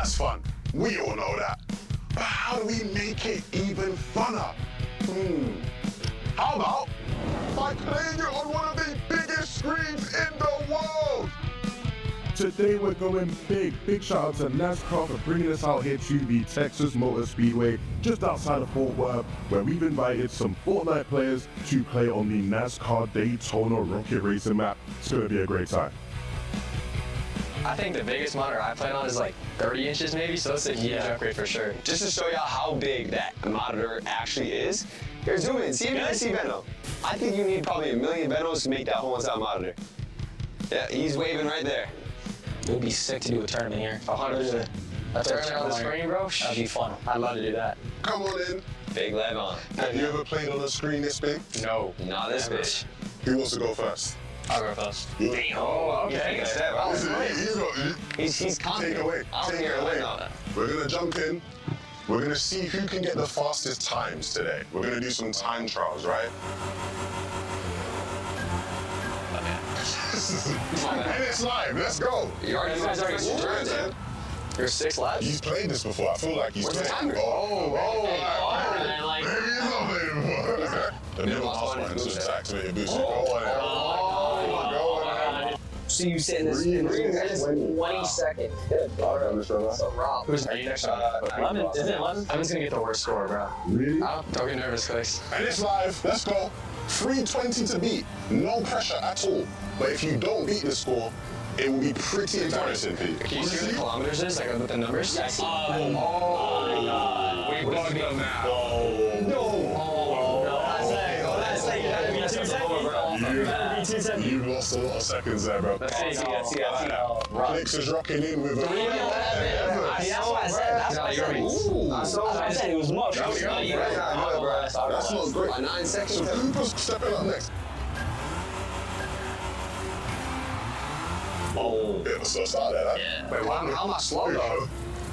That's fun. We all know that. But how do we make it even funner? How about by playing it on one of the biggest screens in the world? Today we're going big. Big shout out to NASCAR for bringing us out here to the Texas Motor Speedway just outside of Fort Worth, where we've invited some Fortnite players to play on the NASCAR Daytona Rocket Racing map. It's going to be a great time. I think the biggest monitor I played on is like 30 inches maybe, so it's a huge upgrade for sure. Just to show y'all how big that monitor actually is, here, zoom in, see if you can see Venom. I think you need probably 1 million Venos to make that whole entire monitor. Yeah, he's waving right there. It would be sick to do a tournament here. 100%. A tournament on the screen, bro? That'd be fun. I'd love to do that. Come on in. Big leg on. Have you ever played on a screen this big? No. Not this Never. bitch. Who wants to go first? I'll go first. You? Oh, okay. Take a step. Take He's confident. away. I don't Take hear it away. no. We're gonna jump in. We're gonna see who can get the fastest times today. We're gonna do some time trials, right? And it's live. Let's go. You guys already turned in. You're 6 laps? He's played this before. I feel like he's Where's the played. timer? Maybe he's not played before. The middle mouse button to activate your boost. Go on. So you sit in this in minutes, 20 seconds. So Rob. Are you next? Lemon. Is it Lemon? Lemon's gonna get the worst score, bro. Really? Don't get nervous, guys. And it's live. Let's go. 320 to beat. No pressure at all. But if you don't beat the score, it will be pretty embarrassing for you. Can you see what the kilometers is? Like with the numbers? Yes. Oh my god. We've got them now. You've lost a lot of seconds there, bro. Let's see. Clicks is rocking in with a 3:11. That's what I said. That's what I said. I said it was much. That's not great. 9 seconds. So Cooper's stepping up next. Bit of a slow start there. Yeah. Wait, how am I slow though?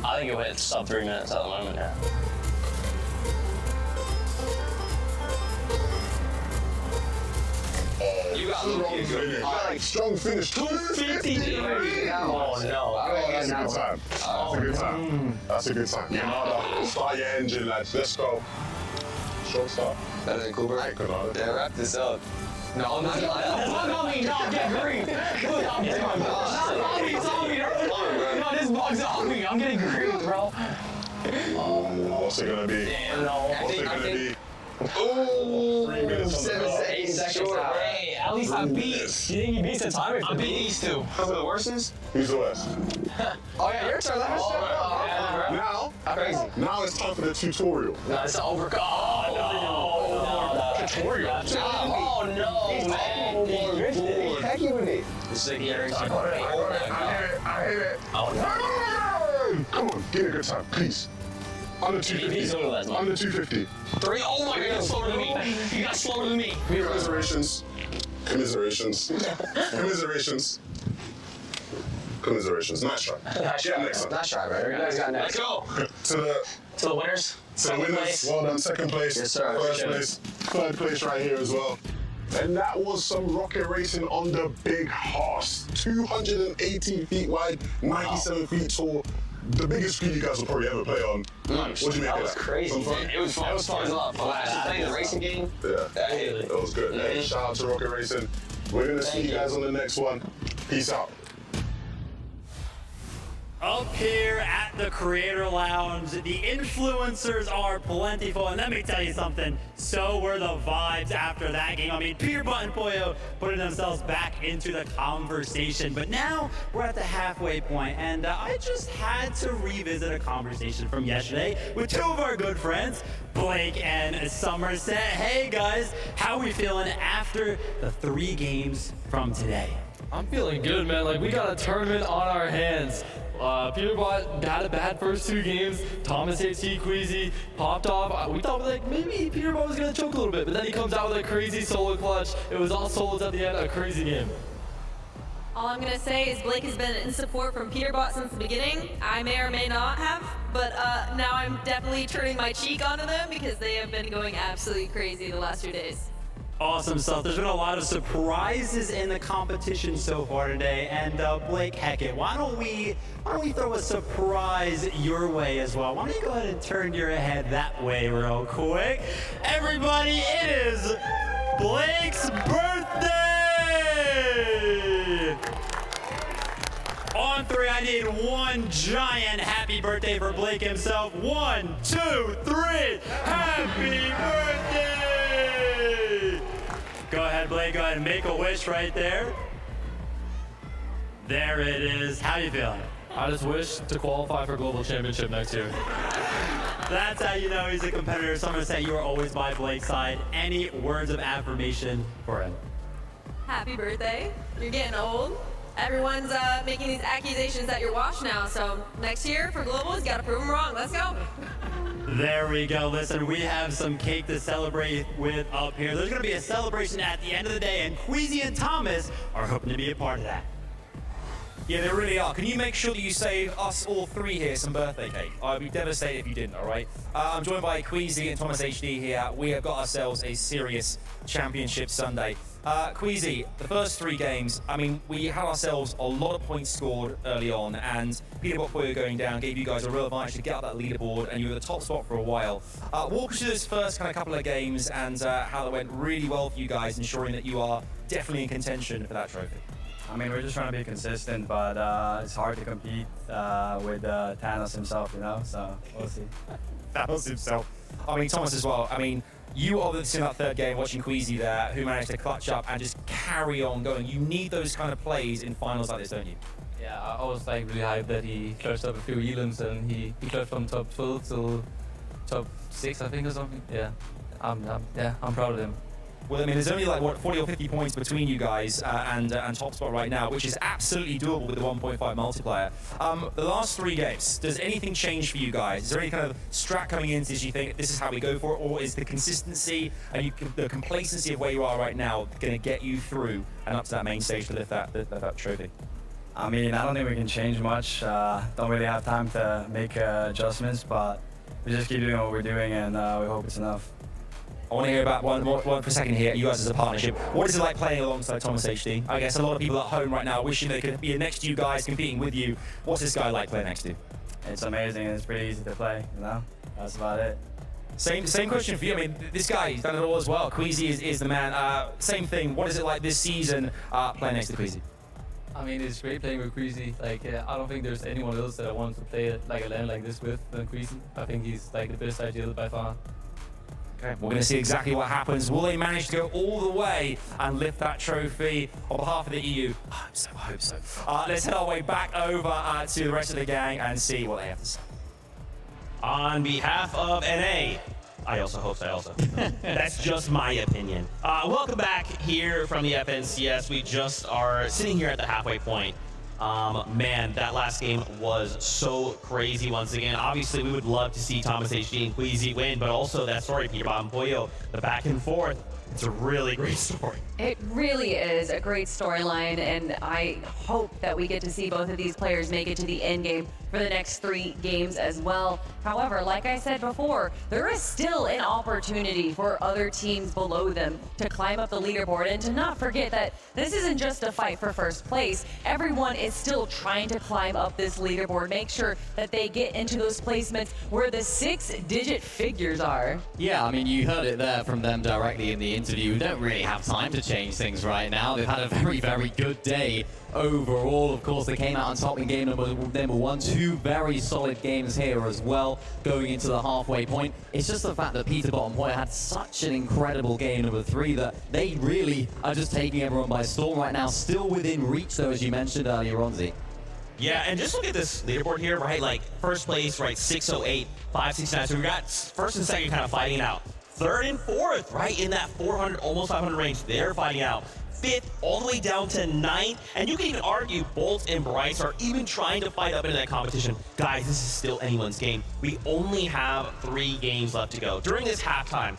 I think it went sub 3 minutes at the moment. Yeah. You got Strong finish. Strong finish. 250. Oh no. That's a good time. That's a good time. That's a good time. Canada, start your engine, lads. Let's go. Strong start. Better than Cooper. Hey, Canada. Yeah, wrap this up. No, not Bug on me, not get green. Not on me, it's on me. No, this bug's on me. I'm getting green, bro. What's it gonna be? Damn, no. What's it gonna be? Ooh, 3 minutes on the 7 clock. seconds. 8 seconds Short, out. bro. Hey, at least I beat. You think he beats the timer? I beat these two. Who the worst is? Who's the worst? Oh yeah, your turn. Let me step up. Now, Crazy. now it's time for the tutorial. No, it's an overcut. Oh, no. Tutorial. Oh, no, man. Heck you with me. This is like hearing I hear it. Oh, no. Come on, give me a good time, please. Under He's doing less, 250. man. Under 250. 3. Oh, my God, you got slower than me. You got slower than me. Commiserations. Commiserations. Commiserations. Commiserations. Nice try. Yeah, next time. Nice try, bro. You guys got next. Let's go. To the winners. winners. Place. Well done. Second place. Yes, sir. First Appreciate place. Third place right here as well. And that was some rocket racing on the big horse. 280 feet wide, 97 feet tall. The biggest screen you guys will probably ever play on. What do you make That of was that? crazy. Some fun? It was fun. It was a lot of fun. Playing the racing game. Yeah. That hit it. That was good. Hey, shout out to Rocket Racing. We're gonna see you guys on the next one. Peace out. Up here at the Creator Lounge, the influencers are plentiful, and let me tell you something, so were the vibes after that game. I mean, Peterbot and Pollo putting themselves back into the conversation, but now we're at the halfway point, and I just had to revisit a conversation from yesterday with two of our good friends, Blake and Somerset. Hey guys, how are we feeling after the 3 games from today? I'm feeling good, man. Like, we got a tournament on our hands. Peterbot had a bad first 2 games. Thomas hit T Queasy, popped off. We thought like maybe Peterbot was gonna choke a little bit, but then he comes out with a crazy solo clutch. It was all solos at the end, a crazy game. All I'm gonna say is Blake has been in support from Peterbot since the beginning. I may or may not have, but now I'm definitely turning my cheek onto them because they have been going absolutely crazy the last 2 days. Awesome stuff. There's been a lot of surprises in the competition so far today. And Blake Heckett, why don't we throw a surprise your way as well? Why don't you go ahead and turn your head that way real quick? Everybody, it is Blake's birthday! On three, I need one giant happy birthday for Blake himself. 1, 2, 3, happy birthday! Go ahead, Blake, go ahead and make a wish right there. There it is. How you feeling? I just wish to qualify for Global Championship next year. That's how you know he's a competitor. So I'm gonna say you are always by Blake's side. Any words of affirmation for him? Happy birthday. You're getting old. Everyone's making these accusations that you're washed now. So next year for Globals, you gotta prove them wrong. Let's go. There we go. Listen, we have some cake to celebrate with up here. There's going to be a celebration at the end of the day, and Queasy and Thomas are hoping to be a part of that. Yeah, they really are. Can you make sure that you save us all three here some birthday cake? I'd be devastated if you didn't, all right? I'm joined by Queasy and Thomas HD here. We have got ourselves a serious championship Sunday. Queasy, the first three games, I mean, we had ourselves a lot of points scored early on, and Peter Bottboy going down gave you guys a real advantage to get up that leaderboard, and you were the top spot for a while. Walk us through this first kind of couple of games and how it went really well for you guys, ensuring that you are definitely in contention for that trophy. I mean, we're just trying to be consistent, but it's hard to compete with Thanos himself, you know, so we'll see. Thanos himself. I mean, Thomas as well. I mean, you obviously in that third game watching Queasy there, who managed to clutch up and just carry on going. You need those kind of plays in finals like this, don't you? Yeah, I was like really hyped that he clutched up a few elims and he clutched from top 12 to top 6, I think, or something. Yeah, I'm proud of him. Well, I mean, there's only like, what, 40 or 50 points between you guys and top spot right now, which is absolutely doable with the 1.5 multiplier. The last three games, does anything change for you guys? Is there any kind of strat coming in as you think this is how we go for it, or is the consistency and the complacency of where you are right now going to get you through and up to that main stage to lift that trophy? I mean, I don't think we can change much. Don't really have time to make adjustments, but we just keep doing what we're doing, and we hope it's enough. I want to hear about one for a second here, you guys as a partnership. What is it like playing alongside Thomas HD? I guess a lot of people at home right now wishing they could be next to you guys, competing with you. What's this guy like playing next to you? It's amazing, and it's pretty easy to play, you know? That's about it. Same question for you. I mean, this guy, he's done it all as well. Queasy is the man. Same thing. What is it like this season playing next to Queasy? I mean, it's great playing with Queasy. Like, I don't think there's anyone else that I want to play like a LAN like this with than Queasy. I think he's like the best ideal by far. Okay, we're going to see exactly what happens. Will they manage to go all the way and lift that trophy on behalf of the EU? I hope so. Let's head our way back over to the rest of the gang and see what they have to say. On behalf of NA, I also hope so. That's just my opinion. Welcome back here from the FNCS. We just are sitting here at the halfway point. Man, that last game was so crazy once again. Obviously, we would love to see Thomas HD and Queasy win, but also that story, Peter Bot and Pollo, the back and forth. It's a really great story. It really is a great storyline, and I hope that we get to see both of these players make it to the end game for the next 3 games as well. However, like I said before, there is still an opportunity for other teams below them to climb up the leaderboard, and to not forget that this isn't just a fight for first place. Everyone is still trying to climb up this leaderboard, make sure that they get into those placements where the 6-digit figures are. Yeah, I mean, you heard it there from them directly in the interview. We don't really have time to change things right now. They've had a very, very good day overall. Of course, they came out on top in game number 1. 2 very solid games here as well, going into the halfway point. It's just the fact that Peter Bot and Pollo had such an incredible game number 3 that they really are just taking everyone by storm right now. Still within reach, though, as you mentioned earlier on, Z. Yeah, and just look at this leaderboard here, right? Like, first place, right, 608, 569. So we got first and second kind of fighting out. Third and fourth, right, in that 400, almost 500 range, they're fighting out. Fifth, all the way down to 9th, and you can even argue Bolt and Bryce are even trying to fight up into that competition. Guys, this is still anyone's game. We only have 3 games left to go. During this halftime,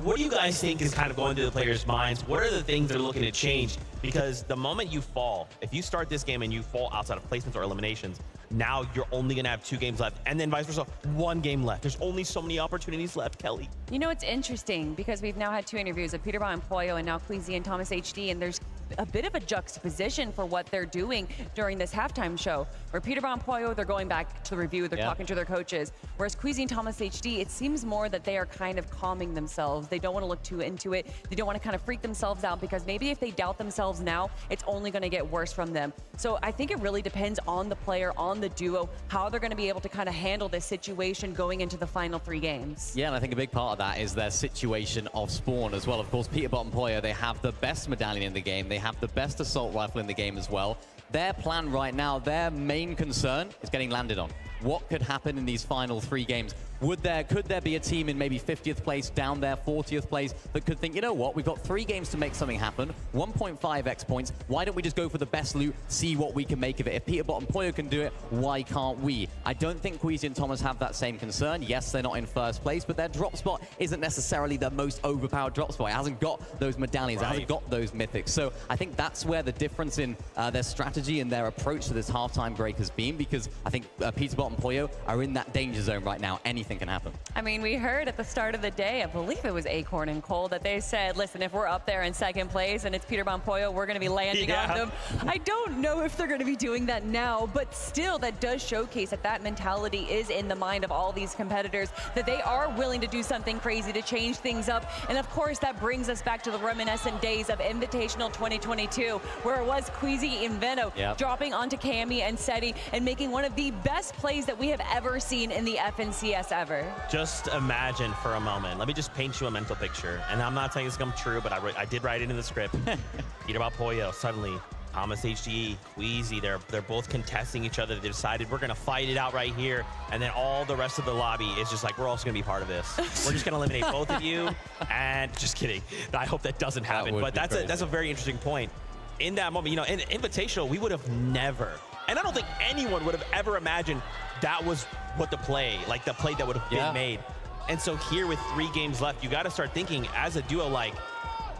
what do you guys think is kind of going through the players' minds? What are the things they're looking to change? Because the moment you fall, if you start this game and you fall outside of placements or eliminations, Now you're only going to have 2 games left, and then vice versa, 1 game left. There's only so many opportunities left, Kelly. You know, it's interesting because we've now had 2 interviews of Peterbot and Pollo and now Queasy and Thomas HD, and there's a bit of a juxtaposition for what they're doing during this halftime show. Where Peterbot and Pollo, they're going back to the review, they're talking to their coaches. Whereas Queasy and Thomas HD, it seems more that they are kind of calming themselves. They don't want to look too into it. They don't want to kind of freak themselves out because maybe if they doubt themselves now, it's only going to get worse from them. So I think it really depends on the player, on the duo, how they're going to be able to kind of handle this situation going into the final 3 games. Yeah, and I think a big part of that is their situation of spawn as well. Of course, Peterbot and Pollo, they have the best medallion in the game. They have the best assault rifle in the game as well. Their plan right now, their main concern is getting landed on. What could happen in these final 3 games? Could there be a team in maybe 50th place, down there, 40th place, that could think, you know what, we've got 3 games to make something happen, 1.5x points, why don't we just go for the best loot, see what we can make of it? If Peterbot and Pollo can do it, why can't we? I don't think Queasy and Thomas have that same concern. Yes, they're not in first place, but their drop spot isn't necessarily the most overpowered drop spot. It hasn't got those medallions, it hasn't got those mythics. So I think that's where the difference in their strategy and their approach to this halftime break has been, because I think Peterbot and Pollo are in that danger zone right now. Anything can happen. I mean, we heard at the start of the day, I believe it was Acorn and Cole, that they said, listen, if we're up there in 2nd place and it's Peterbot and Pollo, we're going to be landing on them. I don't know if they're going to be doing that now, but still that does showcase that that mentality is in the mind of all these competitors, that they are willing to do something crazy to change things up. And of course, that brings us back to the reminiscent days of Invitational 2022, where it was Queasy and Veno dropping onto Cammy and Seti and making one of the best plays that we have ever seen in the FNCS ever. Just imagine for a moment. Let me just paint you a mental picture. And I'm not saying this come true, but I did write it in the script. Peterbot Pollo, suddenly, Thomas HD, Queasy, they're both contesting each other. They decided we're going to fight it out right here. And then all the rest of the lobby is just like, we're also going to be part of this. We're just going to eliminate both of you. And just kidding. I hope that doesn't happen. But that's a very interesting point. In that moment, you know, in Invitational, we would have never, and I don't think anyone would have ever imagined that was what the play that would have been made. And so here with 3 games left, you got to start thinking as a duo, like,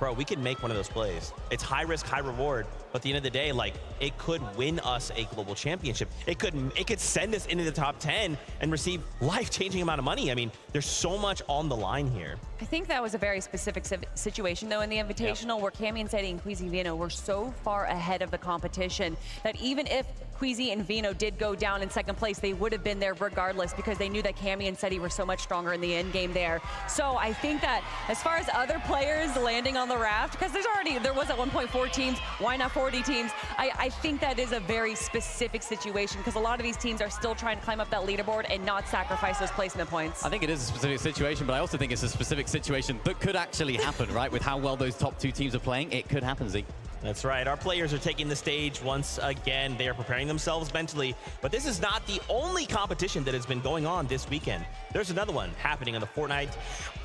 bro, we can make one of those plays. It's high risk, high reward. But at the end of the day, like, it could win us a global championship. It could send us into the top 10 and receive life-changing amount of money. I mean, there's so much on the line here. I think that was a very specific situation, though, in the Invitational, where Cammy and Seti and Queasy and Veno were so far ahead of the competition that even if Queasy and Veno did go down in 2nd place, they would have been there regardless, because they knew that Cammy and Seti were so much stronger in the end game there. So I think that as far as other players landing on the raft, because there was at 1.4 teams, why not 40 teams? I think that is a very specific situation, because a lot of these teams are still trying to climb up that leaderboard and not sacrifice those placement points. I think it is a specific situation, but I also think it's a specific situation that could actually happen, right? With how well those top 2 teams are playing, it could happen, Zeke. That's right. Our players are taking the stage once again. They are preparing themselves mentally. But this is not the only competition that has been going on this weekend. There's another one happening on the Fortnite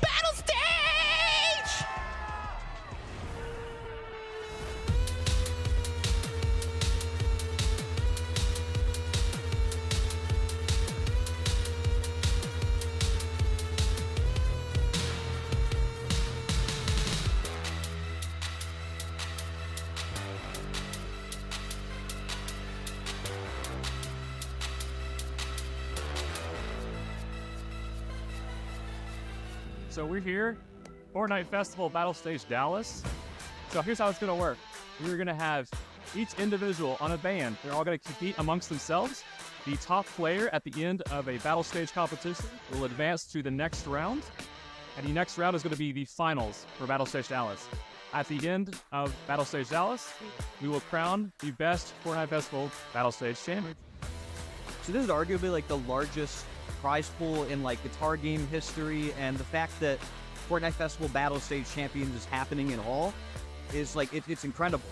Battle Stage! So we're here, Fortnite Festival Battle Stage Dallas. So here's how it's gonna work. We're gonna have each individual on a band. They're all gonna compete amongst themselves. The top player at the end of a battle stage competition will advance to the next round. And the next round is gonna be the finals for Battle Stage Dallas. At the end of Battle Stage Dallas, we will crown the best Fortnite Festival Battle Stage champion. So this is arguably like the largest prize pool in like guitar game history, and the fact that Fortnite Festival Battle Stage Champions is happening at all is like, it's incredible.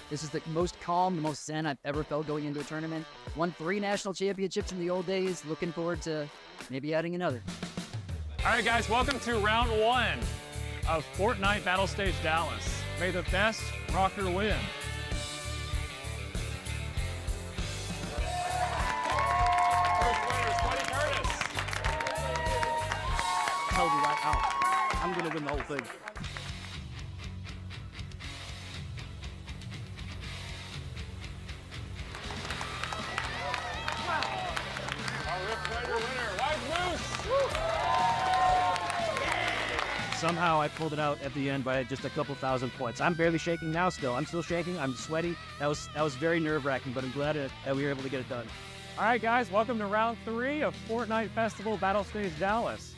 This is the most calm, the most zen I've ever felt going into a tournament. Won 3 national championships in the old days. Looking forward to maybe adding another. All right, guys, welcome to round 1 of Fortnite Battle Stage Dallas. May the best rocker win. Held you right out. I'm gonna win the whole thing. somehow I pulled it out at the end by just a couple thousand points. I'm barely shaking now still. I'm still shaking. I'm sweaty. That was very nerve-wracking, but I'm glad that we were able to get it done. All right, guys, welcome to round 3 of Fortnite Festival Battle Stage Dallas.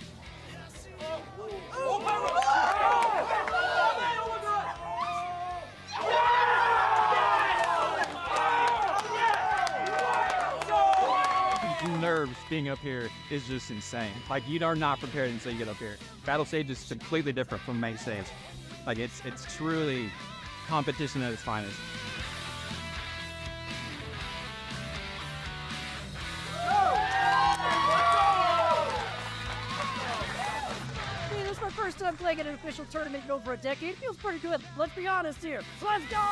Nerves being up here is just insane. Like, you are not prepared until you get up here. Battle stage is completely different from main stage. Like, it's truly competition at its finest. Hey, this is my first time playing in an official tournament in over a decade. It feels pretty good. Let's be honest here. So let's go!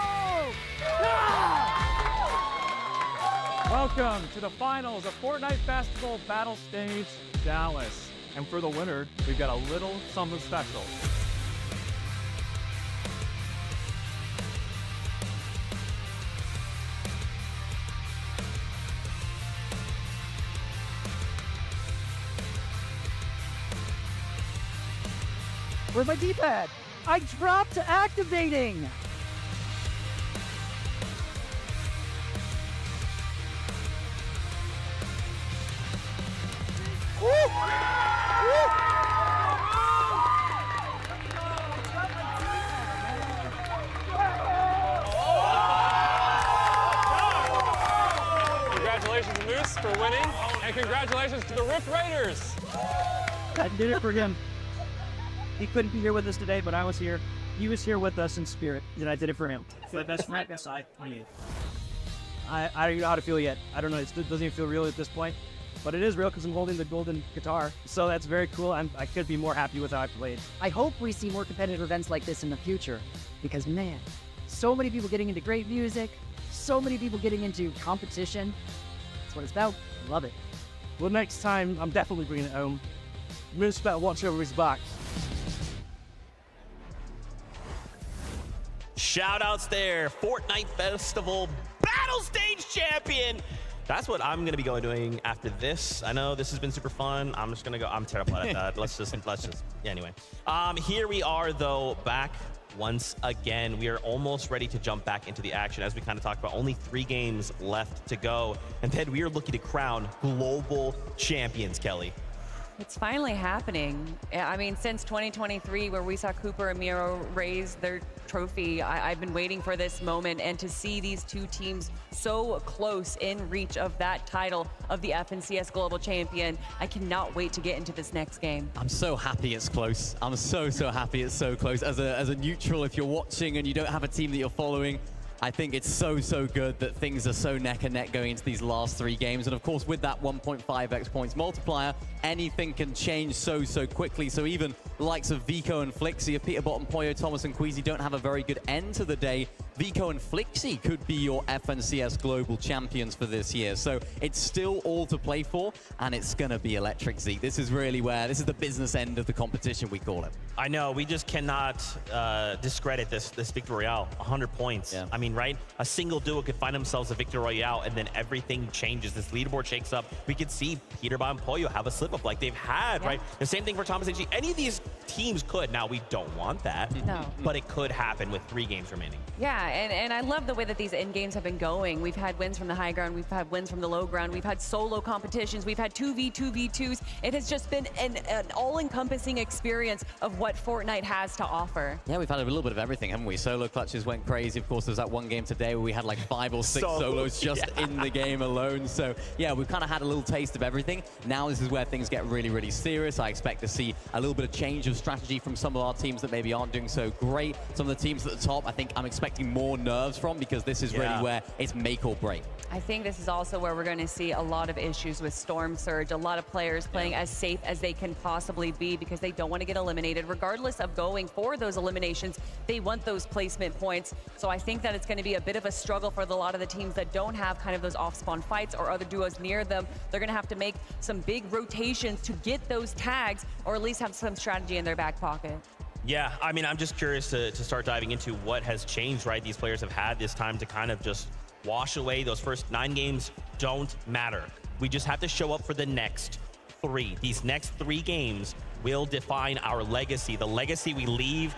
Welcome to the finals of Fortnite Festival Battle Stage Dallas. And for the winner, we've got a little something special. Where's my D-pad? I dropped activating! Congratulations, Moose, for winning, and congratulations to the Rift Raiders. I did it for him. He couldn't be here with us today, but I was here. He was here with us in spirit, and I did it for him. My best friend, best side. I don't even know how to feel yet. I don't know. It doesn't even feel real at this point. But it is real because I'm holding the golden guitar. So that's very cool. I could be more happy with how I played. I hope we see more competitive events like this in the future. Because, man, so many people getting into great music, so many people getting into competition. That's what it's about. Love it. Well, next time, I'm definitely bringing it home. Moose better watch over his back. Shout outs there, Fortnite Festival Battle Stage Champion. That's what I'm gonna be doing after this. I know this has been super fun. I'm just gonna go, I'm terrible at that. let's just, yeah, anyway. Here we are though, back once again. We are almost ready to jump back into the action. As we kind of talked about, only 3 games left to go. And then we are looking to crown global champions, Kelly. It's finally happening. I mean, since 2023, where we saw Cooper and Miro raise their trophy, I've been waiting for this moment, and to see these two teams so close in reach of that title of the FNCS Global Champion, I cannot wait to get into this next game. I'm so happy it's close. I'm so happy it's so close. As a neutral, if you're watching and you don't have a team that you're following, I think it's so good that things are so neck and neck going into these last 3 games. And of course, with that 1.5x points multiplier, anything can change so quickly. So even the likes of Vico and Flixie, if Peterbot and Pollo, Thomas and Queasy don't have a very good end to the day, Vico and Flixie could be your FNCS Global Champions for this year. So it's still all to play for, and it's gonna be electric, Zeke. This is really where, this is the business end of the competition, we call it. I know, we just cannot discredit this Victory Royale. 100 points. Yeah. I mean, right? A single duo could find themselves a Victory Royale, and then everything changes. This leaderboard shakes up. We could see Peterbot and Pollo have a slip-up like they've had, right? The same thing for Thomas HG. Any of these teams could. Now, we don't want that, but it could happen with 3 games remaining. Yeah, and I love the way that these end games have been going. We've had wins from the high ground, we've had wins from the low ground, we've had solo competitions, we've had 2v2v2s. It has just been an all-encompassing experience of what Fortnite has to offer. Yeah, we've had a little bit of everything, haven't we? Solo clutches went crazy. Of course, there's that one game today where we had like 5 or 6 solos just in the game alone. So yeah, we've kind of had a little taste of everything. Now this is where things get really serious. I expect to see a little bit of change of strategy from some of our teams that maybe aren't doing so great. Some of the teams at the top, I think I'm expecting more nerves from, because this is really where it's make or break. I think this is also where we're going to see a lot of issues with Storm Surge. A lot of players playing as safe as they can possibly be because they don't want to get eliminated. Regardless of going for those eliminations, they want those placement points. So I think that it's going to be a bit of a struggle for a lot of the teams that don't have kind of those off-spawn fights or other duos near them. They're going to have to make some big rotations to get those tags, or at least have some strategy in their back pocket. Yeah, I mean, I'm just curious to start diving into what has changed, right? These players have had this time to kind of just wash away. Those first 9 games don't matter. We just have to show up for the next 3. These next 3 games will define our legacy, the legacy we leave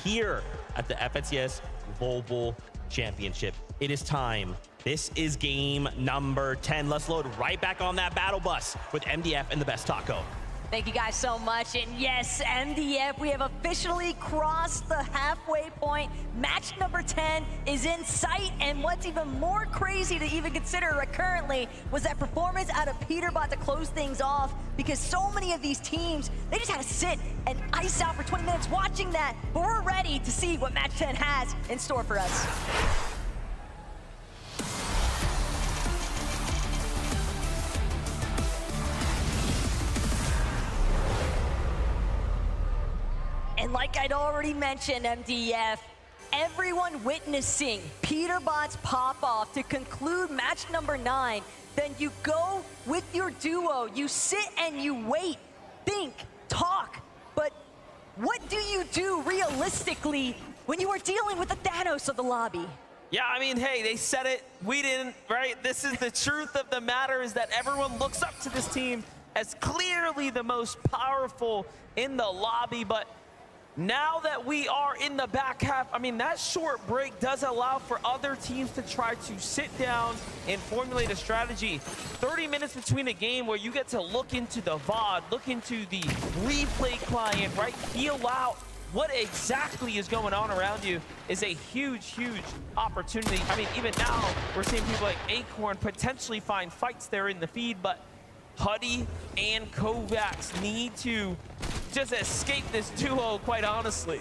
here at the FNCS Global Championship. It is time. This is game number 10. Let's load right back on that battle bus with MDF and the best taco. Thank you guys so much. And yes, MDF, we have officially crossed the halfway point. Match number 10 is in sight. And what's even more crazy to even consider currently was that performance out of Peterbot to close things off, because so many of these teams, they just had to sit and ice out for 20 minutes watching that. But we're ready to see what match 10 has in store for us. And like I'd already mentioned, MDF, everyone witnessing Peterbot's pop-off to conclude match number 9, then you go with your duo, you sit and you wait, think, talk, but what do you do realistically when you are dealing with the Thanos of the lobby? Yeah, I mean, hey, they said it, we didn't, right? This is the truth of the matter, is that everyone looks up to this team as clearly the most powerful in the lobby, but now that we are in the back half, I mean, that short break does allow for other teams to try to sit down and formulate a strategy. 30 minutes between a game where you get to look into the VOD, look into the replay client, right? Feel out what exactly is going on around you is a huge, huge opportunity. I mean, even now, we're seeing people like Acorn potentially find fights there in the feed, but Huddy and Kovacs need to just escape this duo, quite honestly.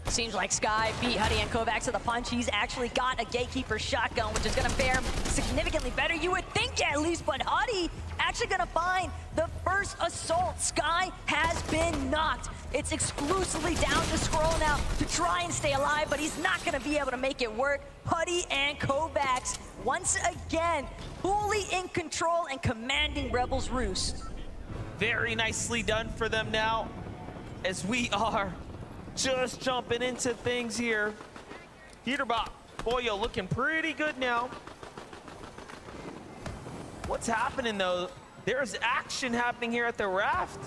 Seems like Sky beat Huddy and Kovacs to the punch. He's actually got a Gatekeeper shotgun, which is going to fare significantly better, you would think, at least, but Huddy actually going to find the first assault. Sky has been knocked. It's exclusively down to Scroll now to try and stay alive, but he's not going to be able to make it work. Huddy and Kovacs, once again, fully in control and commanding Rebels Roost. Very nicely done for them now, as we are just jumping into things here. Peterbot, Boyo looking pretty good now. What's happening though? There's action happening here at the raft.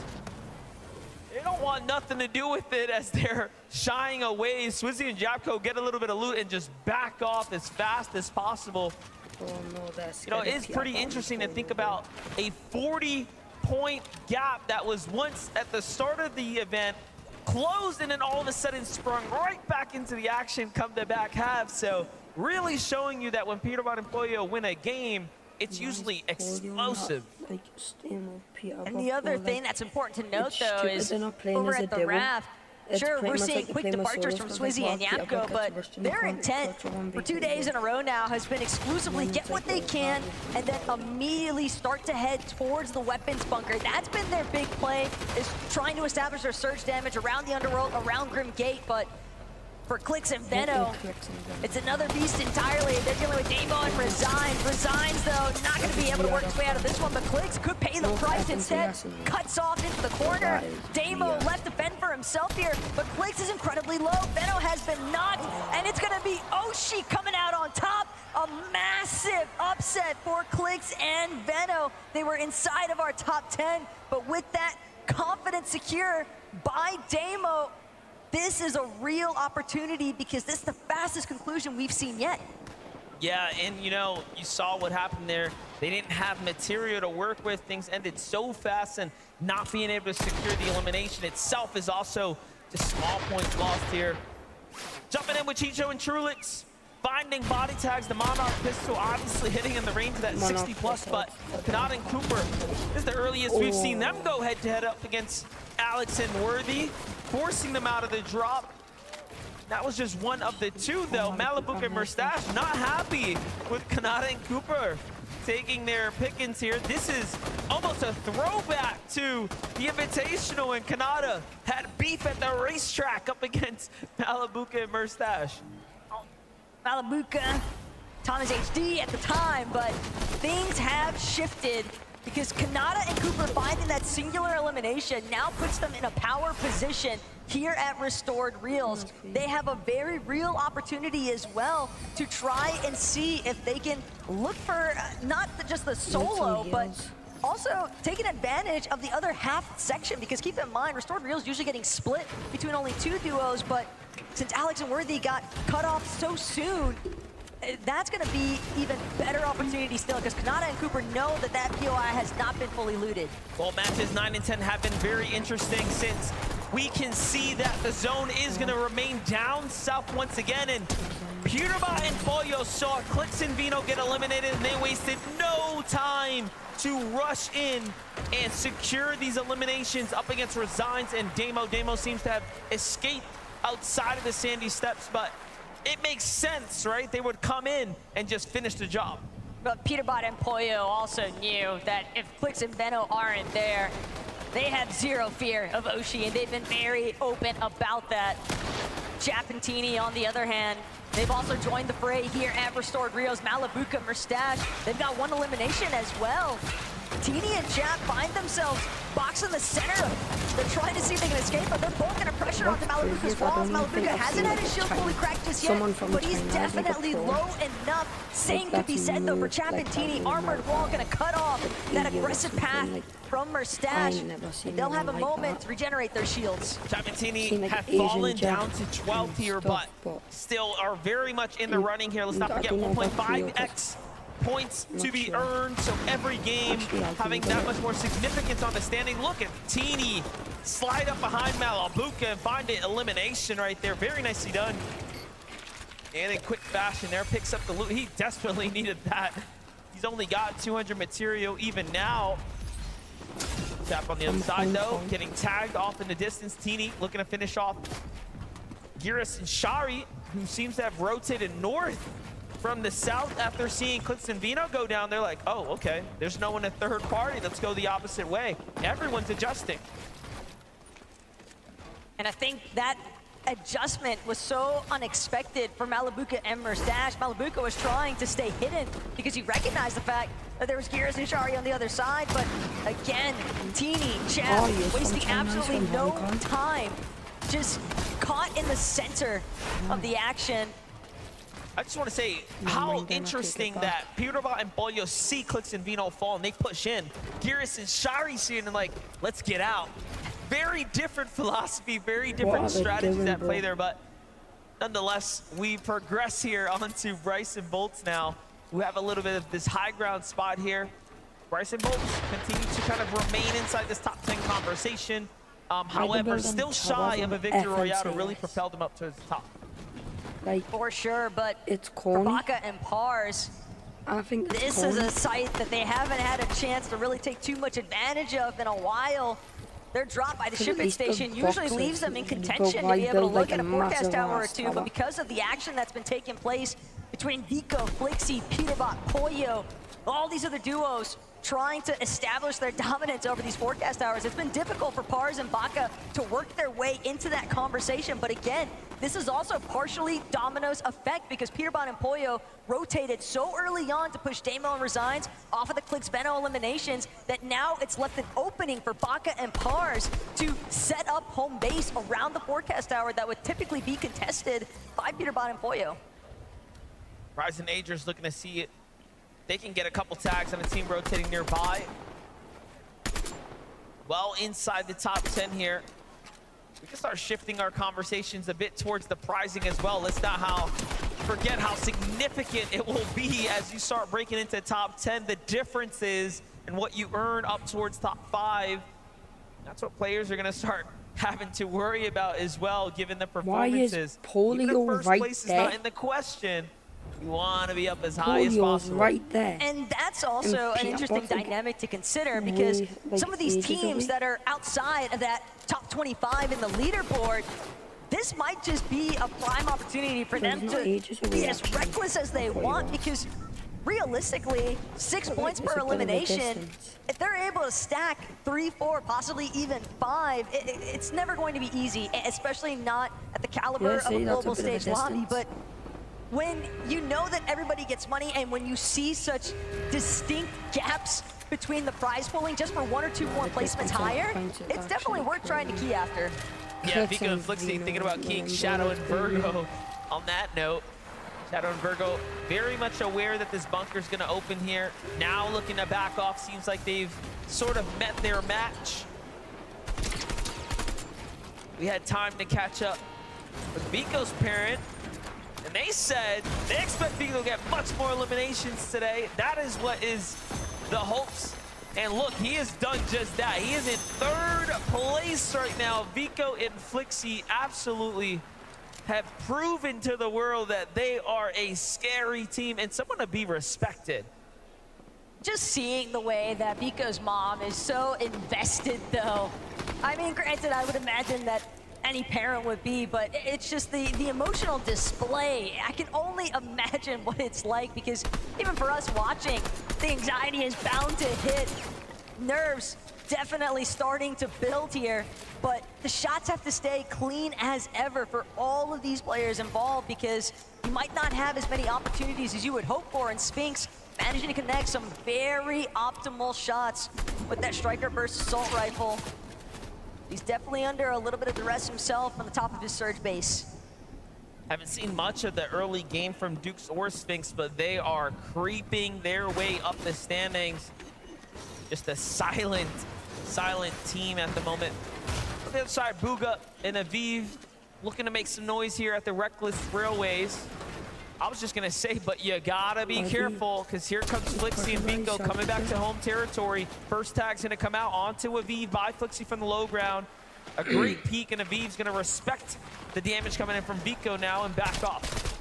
They don't want nothing to do with it as they're shying away. Swizzy and Japco get a little bit of loot and just back off as fast as possible. You know, it is pretty interesting to think about a 40-point gap that was once at the start of the event, closed, and then all of a sudden sprung right back into the action come the back half. So really showing you that when Peterbot and Boyo win a game, it's usually explosive. And the other thing that's important to note, though, is over at the raft, sure, we're seeing quick departures from Swizzy and Yapko, but their intent for 2 days in a row now has been exclusively get what they can and then immediately start to head towards the weapons bunker. That's been their big play, is trying to establish their surge damage around the underworld, around Grim Gate, but for Clix and Veno, it's another beast entirely. They're dealing with Damo and Resigns. Resigns, though, not going to be able to work his way out of this one, but Clix could pay the price instead. Cuts off into the corner. Damo left to fend for himself here, but Clix is incredibly low. Veno has been knocked, and it's going to be Oshi coming out on top. A massive upset for Clix and Veno. They were inside of our top 10, but with that confidence secure by Damo, this is a real opportunity because this is the fastest conclusion we've seen yet. Yeah, and you know, you saw what happened there. They didn't have material to work with. Things ended so fast, and not being able to secure the elimination itself is also just small points lost here. Jumping in with Chicho and Trulix, finding body tags. The Monarch pistol obviously hitting in the range of that 60 plus, but Kanata and Cooper, this is the earliest we've seen them go head to head up against Alex and Worthy, forcing them out of the drop. That was just one of the two, though. Malibuca and Mustache not happy with Kanata and Cooper taking their pickings here. This is almost a throwback to the Invitational, and Kanata had beef at the racetrack up against Malibuca and Mustache. Malibuca, Thomas HD at the time, but things have shifted because Kanata and Cooper finding that singular elimination now puts them in a power position here at Restored Reels. They have a very real opportunity as well to try and see if they can look for not just the solo, but also taking advantage of the other half section, because keep in mind, Restored Real is usually getting split between only 2 duos, but since Alex and Worthy got cut off so soon, that's going to be even better opportunity still, because Kanata and Cooper know that that POI has not been fully looted. Well, matches 9 and 10 have been very interesting, since we can see that the zone is going to remain down south once again, and Purebot and Pollo saw Clix and Vino get eliminated, and they wasted no time to rush in and secure these eliminations up against Resigns and Damo. Damo seems to have escaped outside of the Sandy Steps, but it makes sense, right? They would come in and just finish the job. But Peterbot and Pollo also knew that if Clix and Veno aren't there, they have zero fear of Oshi, and they've been very open about that. Chap and Teeny, on the other hand, they've also joined the fray here at Restored Rio's Malabuka Mustache. They've got 1 elimination as well. Teeny and Chap find themselves boxed in the center. They're trying to see if they can escape, but they're both going to pressure onto Malabuka's walls. Malabuka hasn't had his shield fully cracked just yet, but he's definitely low enough. Same could be said, though, for Chap and Teeny. Armored Wall going to cut off that aggressive path from Mustache. They'll have a moment to regenerate their shields. Chap and Teeny have fallen down to 12th here, but still are very much in the running here. Let's not forget 1.5x points to be earned, so every game having that much more significance on the standing. Look at Teeny slide up behind Malabuka and find an elimination right there. Very nicely done. And in quick fashion there, picks up the loot. He desperately needed that. He's only got 200 material even now. Chap on the other side though, getting tagged off in the distance. Teeny looking to finish off Geras and Shari, who seems to have rotated north from the south after seeing Clix and Vino go down. They're like, oh, okay, there's no one at third party. Let's go the opposite way. Everyone's adjusting. And I think that adjustment was so unexpected for Malabuka and Mustache. Malabuka was trying to stay hidden because he recognized the fact that there was Geras and Shari on the other side. But again, Teeny, Chap, wasting absolutely no time. Just caught in the center of the action. I just want to say how interesting that Purebot and Pollo see Clix and Vino fall and they push in. Geras and Shari see it and like, let's get out. Very different philosophy, very different strategies at play there, but nonetheless, we progress here onto Bryson Bolts now, who have a little bit of this high ground spot here. Bryson Bolts continue to kind of remain inside this top 10 conversation. However, still shy of a victory royale to really propel them up towards the top. For sure, but it's for Baka and Pars, I think this is a site that they haven't had a chance to really take too much advantage of in a while. Their drop by the shipping station usually leaves them in contention to be able to look at a forecast tower or two, but because of the action that's been taking place between Vico, Flixie, Peterbot, Pollo, all these other duos trying to establish their dominance over these forecast towers, it's been difficult for Pars and Baka to work their way into that conversation. But again, this is also partially Domino's effect because Peterbot and Pollo rotated so early on to push Damo and Resigns off of the Clix Veno eliminations that now it's left an opening for Baka and Pars to set up home base around the forecast tower that would typically be contested by Peterbot and Pollo. Ryzen Agers looking to see it. They can get a couple tags on a team rotating nearby. Well, inside the top 10 here. We can start shifting our conversations a bit towards the pricing as well. Let's not forget how significant it will be as you start breaking into top 10. The difference is in what you earn up towards top 5. That's what players are going to start having to worry about as well, given the performances. Why is Polio first right place there? is not in the question. You want to be up as high as possible. Right there. And that's also an interesting dynamic to consider because some of these teams that are outside of that top 25 in the leaderboard, this might just be a prime opportunity for them to be as reckless as they want because realistically, 6 points per elimination, if they're able to stack 3, 4, possibly even 5, it's never going to be easy, especially not at the caliber of a global stage lobby. But when you know that everybody gets money and when you see such distinct gaps between the prize pooling just for 1 or 2 more placements higher, it's definitely worth trying to key after. Yeah, Vico and Flixie thinking about keying Shadow and Virgo on that note. Shadow and Virgo very much aware that this bunker's gonna open here. Now looking to back off, seems like they've sort of met their match. We had time to catch up with Vico's parent, and they said they expect Vico to get much more eliminations today. That is what is the hopes. And look, he has done just that. He is in 3rd place right now. Vico and Flixie absolutely have proven to the world that they are a scary team and someone to be respected. Just seeing the way that Vico's mom is so invested, though. I mean, granted, I would imagine that any parent would be, but it's just the emotional display. I can only imagine what it's like, because even for us watching, the anxiety is bound to hit. Nerves definitely starting to build here, but the shots have to stay clean as ever for all of these players involved, because you might not have as many opportunities as you would hope for, and Spinx managing to connect some very optimal shots with that Striker Burst assault rifle. He's definitely under a little bit of duress himself on the top of his surge base. Haven't seen much of the early game from Dukes or Spinx, but they are creeping their way up the standings. Just a silent team at the moment. On the other side, Bugha and Aviv looking to make some noise here at the Reckless Railways. I was just gonna say, but you gotta be careful, because here comes Flixie and Vico coming back to home territory. First tag's gonna come out onto Aviv by Flixie from the low ground. A great peek, and Aviv's gonna respect the damage coming in from Vico now and back off.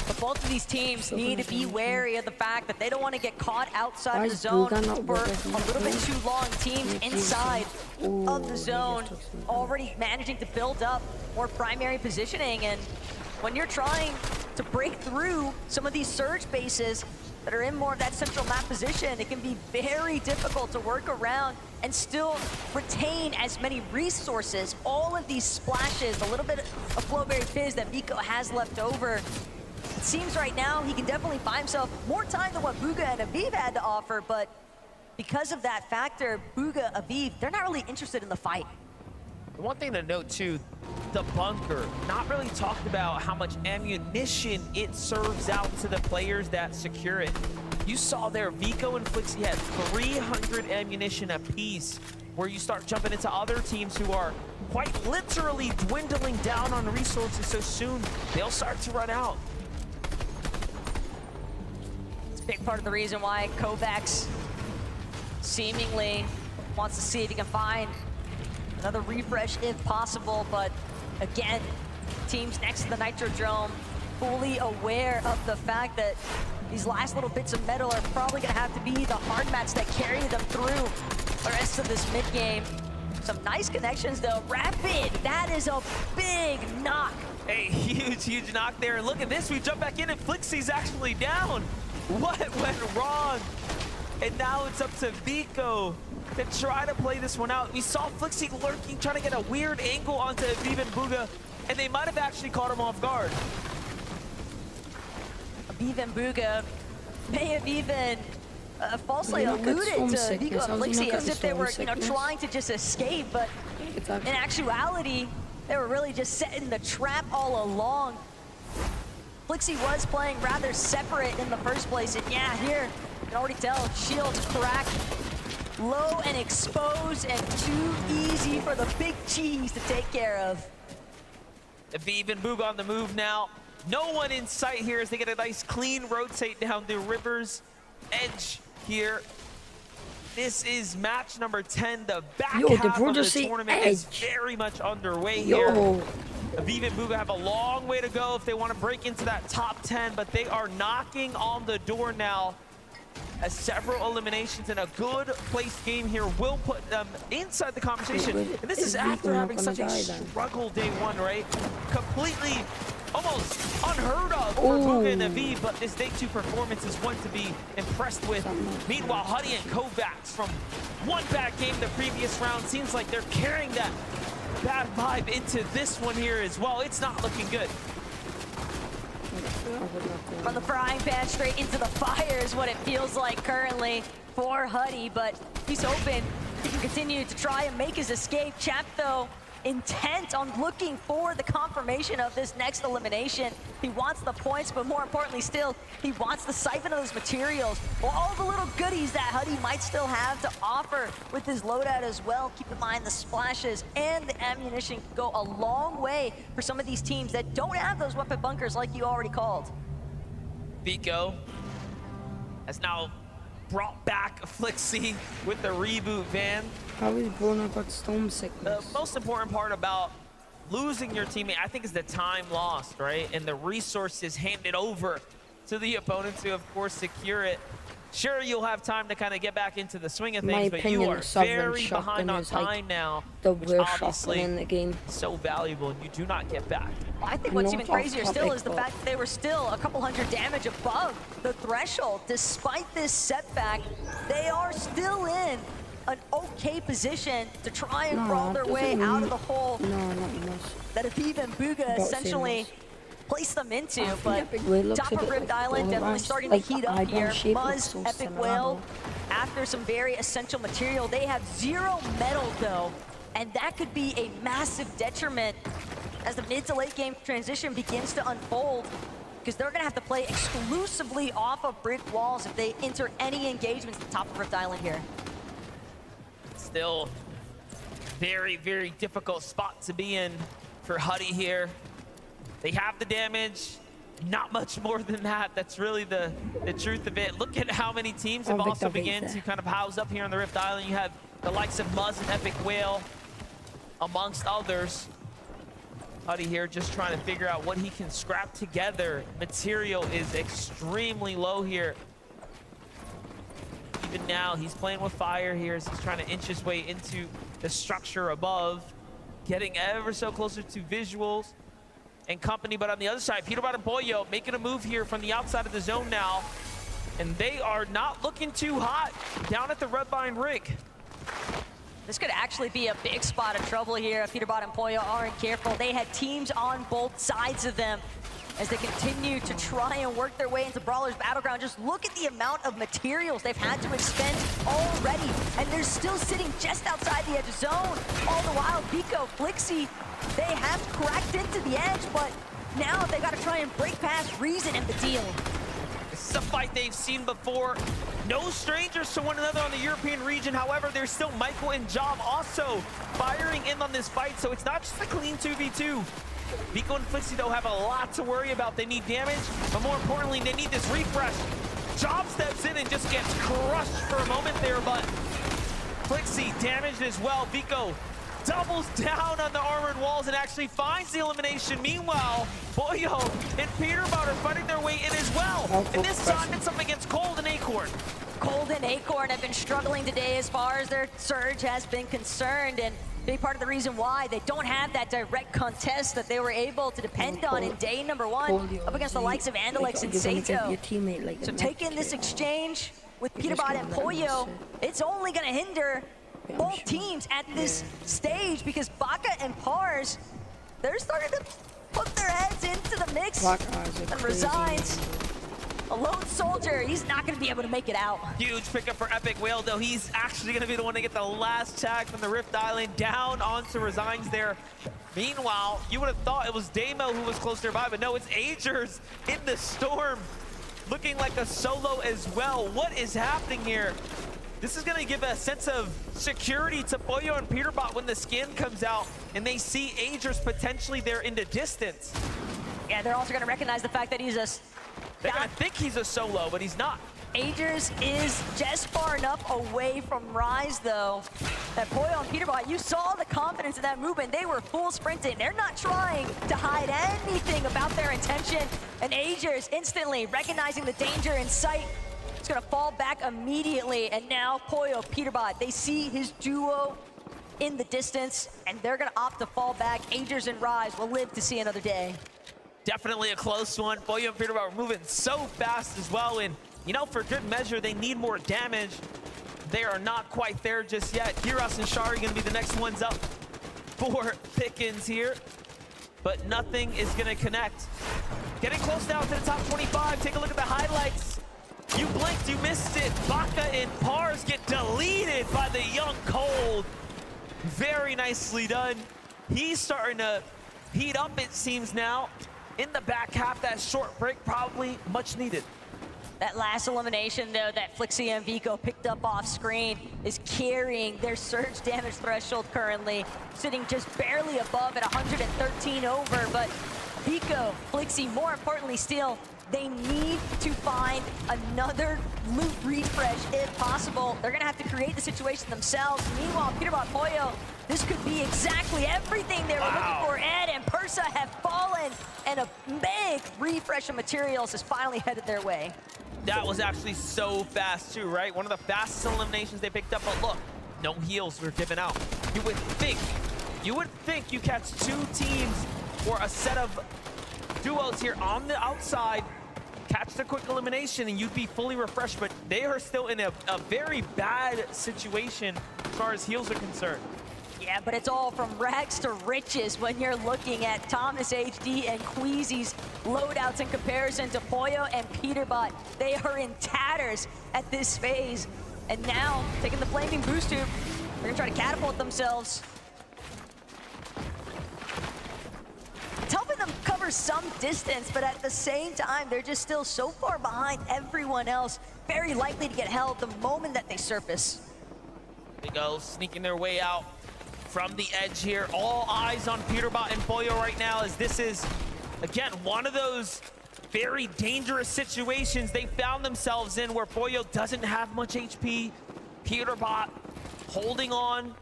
But both of these teams need to be wary of the fact that they don't want to get caught outside of the zone for a little bit too long. Teams inside of the zone already managing to build up more primary positioning, and when you're trying to break through some of these surge bases that are in more of that central map position, it can be very difficult to work around and still retain as many resources. All of these splashes, a little bit of Flowberry Fizz that Vico has left over. It seems right now he can definitely buy himself more time than what Bugha and Aviv had to offer, but because of that factor, Bugha, Aviv, they're not really interested in the fight. One thing to note too, the bunker, not really talked about how much ammunition it serves out to the players that secure it. You saw there, Vico and Flixie had 300 ammunition apiece, where you start jumping into other teams who are quite literally dwindling down on resources so soon, they'll start to run out. It's a big part of the reason why Kovacs seemingly wants to see if he can find another refresh if possible, but again, teams next to the Nitrodrome fully aware of the fact that these last little bits of metal are probably gonna have to be the hard mats that carry them through the rest of this mid-game. Some nice connections though. Rapid, that is a big knock. A huge knock there. And look at this, we jump back in and Flixie's actually down. What went wrong? And now it's up to Vico to try to play this one out. We saw Flixie lurking, trying to get a weird angle onto Aviv and Bugha, and they might have actually caught him off guard. Aviv and Bugha may have even falsely alluded to Vico and Flixie as if they were, trying to just escape, but in actuality, they were really just setting the trap all along. Flixie was playing rather separate in the first place, and yeah, here, you can already tell, shields cracked, low and exposed, and too easy for the big cheese to take care of. Aviv and Bugha on the move now. No one in sight here as they get a nice clean rotate down the river's edge here. This is match number 10. The back half of the tournament is very much underway here. Aviv and Bugha have a long way to go if they want to break into that top 10, but they are knocking on the door now. As several eliminations and a good placed game here will put them inside the conversation. And this is after having such a struggle day one, right? Completely, almost unheard of for Bugha and Aviv, but this day two performance is one to be impressed with. Meanwhile, Huddy and Kovacs from one bad game the previous round, seems like they're carrying that bad vibe into this one here as well. It's not looking good. From the frying pan straight into the fire is what it feels like currently for Huddy, but he's hoping he can continue to try and make his escape. Champ, though, intent on looking for the confirmation of this next elimination. He wants the points, but more importantly still, he wants the siphon of those materials, or all the little goodies that Huddy might still have to offer with his loadout as well. Keep in mind the splashes and the ammunition go a long way for some of these teams that don't have those weapon bunkers like you already called. Vico has now brought back Flixie with the reboot van. How is Bruno got storm sickness? The most important part about losing your teammate, I think, is the time lost, right? And the resources handed over to the opponent to, of course, secure it. Sure, you'll have time to kind of get back into the swing of things, but you are very behind on time now, which obviously in the game. is so valuable, and you do not get back. I think what's even crazier still is the fact that they were still a couple hundred damage above the threshold. Despite this setback, they are still in an okay position to try and crawl their way out of the hole that Aviv and Bugha essentially place them into. But top of Rift Island definitely starting to heat up here. Muzz, Epic Whale, after some very essential material. They have 0 metal though, and that could be a massive detriment as the mid to late game transition begins to unfold, because they're gonna have to play exclusively off of brick walls if they enter any engagements at the top of Rift Island here. Still very, very difficult spot to be in for Huddy here. They have the damage, not much more than that. That's really the truth of it. Look at how many teams have also begun to kind of house up here on the Rift Island. You have the likes of Muzz and Epic Whale, amongst others. Huddy here just trying to figure out what he can scrap together. Material is extremely low here. Even now, he's playing with fire here as he's trying to inch his way into the structure above, getting ever so closer to visuals and company. But on the other side, Peterbot and Pollo making a move here from the outside of the zone now, and they are not looking too hot down at the Redvine rig. This could actually be a big spot of trouble here if Peterbot and Pollo aren't careful. They had teams on both sides of them as they continue to try and work their way into Brawler's Battleground. Just look at the amount of materials they've had to expend already, and they're still sitting just outside the edge of zone. All the while, Vico, Flixie, they have cracked into the edge, but now they got to try and break past Reason in the deal. This is a fight they've seen before. No strangers to one another on the European region. However, there's still Michael and Job also firing in on this fight, so it's not just a clean 2v2. Vico and Flixie, though, have a lot to worry about. They need damage, but more importantly, they need this refresh. Job steps in and just gets crushed for a moment there, but Flixie damaged as well. Vico doubles down on the armored walls and actually finds the elimination. Meanwhile, Pollo and Peterbot are fighting their way in as well. And this time it's up against Cold and Acorn. Cold and Acorn have been struggling today as far as their surge has been concerned, and big part of the reason why they don't have that direct contest that they were able to depend on in day number 1 up against the likes of Andalix and Sato. So taking this exchange with Peterbot and Pollo, it's only going to hinder both teams at this stage, because Baka and Pars, they're starting to put their heads into the mix. And Resigns, a lone soldier, he's not going to be able to make it out. Huge pickup for Epic Whale, though. He's actually going to be the one to get the last tag from the Rift Island down onto Resigns there. Meanwhile, you would have thought it was Damo who was close nearby, but no, it's Agers in the storm, looking like a solo as well. What is happening here? This is going to give a sense of security to Pollo and Peterbot when the skin comes out and they see Agers potentially there in the distance. Yeah, they're also going to recognize the fact that he's a... They're going to think he's a solo, but he's not. Agers is just far enough away from Rise, though, that Pollo and Peterbot, you saw the confidence in that movement. They were full sprinting. They're not trying to hide anything about their intention. And Agers instantly recognizing the danger in sight. It's going to fall back immediately. And now Pollo, Peterbot, they see his duo in the distance, and they're going to opt to fall back. Agers and Rise will live to see another day. Definitely a close one. Pollo and Peterbot were moving so fast as well, and you know, for good measure, they need more damage. They are not quite there just yet. Giras and Shari going to be the next ones up for Pickens here, but nothing is going to connect. Getting close now to the top 25. Take a look at the highlights. You blinked, you missed it. Baka and Pars get deleted by the young Cold. Very nicely done. He's starting to heat up, it seems now. In the back half, that short break probably much needed. That last elimination, though, that Flixie and Vico picked up off screen is carrying their surge damage threshold currently, sitting just barely above at 113 over. But Vico, Flixie, more importantly still, they need to find another loot refresh if possible. They're going to have to create the situation themselves. Meanwhile, Peterbot Pollo, this could be exactly everything they were looking for. Ed and Persa have fallen, and a big refresh of materials has finally headed their way. That was actually so fast too, right? One of the fastest eliminations they picked up, but look, no heals were given out. You would think you catch 2 teams or a set of duos here on the outside, catch the quick elimination, and you'd be fully refreshed, but they are still in a very bad situation as far as heals are concerned. Yeah, but it's all from rags to riches when you're looking at Thomas HD and Queasy's loadouts in comparison to Pollo and Peterbot. They are in tatters at this phase. And now, taking the flaming boost tube, they're gonna try to catapult themselves. It's helping them cover some distance, but at the same time, they're just still so far behind everyone else, very likely to get held the moment that they surface. They go sneaking their way out from the edge here. All eyes on Peterbot and Pollo right now, as this is, again, one of those very dangerous situations they found themselves in where Pollo doesn't have much HP. Peterbot holding on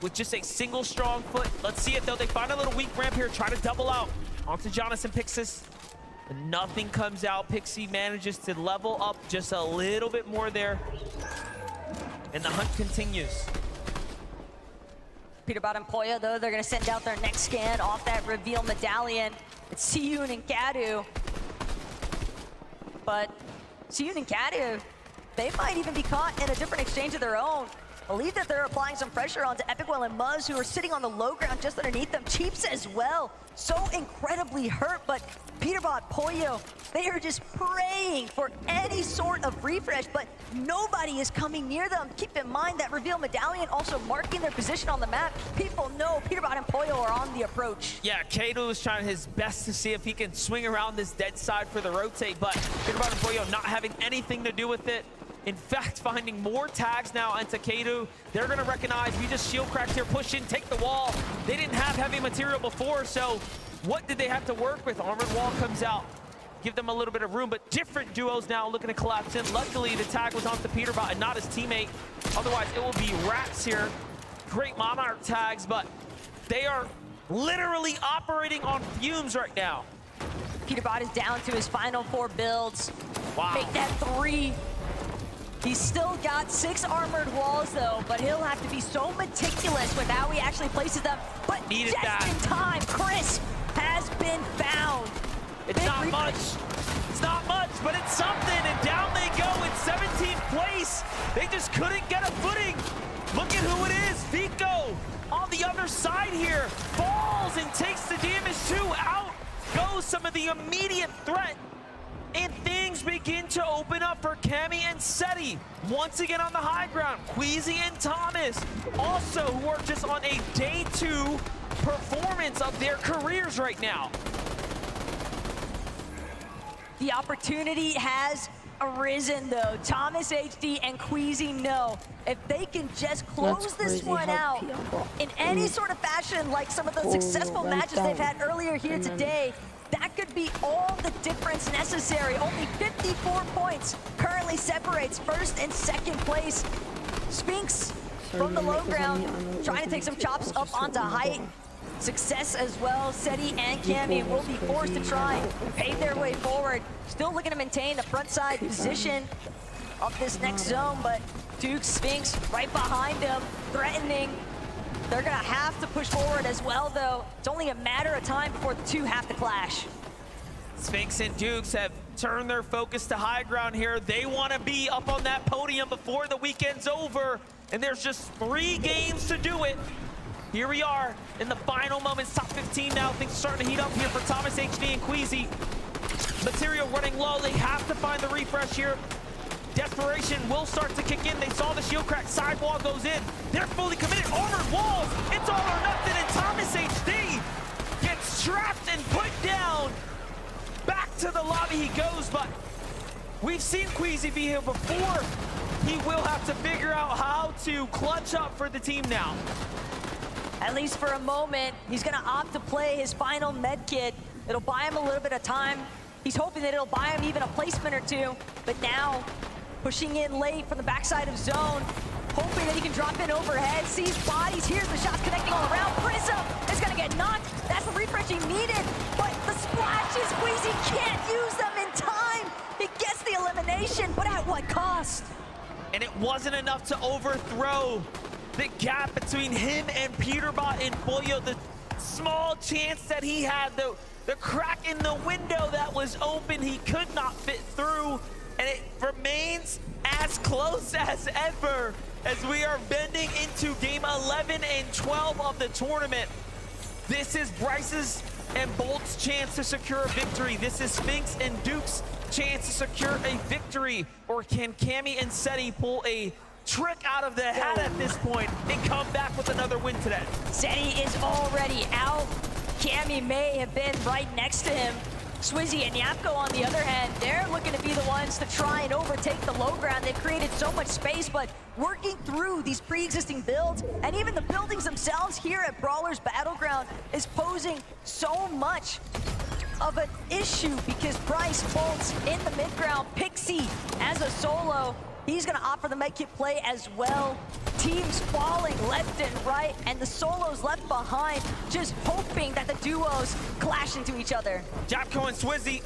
with just a single strong foot. Let's see it though. They find a little weak ramp here, try to double out onto Jonathan Pixis. But nothing comes out. Pixie manages to level up just a little bit more there. And the hunt continues. Peterbot and Pollo, though, they're going to send out their next scan off that reveal medallion. It's Siyun and Kadu. But Siyun and Kadu, they might even be caught in a different exchange of their own. Believe that they're applying some pressure onto Epicwell and Muzz, who are sitting on the low ground just underneath them. Cheeps as well, so incredibly hurt, but Peterbot, Pollo, they are just praying for any sort of refresh, but nobody is coming near them. Keep in mind that reveal medallion also marking their position on the map. People know Peterbot and Pollo are on the approach. Yeah, Kato is trying his best to see if he can swing around this dead side for the rotate, but Peterbot and Pollo not having anything to do with it. In fact, finding more tags now into Kato. They're gonna recognize, we just shield cracked here, push in, take the wall. They didn't have heavy material before, so what did they have to work with? Armored wall comes out, give them a little bit of room, but different duos now looking to collapse in. Luckily, the tag was onto Peterbot and not his teammate. Otherwise, it will be Rats here. Great Monarch tags, but they are literally operating on fumes right now. Peterbot is down to his final 4 builds. Wow. Make that 3. He's still got 6 armored walls, though, but he'll have to be so meticulous with how he actually places them. But Needed just that. in time, Chris has been found. It's not much. It's not much, but it's something, and down they go in 17th place. They just couldn't get a footing. Look at who it is, Vico, on the other side here. Falls and takes the damage too. Out goes some of the immediate threat. And things begin to open up for Cammy and Seti. Once again on the high ground, Queasy and Thomas, also who are just on a day 2 performance of their careers right now. The opportunity has arisen, though. Thomas HD and Queasy know if they can just close this one out in any sort of fashion, like some of the successful matches they've had earlier here today, that could be all the difference necessary. Only 54 points currently separates first and second place. Spinx from the low ground, trying to take some chops up onto height. Success as well. Seti and Cammy will be forced to try and pave their way forward. Still looking to maintain the front side position of this next zone, but Duke, Spinx right behind them, threatening. They're gonna have to push forward as well, though. It's only a matter of time before the 2 have to clash. Spinx and Dukes have turned their focus to high ground here. They want to be up on that podium before the weekend's over, and there's just 3 games to do it. Here we are in the final moments, top 15 now. Things are starting to heat up here for Thomas HD and Queasy. Material running low, they have to find the refresh here. Desperation will start to kick in. They saw the shield crack. Sidewall goes in. They're fully committed. Armored walls. It's all or nothing. And Thomas HD gets trapped and put down. Back to the lobby he goes, but we've seen Queasy be here before. He will have to figure out how to clutch up for the team now. At least for a moment, he's gonna opt to play his final med kit. It'll buy him a little bit of time. He's hoping that it'll buy him even a placement or two, but now pushing in late from the backside of zone, hoping that he can drop in overhead, sees bodies, hears the shots connecting all around. Prism is gonna get knocked. That's the refresh he needed, but the splashes, Queasy can't use them in time. He gets the elimination, but at what cost? And it wasn't enough to overthrow the gap between him and Peterbot and Pollo. The small chance that he had, the crack in the window that was open, he could not fit through. And it remains as close as ever as we are bending into game 11 and 12 of the tournament. This is Bryce's and Bolt's chance to secure a victory. This is Spinx and Duke's chance to secure a victory. Or can Cammy and Seti pull a trick out of the hat at this point and come back with another win today? Seti is already out. Cammy may have been right next to him. Swizzy and Yapko, on the other hand, they're looking to be the ones to try and overtake the low ground. They've created so much space, but working through these pre-existing builds and even the buildings themselves here at Brawlers Battleground is posing so much of an issue because Bryce Bolt's in the mid-ground. Pixie as a solo, he's gonna opt for the medkit play as well. Teams falling left and right, and the solos left behind, just hoping that the duos clash into each other. Japco and Swizzy,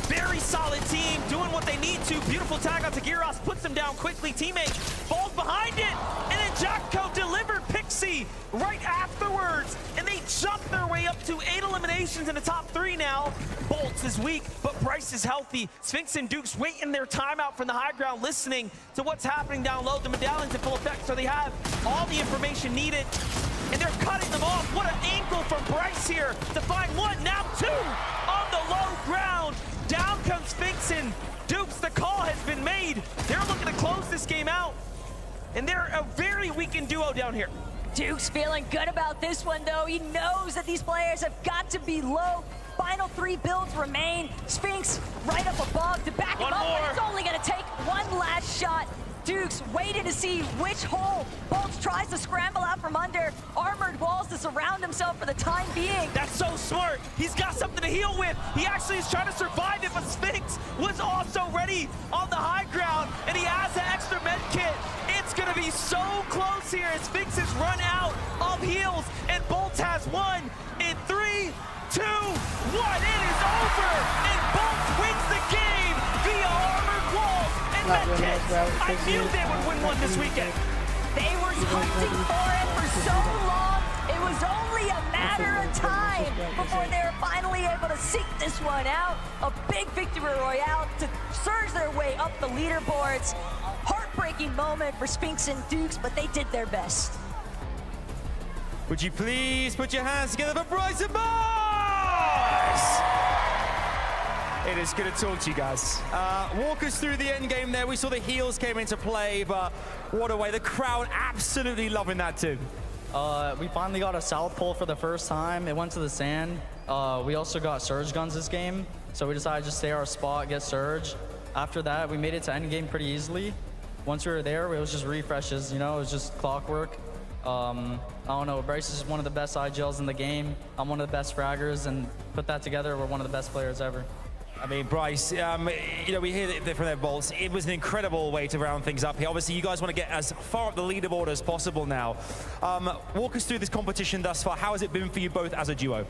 very solid team, doing what they need to. Beautiful tag onto Gyros, puts him down quickly. Teammate falls behind it, and then Japco delivered Pixie right afterwards, and they jump their way up to 8 eliminations in the top 3 now. Bolts is weak, but Bryce is healthy. Spinx and Dukes waiting their timeout from the high ground, listening to what's happening down low. The medallions in full effect, so they have all the information needed, and they're cutting them off. What an angle from Bryce here to find one, now 2 on the low ground. Down comes Spinx and Dukes. The call has been made. They're looking to close this game out, and they're a very weakened duo down here. Duke's feeling good about this one, though. He knows that these players have got to be low. Final 3 builds remain. Spinx right up above to back him up, but it's only gonna take one last shot. Dukes waiting to see which hole Bolts tries to scramble out from under. Armored walls to surround himself for the time being. That's so smart. He's got something to heal with. He actually is trying to survive it, but Spinx was also ready on the high ground, and he has an extra med kit. It's gonna be so close here as Spinx has run out of heals, and Bolts has one in 3, 2, 1. It is over, and Bolts wins the game via armored walls and medkits. I knew they would win one this weekend. They were hunting for it for so long. It was only a matter of time before they were finally able to seek this one out. A big victory royale to surge their way up the leaderboards. Heartbreaking moment for Spinx and Dukes, but they did their best. Would you please put your hands together for Bryce and Bars? It is good to talk to you guys. Walk us through the end game there. We saw the heals came into play, but what a way. The crowd absolutely loving that too. We finally got a south pole for the first time. It went to the sand. We also got surge guns this game, so we decided to just stay our spot, get surge. After that, we made it to end game pretty easily. Once we were there, it was just refreshes, you know, it was just clockwork. I don't know, Bryce is one of the best IGLs in the game. I'm one of the best fraggers, and put that together, we're one of the best players ever. I mean, Bryce, you know, we hear that from their Bolts. It was an incredible way to round things up here. Obviously, you guys want to get as far up the leaderboard as possible now. Walk us through this competition thus far. How has it been for you both as a duo?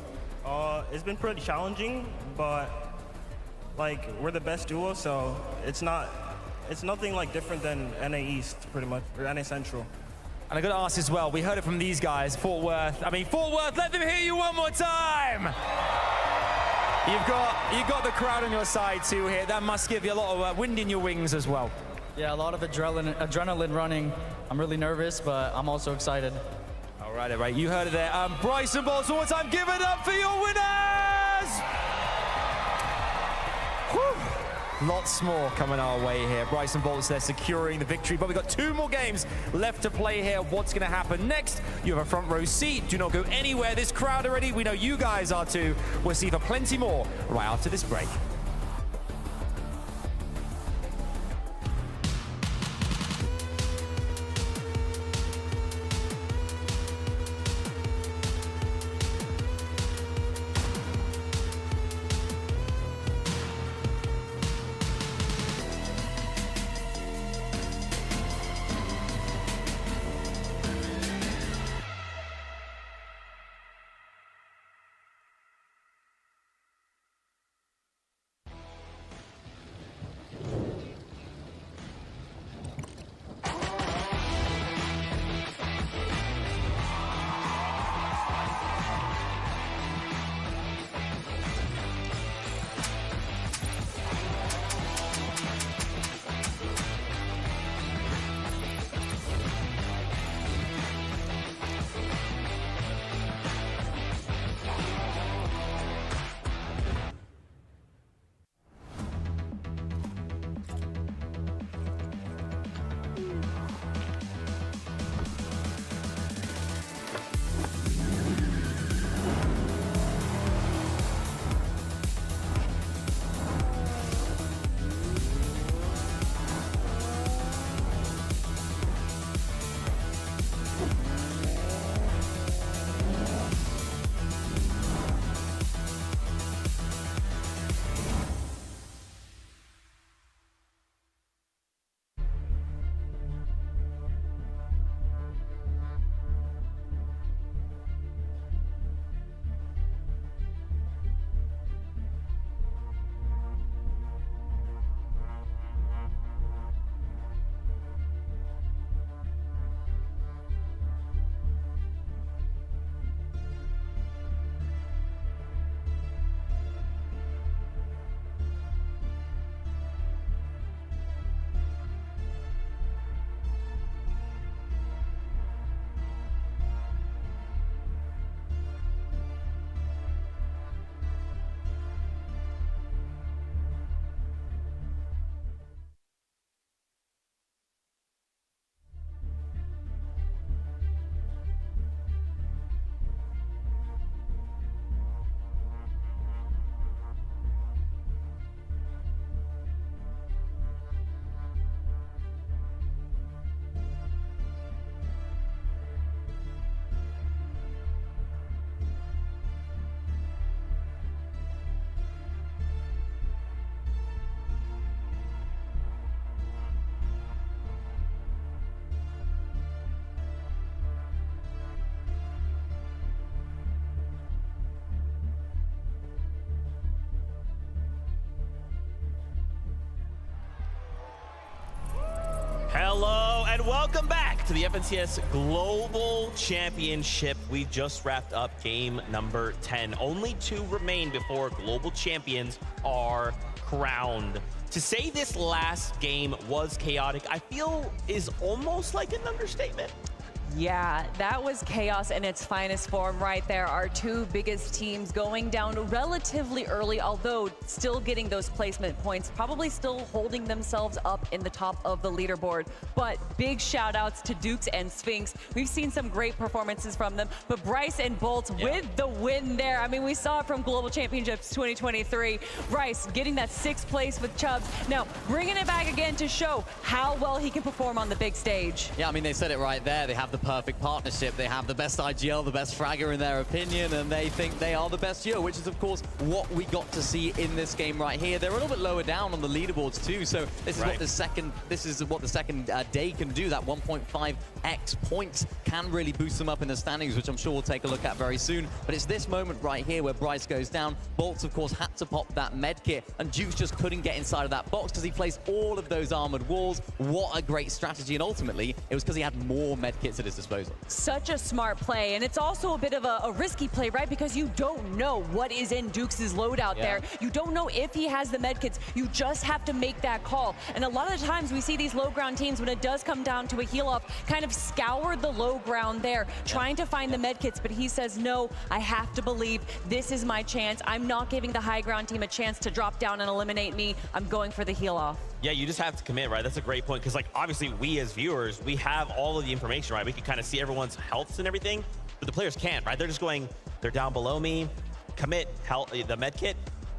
It's been pretty challenging, but like we're the best duo, so it's nothing like different than NA East, pretty much, or NA Central. And I got to ask as well, we heard it from these guys, Fort Worth. I mean, Fort Worth, let them hear you one more time. You've got the crowd on your side too here. That must give you a lot of wind in your wings as well. Yeah, a lot of adrenaline running. I'm really nervous, but I'm also excited. All right. You heard it there. Bryce and Bolts, one more time, give it up for your winners! Whew. Lots more coming our way here. Bryson Boltz there securing the victory, but we've got 2 more games left to play here. What's going to happen next? You have a front row seat. Do not go anywhere. This crowd already, we know you guys are too. We'll see for plenty more right after this break. Hello and welcome back to the FNCS Global Championship. We just wrapped up game number 10. Only 2 remain before global champions are crowned. To say this last game was chaotic, I feel is almost like an understatement. Yeah, that was chaos in its finest form right there. Our 2 biggest teams going down relatively early, although still getting those placement points, probably still holding themselves up in the top of the leaderboard. But big shout outs to Dukes and Sphinx. We've seen some great performances from them, but Bryce and Boltz with the win there. I mean, we saw it from Global Championships 2023. Bryce getting that 6th place with Chubbs. Now, bringing it back again to show how well he can perform on the big stage. Yeah, I mean, they said it right there. They have the perfect partnership. They have the best IGL, the best fragger in their opinion, and they think they are the best duo, which is, of course, what we got to see in this game right here. They're a little bit lower down on the leaderboards, too, so this is what the second day can do. That 1.5x points can really boost them up in the standings, which I'm sure we'll take a look at very soon. But it's this moment right here where Bryce goes down. Boltz, of course, had to pop that med kit, and Dukes just couldn't get inside of that box because he placed all of those armored walls. What a great strategy, and ultimately, it was because he had more med kits at his his disposal. Such a smart play, and it's also a bit of a risky play, right? Because you don't know what is in Dukes' loadout there. You don't know if he has the medkits. You just have to make that call. And a lot of the times we see these low ground teams, when it does come down to a heal off, kind of scour the low ground there, trying to find the medkits. But he says, no, I have to believe this is my chance. I'm not giving the high ground team a chance to drop down and eliminate me. I'm going for the heal off. Yeah, you just have to commit, right? That's a great point, because like obviously we as viewers, we have all of the information, right? We can kind of see everyone's healths and everything, but the players can't, right? They're just going, they're down below me, commit health, the med kit.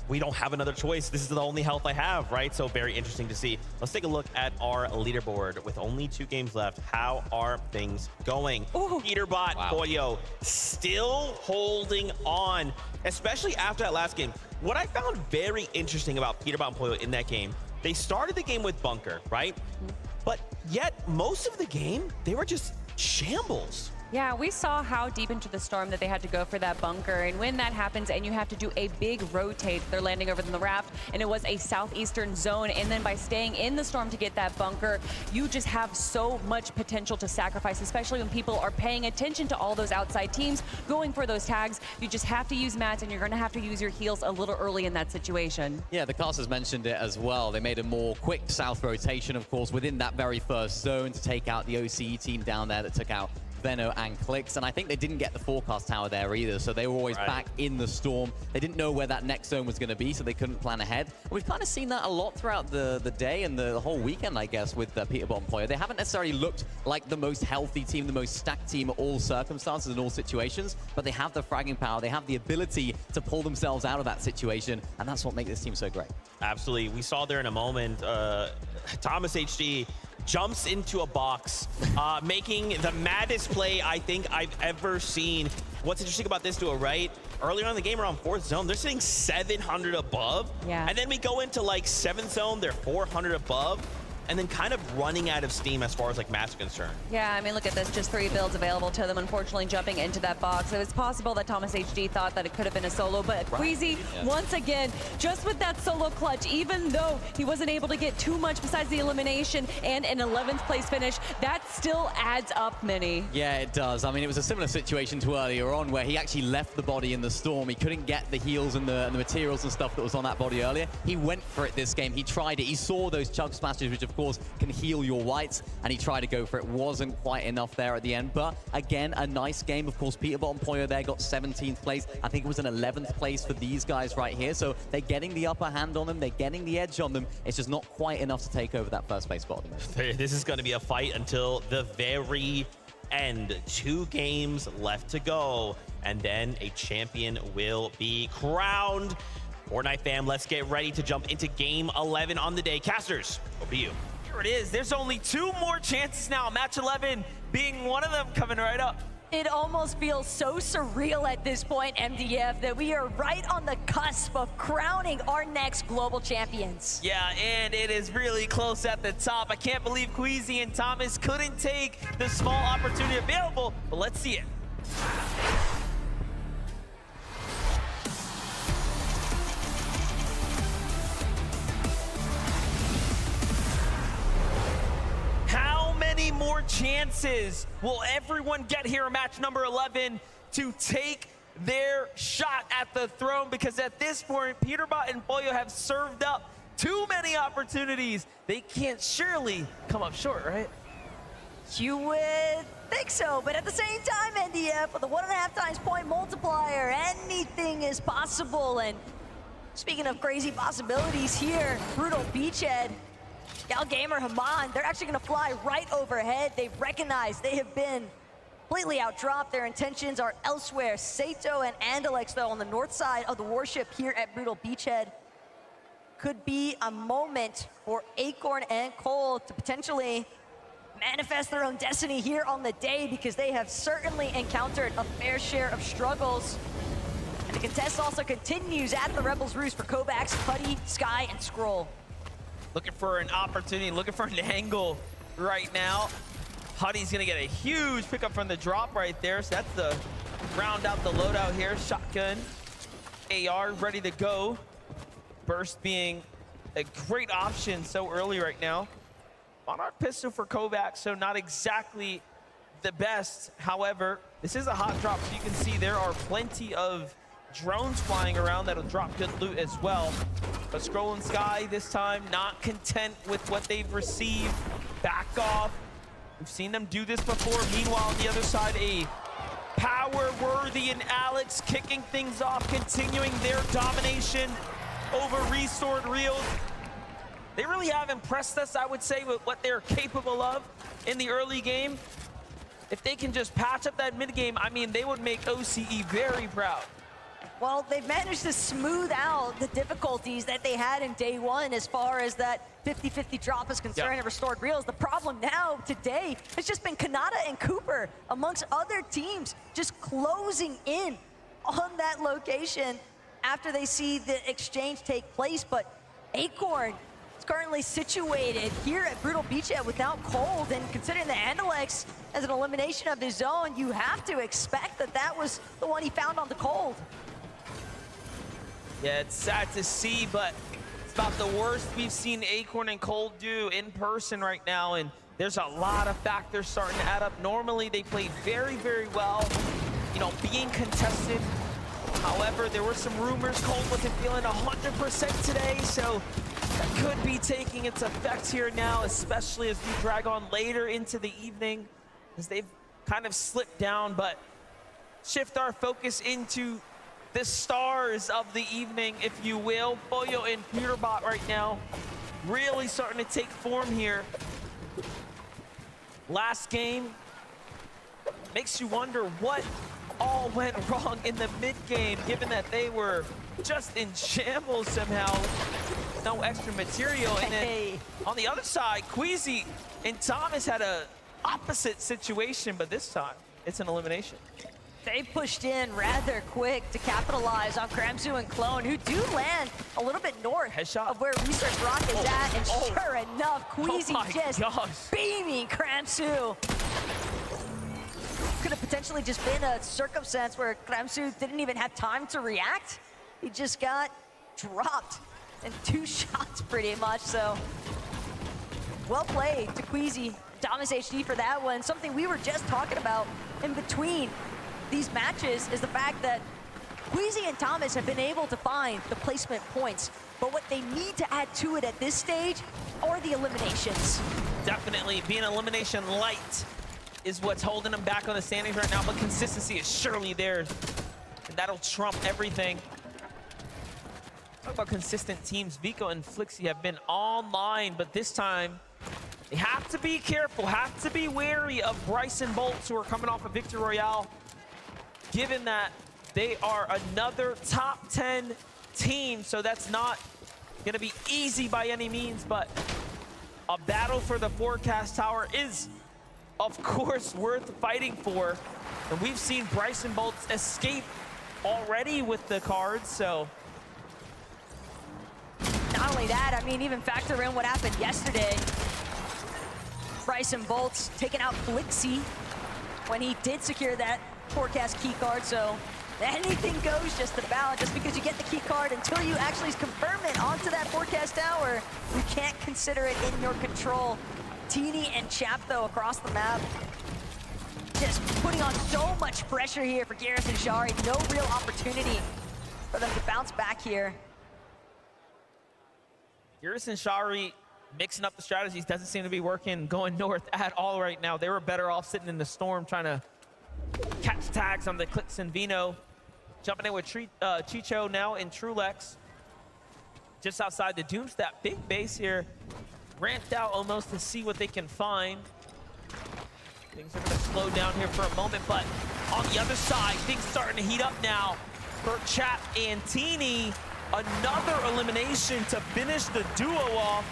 We don't have another choice. This is the only health I have, right? So very interesting to see. Let's take a look at our leaderboard with only 2 games left. How are things going? Peterbot, Pollo, still holding on, especially after that last game. What I found very interesting about Peterbot and Pollo in that game, they started the game with bunker, right? But yet most of the game, they were just shambles. Yeah, we saw how deep into the storm that they had to go for that bunker, and when that happens and you have to do a big rotate, they're landing over the raft, and it was a southeastern zone, and then by staying in the storm to get that bunker, you just have so much potential to sacrifice, especially when people are paying attention to all those outside teams going for those tags. You just have to use mats, and you're going to have to use your heals a little early in that situation. Yeah, the casters mentioned it as well. They made a more quick south rotation, of course, within that very first zone to take out the OCE team down there that took out Veno and Clix, and I think they didn't get the forecast tower there either, so they were always back in the storm. They didn't know where that next zone was going to be, so they couldn't plan ahead. And we've kind of seen that a lot throughout the day and the whole weekend, I guess, with Peterbot and Pollo. They haven't necessarily looked like the most healthy team, the most stacked team at all circumstances and all situations, but they have the fragging power, they have the ability to pull themselves out of that situation, and that's what makes this team so great. Absolutely. We saw there in a moment, Thomas HD jumps into a box, making the maddest play I think I've ever seen. What's interesting about this duo, right? Earlier on in the game, around 4th zone, they're sitting 700 above. Yeah. And then we go into like 7th zone, they're 400 above. And then kind of running out of steam as far as like maps are concerned. Yeah, I mean, look at this, just 3 builds available to them, unfortunately jumping into that box. It was possible that Thomas HD thought that it could have been a solo, but Queasy, once again, just with that solo clutch, even though he wasn't able to get too much besides the elimination and an 11th place finish, that still adds up, Mini. Yeah, it does. I mean, it was a similar situation to earlier on where he actually left the body in the storm. He couldn't get the heals and the materials and stuff that was on that body earlier. He went for it this game. He tried it. He saw those chug smashes, which of course can heal your whites, and he tried to go for it. Wasn't quite enough there at the end, but again, a nice game. Of course, Peterbot and Pollo there got 17th place. I think it was an 11th place for these guys right here, so they're getting the upper hand on them. They're getting the edge on them. It's just not quite enough to take over that first place spot. This is going to be a fight until the very end. 2 games left to go, and then a champion will be crowned. Fortnite fam, let's get ready to jump into game 11 on the day. Casters, over to you. Here it is. There's only 2 more chances now. Match 11 being one of them coming right up. It almost feels so surreal at this point, MDF, that we are right on the cusp of crowning our next global champions. Yeah, and it is really close at the top. I can't believe Queasy and Thomas couldn't take the small opportunity available, but let's see it. How many more chances will everyone get here in match number 11 to take their shot at the throne? Because at this point, Peterbot and Pollo have served up too many opportunities. They can't surely come up short, right? You would think so, but at the same time, NDF, with a 1.5 times point multiplier, anything is possible. And speaking of crazy possibilities here, Brutal Beachhead, Gal Gamer, Haman, they're actually gonna fly right overhead. They've recognized they have been completely outdropped. Their intentions are elsewhere. Sato and Andalex, though, on the north side of the warship here at Brutal Beachhead. Could be a moment for Acorn and Cole to potentially manifest their own destiny here on the day, because they have certainly encountered a fair share of struggles. And the contest also continues at the Rebels Roost for Kovacs, Putty, Sky, and Scroll. Looking for an opportunity, looking for an angle right now. Putty's gonna get a huge pickup from the drop right there. So that's the round out the loadout here. Shotgun, AR ready to go. Burst being a great option so early right now. Monarch pistol for Kovacs, so not exactly the best. However, this is a hot drop, so you can see there are plenty of drones flying around that'll drop good loot as well. But Scrolling Sky this time not content with what they've received. Back off. We've seen them do this before. Meanwhile, on the other side, a Power-Worthy and Alex kicking things off, continuing their domination over Restored Reels. They really have impressed us, I would say, with what they're capable of in the early game. If they can just patch up that mid game, I mean, they would make OCE very proud. Well, they've managed to smooth out the difficulties that they had in day one as far as that 50-50 drop is concerned and Restored Reels. The problem now today has just been Kanata and Cooper, amongst other teams, just closing in on that location after they see the exchange take place. But Acorn is currently situated here at Brutal Beachhead without Cold, and considering the Andalex as an elimination of his own, you have to expect that that was the one he found on the Cold. Yeah, it's sad to see, but it's about the worst we've seen Acorn and Cold do in person right now, and there's a lot of factors starting to add up. Normally, they play very, very well, you know, being contested. However, there were some rumors Cold wasn't feeling 100% today, so that could be taking its effect here now, especially as we drag on later into the evening, as they've kind of slipped down, but shift our focus into the stars of the evening, if you will. Pollo and Peterbot right now really starting to take form here. Last game makes you wonder what all went wrong in the mid game, given that they were just in shambles somehow. No extra material. And then on the other side, Queasy and Thomas had a opposite situation, but this time it's an elimination. They pushed in rather quick to capitalize on Kramsu and Clone, who do land a little bit north of where Research Rock is at. And sure enough, Queasy just beaming Kramsu. Could have potentially just been a circumstance where Kramsu didn't even have time to react. He just got dropped in 2 shots pretty much. So well played to Queasy, Thomas HD for that one. Something we were just talking about in between these matches is the fact that Queasy and Thomas have been able to find the placement points, but what they need to add to it at this stage are the eliminations. Definitely being elimination light is what's holding them back on the standings right now, but consistency is surely theirs, and that'll trump everything. Talk about consistent teams. Vico and Flixie have been online, but this time they have to be careful, have to be wary of Bryson Bolts, who are coming off a Victory Royale, given that they are another top 10 team. So that's not gonna be easy by any means, but a battle for the Forecast Tower is, of course, worth fighting for. And we've seen Bryson Bolts escape already with the cards, so. Not only that, I mean, even factor in what happened yesterday. Bryson Bolts taking out Flixie when he did secure that Forecast key card, so anything goes just about. Just because you get the key card, until you actually confirm it onto that Forecast Tower, you can't consider it in your control. Teeny and Chap, though, across the map, just putting on so much pressure here for Garrison Shari. No real opportunity for them to bounce back here. Garrison Shari mixing up the strategies doesn't seem to be working going north at all right now. They were better off sitting in the storm trying to catch tags on the Clix and Vino. Jumping in with Chicho now in Trulex. Just outside the Doomstat. Big base here. Ramped out almost to see what they can find. Things are going to slow down here for a moment, but on the other side, things starting to heat up now for Chap and Teeny. Another elimination to finish the duo off.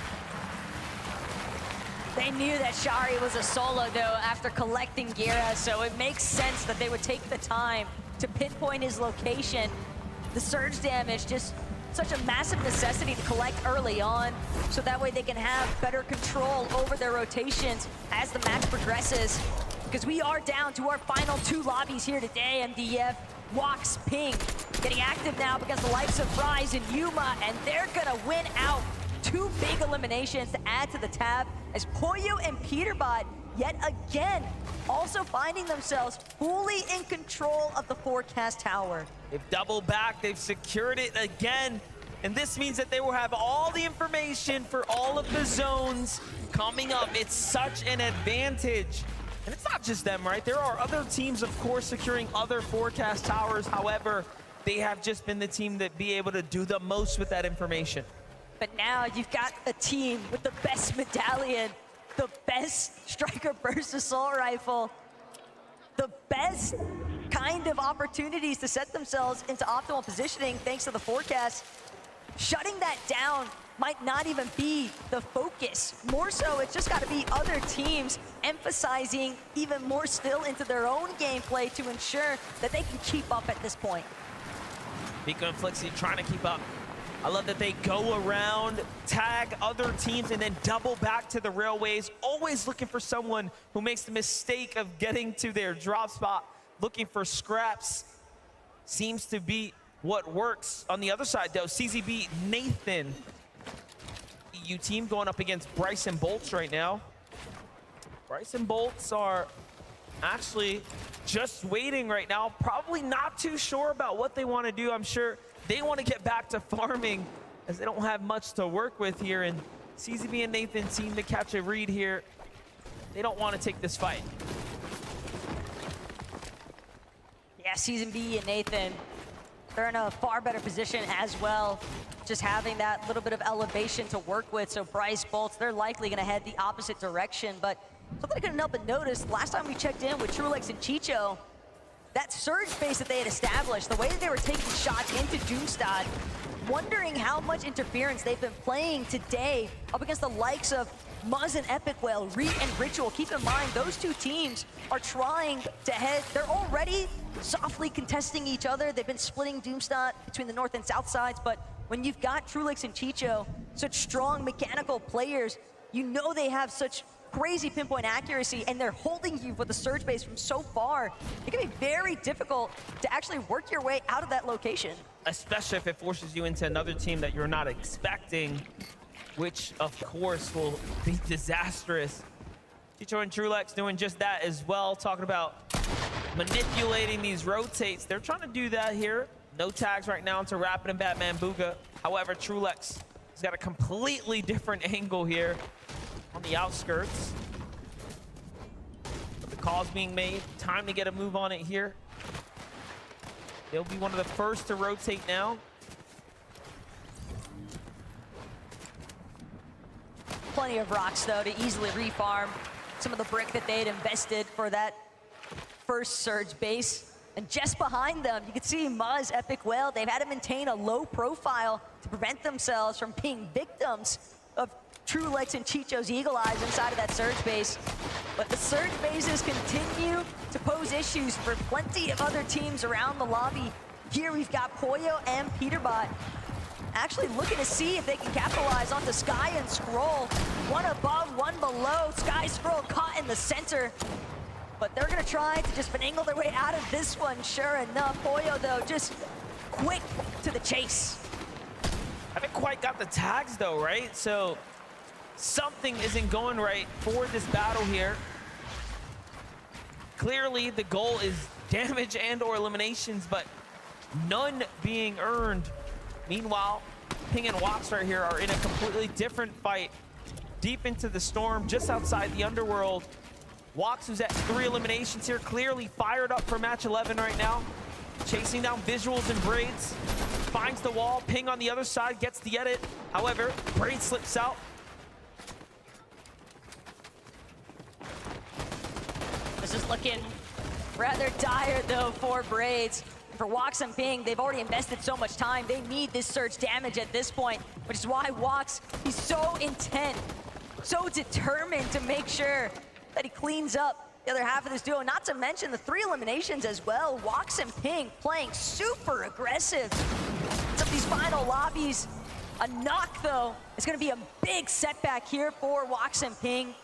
They knew that Shari was a solo, though, after collecting Gira, so it makes sense that they would take the time to pinpoint his location. The surge damage, just such a massive necessity to collect early on, so that way they can have better control over their rotations as the match progresses. Because we are down to our final 2 lobbies here today, MDF. Wox Ping getting active now because the likes of Rise and Yuma, and they're gonna win out. 2 big eliminations to add to the tab as Pollo and Peterbot yet again, also finding themselves fully in control of the forecast tower. They've doubled back, they've secured it again, and this means that they will have all the information for all of the zones coming up. It's such an advantage. And it's not just them, right? There are other teams, of course, securing other forecast towers. However, they have just been the team that be able to do the most with that information. But now you've got a team with the best medallion, the best striker burst assault rifle, the best kind of opportunities to set themselves into optimal positioning thanks to the forecast. Shutting that down might not even be the focus. More so, it's just got to be other teams emphasizing even more still into their own gameplay to ensure that they can keep up at this point. Pico and Flixie trying to keep up. I love that they go around, tag other teams, and then double back to the railways, always looking for someone who makes the mistake of getting to their drop spot, looking for scraps. Seems to be what works. On the other side, though, CZB Nathan, EU team going up against Bryson Bolts right now. Bryson Bolts are actually just waiting right now, probably not too sure about what they want to do. I'm sure they want to get back to farming as they don't have much to work with here, and CZB and Nathan seem to catch a read here. They don't want to take this fight. Yeah, CZB and Nathan, they're in a far better position as well, just having that little bit of elevation to work with. So Bryce Bolts, they're likely going to head the opposite direction, but something I couldn't help but notice, last time we checked in with Trulex and Chicho, that surge base that they had established, the way that they were taking shots into Doomstad, wondering how much interference they've been playing today up against the likes of Muzz and Epic Whale, Reet and Ritual. Keep in mind, those two teams are trying to head, they're already softly contesting each other. They've been splitting Doomstad between the north and south sides, but when you've got Trulex and Chicho, such strong mechanical players, you know they have such crazy pinpoint accuracy, and they're holding you with the surge base from so far. It can be very difficult to actually work your way out of that location. Especially if it forces you into another team that you're not expecting, which of course will be disastrous. Chicho and Trulex doing just that as well, talking about manipulating these rotates. They're trying to do that here. No tags right now into Rapid and Batman Booga. However, Trulex has got a completely different angle here on the outskirts. But the call's being made. Time to get a move on it here. They'll be one of the first to rotate now. Plenty of rocks, though, to easily refarm some of the brick that they had invested for that first surge base. And just behind them, you can see Muzz, Epic Whale. They've had to maintain a low profile to prevent themselves from being victims of Trulex and Chicho's Eagle Eyes inside of that surge base. But the surge bases continue to pose issues for plenty of other teams around the lobby. Here we've got Poyo and Peterbot actually looking to see if they can capitalize onto Sky and Scroll. One above, one below. Sky Scroll caught in the center. But they're gonna try to just finagle their way out of this one, sure enough. Poyo, though, just quick to the chase. Haven't quite got the tags, though, right? So something isn't going right for this battle here. Clearly, the goal is damage and or eliminations, but none being earned. Meanwhile, Ping and Wox right here are in a completely different fight. Deep into the storm, just outside the underworld. Wox, who's at 3 eliminations here, clearly fired up for match 11 right now. Chasing down Visuals and Braids. Finds the wall, Ping on the other side, gets the edit. However, Braid slips out. This is looking rather dire, though, for Braids. For Wox and Ping, they've already invested so much time. They need this surge damage at this point, which is why Wox, he's so intent, so determined to make sure that he cleans up the other half of this duo. Not to mention the 3 eliminations as well. Wox and Ping playing super aggressive. Some of these final lobbies. A knock, though, is going to be a big setback here for Wox and Ping.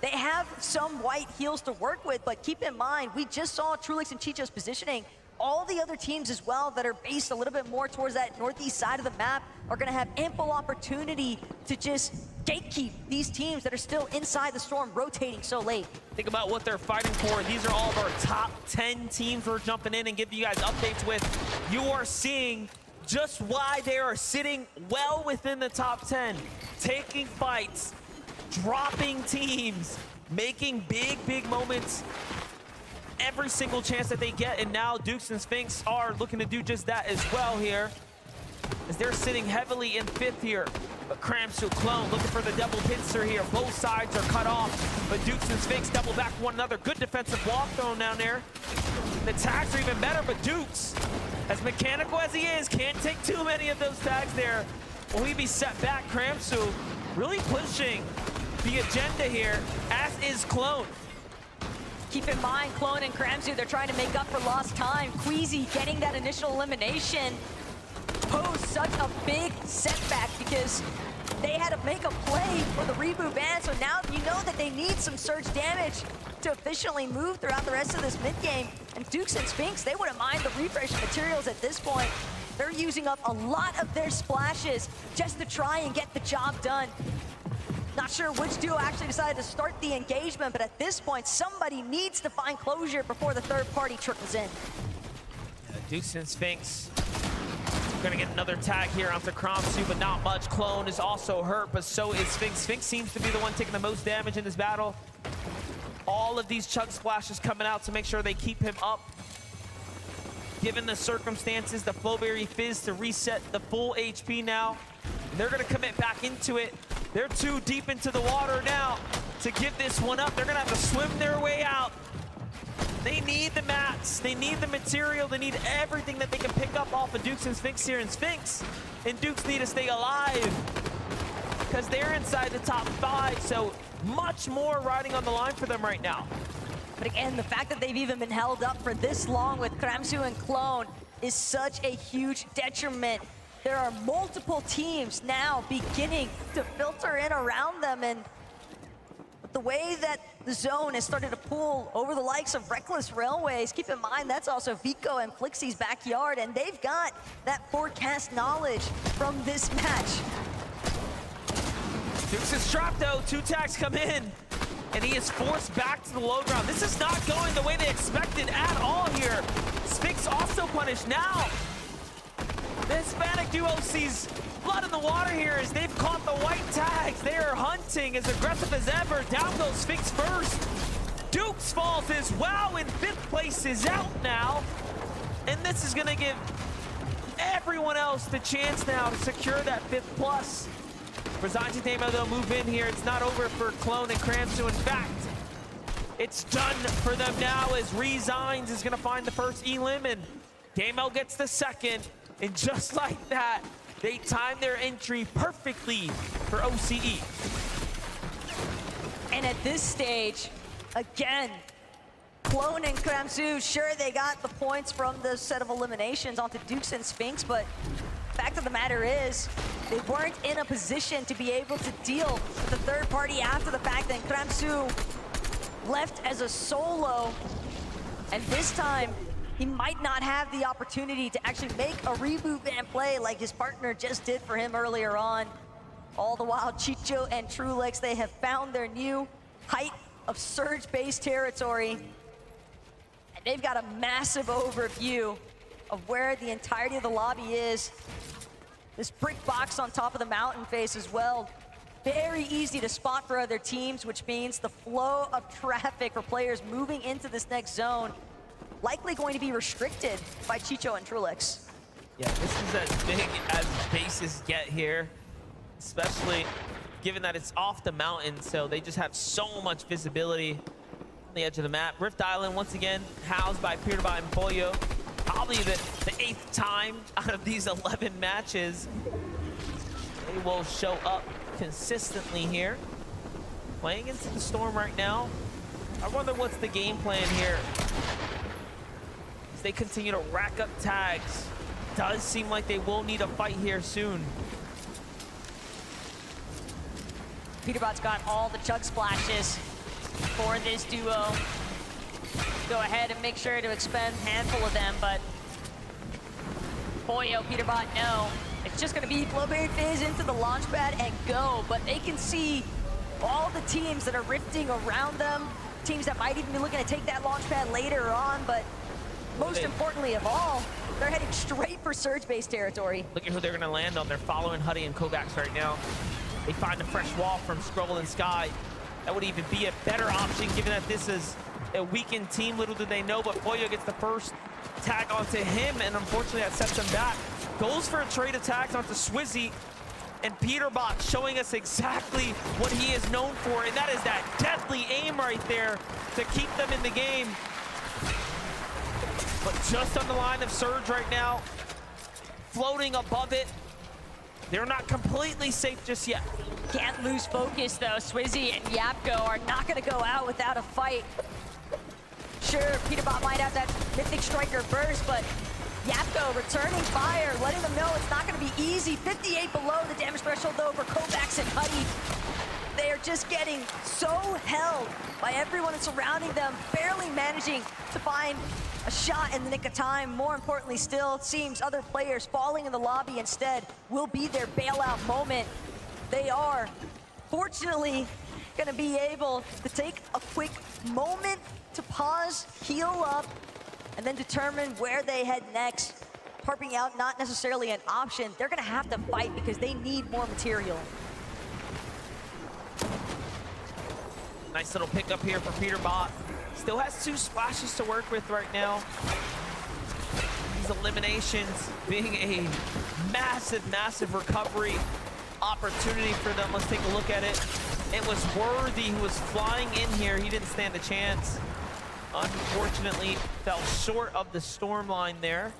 They have some white heals to work with, but keep in mind, we just saw Trulex and Chicho's positioning all the other teams as well that are based a little bit more towards that northeast side of the map are gonna have ample opportunity to just gatekeep these teams that are still inside the Storm rotating so late. Think about what they're fighting for. These are all of our top 10 teams we're jumping in and giving you guys updates with. You are seeing just why they are sitting well within the top 10, taking fights, dropping teams, making big moments every single chance that they get, and now Dukes and Sphinx are looking to do just that as well here, as they're sitting heavily in 5th here. But Kramsu, Clone looking for the double pincer here. Both sides are cut off, but Dukes and Sphinx double back one another. Good defensive wall thrown down there. The tags are even better, but Dukes, as mechanical as he is, can't take too many of those tags there. Will he be set back? Kramsu really pushing the agenda here, as is Clone. Keep in mind, Clone and Kramsu, they're trying to make up for lost time. Queasy getting that initial elimination posed such a big setback because they had to make a play for the reboot ban. So now you know that they need some surge damage to efficiently move throughout the rest of this mid game. And Dukes and Sphinx, they wouldn't mind the refresh materials at this point. They're using up a lot of their splashes just to try and get the job done. Not sure which duo actually decided to start the engagement, but at this point, somebody needs to find closure before the third party trickles in. Dukes and Sphinx gonna get another tag here onto Kramsu, but not much. Clone is also hurt, but so is Sphinx. Sphinx seems to be the one taking the most damage in this battle. All of these chug splashes coming out to make sure they keep him up. Given the circumstances, the Flowberry Fizz to reset the full HP now. And they're gonna commit back into it. They're too deep into the water now to give this one up. They're gonna have to swim their way out. They need the mats, they need the material, they need everything that they can pick up off of Dukes and Sphinx here. And Sphinx and Dukes need to stay alive because they're inside the top 5, so much more riding on the line for them right now. But again, the fact that they've even been held up for this long with Kramsu and Clone is such a huge detriment. There are multiple teams now beginning to filter in around them, and the way that the zone has started to pull over the likes of Reckless Railways, keep in mind that's also Vico and Flixie's backyard, and they've got that forecast knowledge from this match. Dukes is trapped though, 2 tags come in, and he is forced back to the low ground. This is not going the way they expected at all here. Sphinx also punished now. The Hispanic duo sees blood in the water here as they've caught the white tags. They are hunting as aggressive as ever. Down goes Sphinx first. Dukes falls as well, and 5th place is out now. And this is gonna give everyone else the chance now to secure that 5th plus. Brazante Demo, they'll move in here. It's not over for Clone and Kramsu. In fact, it's done for them now as Resigns is gonna find the first elim, and Demo gets the second. And just like that, they timed their entry perfectly for OCE. And at this stage, again, Clone and Kramsu, sure, they got the points from the set of eliminations onto Dukes and Sphinx, but fact of the matter is, they weren't in a position to be able to deal with the third party after the fact that Kramsu left as a solo. And this time, he might not have the opportunity to actually make a reboot ban play like his partner just did for him earlier on. All the while, Chicho and Trulex, they have found their new height of surge-based territory. And they've got a massive overview of where the entirety of the lobby is. This brick box on top of the mountain face as well. Very easy to spot for other teams, which means the flow of traffic for players moving into this next zone likely going to be restricted by Chicho and Trulex. Yeah, this is as big as bases get here, especially given that it's off the mountain, so they just have so much visibility on the edge of the map. Rift Island, once again, housed by Peterbot and Pollo. Probably the 8th time out of these 11 matches. They will show up consistently here. Playing into the Storm right now. I wonder what's the game plan here. As they continue to rack up tags. Does seem like they will need a fight here soon. Peterbot's got all the chug splashes for this duo. Go ahead and make sure to expend a handful of them, but Pollo, Peterbot, no. It's just gonna be Flowberry Fizz into the launch pad and go, but they can see all the teams that are rifting around them, teams that might even be looking to take that launch pad later on, but most importantly of all, they're heading straight for Surge base territory. Look at who they're gonna land on. They're following Huddy and Kovacs right now. They find a fresh wall from Scrubble and Sky. That would even be a better option given that this is a weakened team. Little do they know, but Pollo gets the first tag onto him, and unfortunately that sets him back. Goes for a trade attacks onto Swizzy, and Peterbot showing us exactly what he is known for, and that is that deadly aim right there to keep them in the game. But just on the line of Surge right now, floating above it. They're not completely safe just yet. Can't lose focus though. Swizzy and Yapko are not gonna go out without a fight. Sure, Peterbot might have that Mythic Striker burst, but Yapko returning fire, letting them know it's not gonna be easy. 58 below the damage threshold though for Kovacs and Huddy. They are just getting so held by everyone surrounding them, barely managing to find a shot in the nick of time. More importantly still, it seems other players falling in the lobby instead will be their bailout moment. They are fortunately gonna be able to take a quick moment to pause, heal up, and then determine where they head next. Harping out not necessarily an option. They're gonna have to fight because they need more material. Nice little pickup here for Peterbot. Still has 2 splashes to work with right now. These eliminations being a massive, massive recovery opportunity for them. Let's take a look at it. It was Worthy who was flying in here. He didn't stand a chance. Unfortunately, fell short of the storm line there.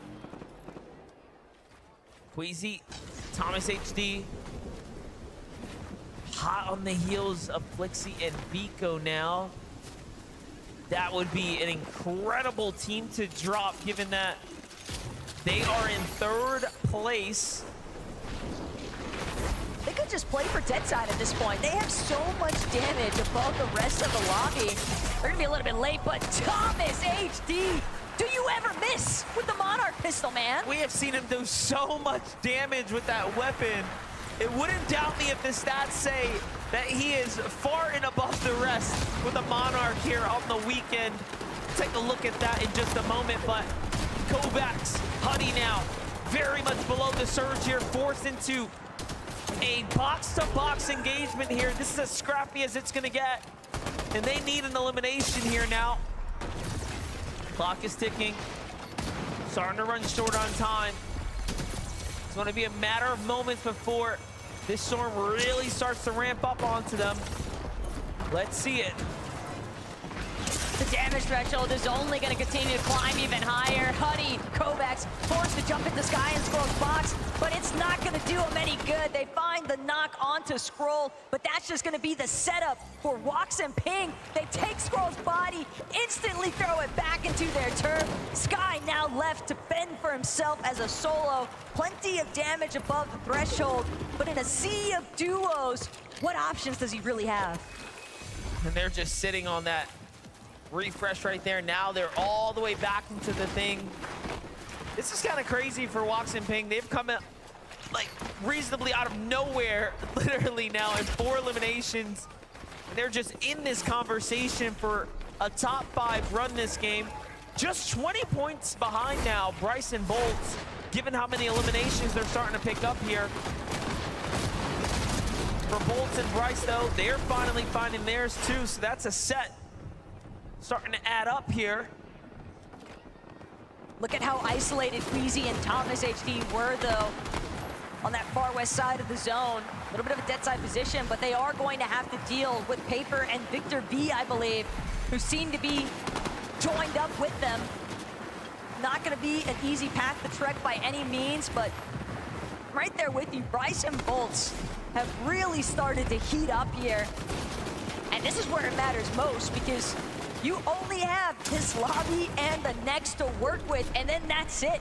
Queasy, Thomas HD, hot on the heels of Flixie and Vico now. That would be an incredible team to drop, given that they are in 3rd place. They could just play for Deadside at this point. They have so much damage above the rest of the lobby. They're gonna be a little bit late, but Thomas HD, do you ever miss with the Monarch pistol, man? We have seen him do so much damage with that weapon. It wouldn't doubt me if the stats say that he is far and above the rest with the Monarch here on the weekend. Take a look at that in just a moment, but Kovacs, Huddy now, very much below the Surge here, forced into a box-to-box engagement here. This is as scrappy as it's gonna get, and they need an elimination here now. Clock is ticking, starting to run short on time. It's gonna be a matter of moments before this storm really starts to ramp up onto them. Let's see it. The damage threshold is only going to continue to climb even higher. Huddy, Kovacs forced to jump into Sky and Scroll's box, but it's not going to do them any good. They find the knock onto Scroll, but that's just going to be the setup for Wox and Ping. They take Scroll's body, instantly throw it back into their turf. Sky now left to fend for himself as a solo. Plenty of damage above the threshold, but in a sea of duos, what options does he really have? And they're just sitting on that refresh right there. Now they're all the way back into the thing. This is kind of crazy for Wox and Ping. They've come out like reasonably out of nowhere, literally now in 4 eliminations. And they're just in this conversation for a top 5 run this game. Just 20 points behind now, Bryce and Bolts, given how many eliminations they're starting to pick up here. For Bolts and Bryce though, they're finally finding theirs too, so that's a set starting to add up here. Look at how isolated Queasy and Thomas HD were though on that far west side of the zone. A little bit of a dead side position, but they are going to have to deal with Paper and Victor V, I believe, who seem to be joined up with them. Not gonna be an easy path to trek by any means, but right there with you, Bryce and Bolts have really started to heat up here. And this is where it matters most, because you only have this lobby and the next to work with, and then that's it.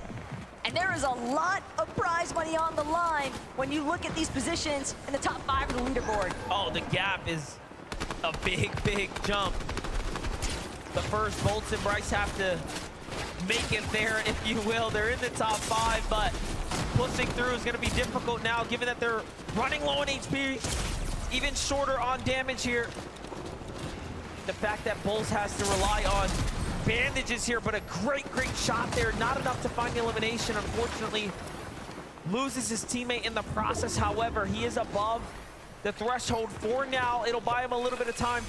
And there is a lot of prize money on the line when you look at these positions in the top 5 of the leaderboard. Oh, the gap is a big, big jump. But first, Bolts and Bryce have to make it there, if you will. They're in the top 5, but pushing through is going to be difficult now, given that they're running low on HP, even shorter on damage here. The fact that Bulls has to rely on bandages here, but a great shot there. Not enough to find the elimination, unfortunately. Loses his teammate in the process. However, he is above the threshold for now. It'll buy him a little bit of time.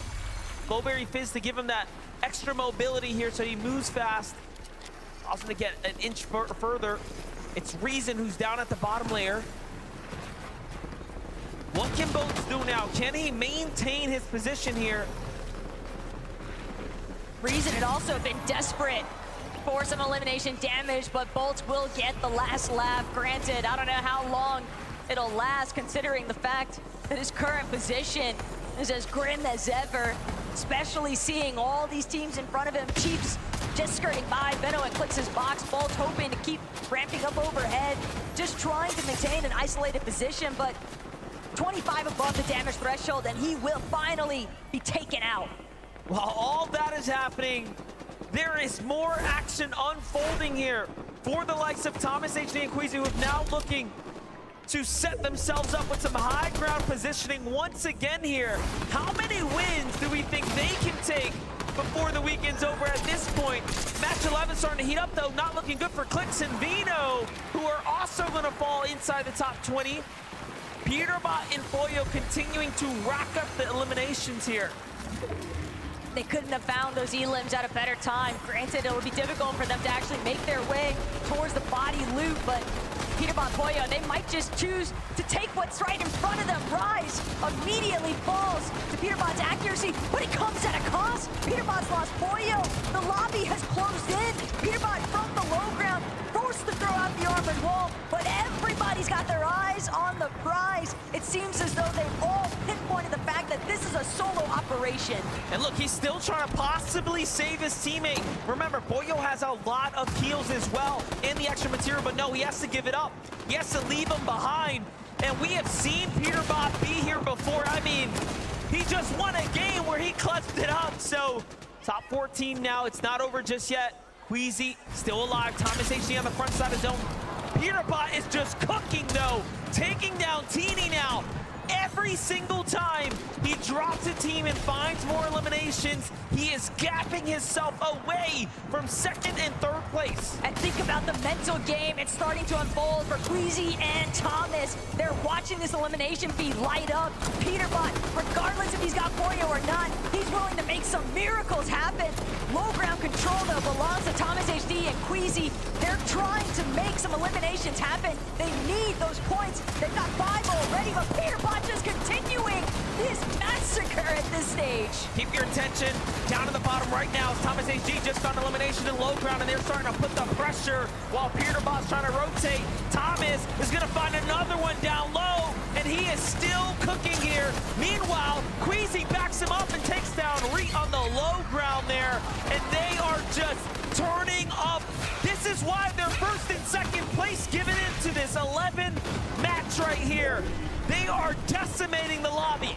Glowberry Fizz to give him that extra mobility here so he moves fast. Also to get an inch further. It's Reason who's down at the bottom layer. What can Bones do now? Can he maintain his position here? Reason had also been desperate for some elimination damage, but Bolts will get the last laugh. Granted, I don't know how long it'll last, considering the fact that his current position is as grim as ever, especially seeing all these teams in front of him. Chiefs just skirting by. Beno clicks his box. Bolts hoping to keep ramping up overhead, just trying to maintain an isolated position, but 25 above the damage threshold, and he will finally be taken out. While all that is happening, there is more action unfolding here for the likes of Thomas HD and Queasy, who are now looking to set themselves up with some high ground positioning once again here. How many wins do we think they can take before the weekend's over at this point? Match 11 starting to heat up, though. Not looking good for Clix and Vino, who are also going to fall inside the top 20. Peterbot and Foyo continuing to rack up the eliminations here. They couldn't have found those elims at a better time. Granted, it would be difficult for them to actually make their way towards the body loot, but Peterbot Foyo, they might just choose to take what's right in front of them. Rise immediately falls to Peterbot's accuracy, but it comes at a cost. Peterbot's lost Foyo. The lobby has closed in. Peterbot from the low ground, forced to throw out the armored wall, but everybody's got their eyes on the prize. It seems as though they've all pinpointed the fact that this is a solo operation. And look, he's still trying to possibly save his teammate. Remember, Foyo has a lot of heals as well in the extra material, but no, he has to give it up. He has to leave him behind. And we have seen Peterbot be here before. I mean, he just won a game where he clutched it up. So top 14 now, it's not over just yet. Queasy still alive. Thomas HD on the front side of zone. Peterbot is just cooking though, taking down Teeny now. Every single time he drops a team and finds more eliminations, he is gapping himself away from second and third place. And think about the mental game. It's starting to unfold for Queasy and Thomas. They're watching this elimination feed light up. Peterbot, regardless if he's got Foyo or not, he's willing to make some miracles happen. Low ground control, though, belongs to Thomas HD and Queasy. They're trying to make some eliminations happen. They need those points. They've got 5 already, but Peterbot just continuing his massacre at this stage. Keep your attention down at the bottom right now. As Thomas HD just found elimination in low ground, and they're starting to put the pressure while Peterbot's trying to rotate. Thomas is going to find another one down low, and he is still cooking here. Meanwhile, Queasy backs him up and takes down Reet on the low ground there, and they are just turning up. This is why they're first and second place, giving into this 11 match right here. They are decimating the lobby.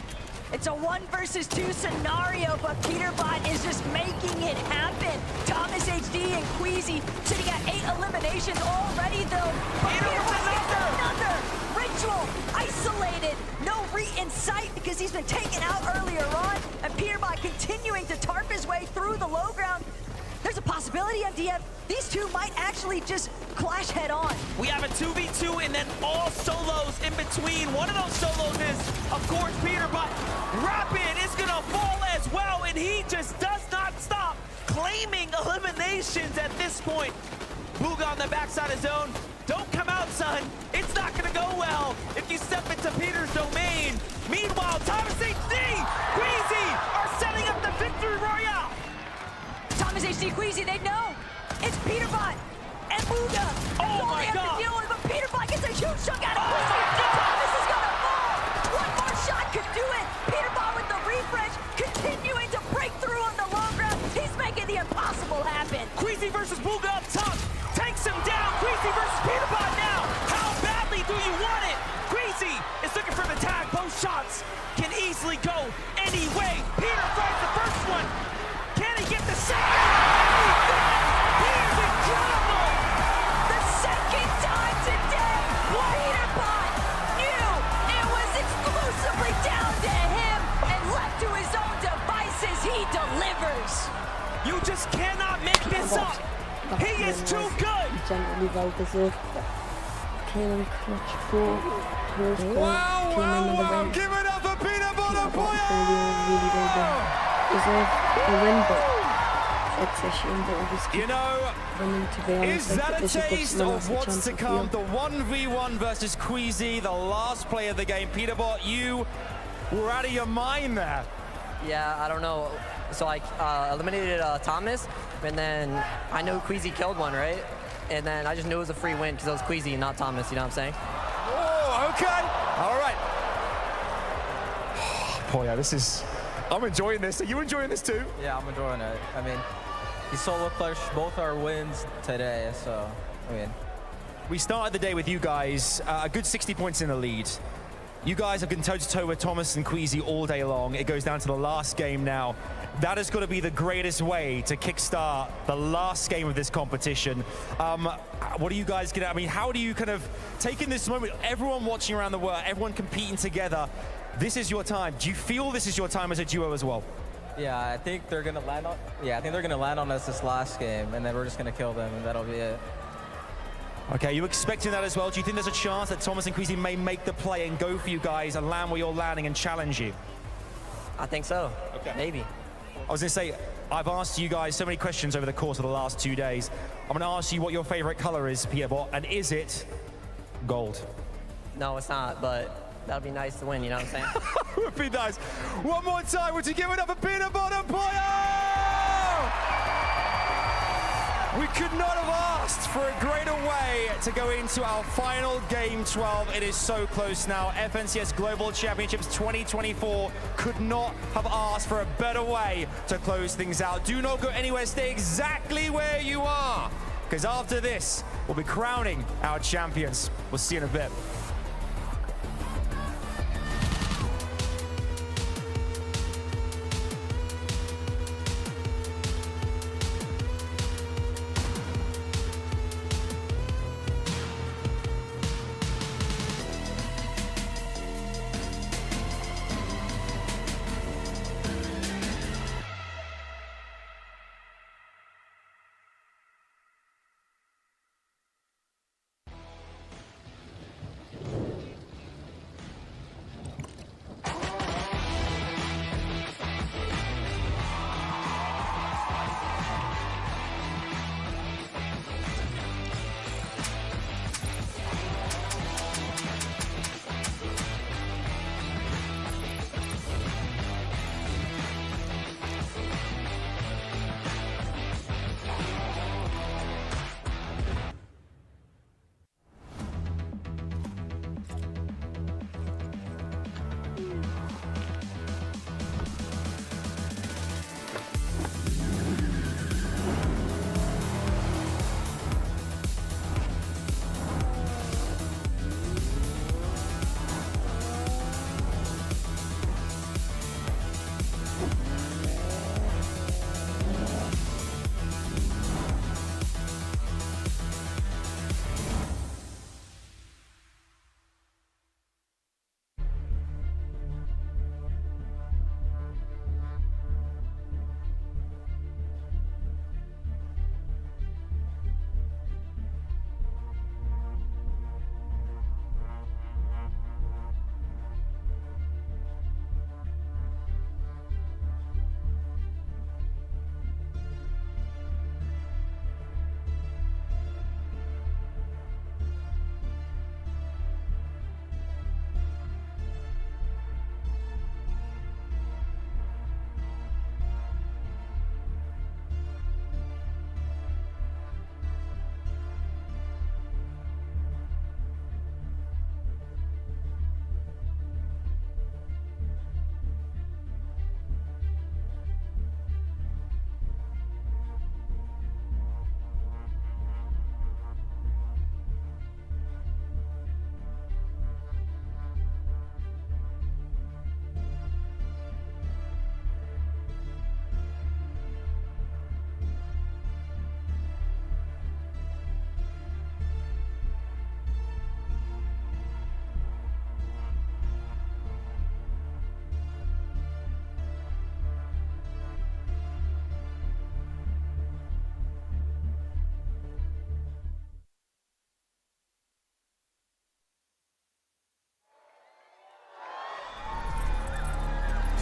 It's a 1 versus 2 scenario, but Peterbot is just making it happen. Thomas HD and Queasy sitting at 8 eliminations already, though. But Peterbot gets another. Ritual isolated. No Reet in sight because he's been taken out earlier on. And Peterbot continuing to tarp his way through the low ground. There's a possibility, MDF, these two might actually just clash head on. We have a 2v2 and then all solos in between. One of those solos is, of course, Peterbot. Rapid is gonna fall as well, and he just does not stop claiming eliminations at this point. Booga on the backside of zone. Don't come out, son. It's not gonna go well if you step into Peter's domain. Meanwhile, Thomas HD, Queasy are setting up the victory royale. Thomas HD, Queasy, they know. It's Peterbot and Booga. Oh my God. To deal with, but Peterbot gets a huge chunk out of Queasy. Thomas is gonna fall. One more shot could do it. Peterbot with the refresh, continuing to break through on the low ground. He's making the impossible happen. Queasy versus Booga up top. Takes him down. Queasy versus Peterbot now. How badly do you want it? Queasy is looking for the tag. Both shots can easily go any way. Peter finds the first one. Can he get the second? He is incredible. cannot make this up. He is too good. Generally well deserved. Came in clutch for first goal. Wow, give it up for Peanut Butter really deserved the win, but it's a shame that obviously winning, to be honest. Is that a taste of what's to come? The 1v1 versus Queasy, the last play of the game. Peterbot, you were out of your mind there. Yeah, I don't know. So I eliminated Thomas, and then I know Queasy killed one, right? And then I just knew it was a free win because it was Queasy and not Thomas, you know what I'm saying? Oh, okay. All right. Boy, this is... I'm enjoying this. Are you enjoying this too? Yeah, I'm enjoying it. I mean, the solo clutch, both our wins today, so, I mean. We started the day with you guys, a good 60 points in the lead. You guys have been toe-to-toe with Thomas and Queasy all day long. It goes down to the last game now. That has got to be the greatest way to kickstart the last game of this competition. What are you guys going to, I mean, how do you kind of take in this moment, everyone watching around the world, everyone competing together, this is your time. Do you feel this is your time as a duo as well? Yeah, I think they're gonna land on. Yeah, I think they're gonna land on us this last game, and then we're just gonna kill them, and that'll be it. Okay, you expecting that as well? Do you think there's a chance that Thomas and Queasy may make the play and go for you guys and land where you're landing and challenge you? I think so. Okay. Maybe. I was gonna say, I've asked you guys so many questions over the course of the last 2 days. I'm gonna ask you what your favorite color is, Peterbot, and is it gold? No, it's not, but that'd be nice to win, you know what I'm saying? It would be nice. One more time, would you give it up for Peanut Butter Pollo? We could not have asked for a greater way to go into our final Game 12. It is so close now. FNCS Global Championships 2024 could not have asked for a better way to close things out. Do not go anywhere. Stay exactly where you are, because after this, we'll be crowning our champions. We'll see you in a bit.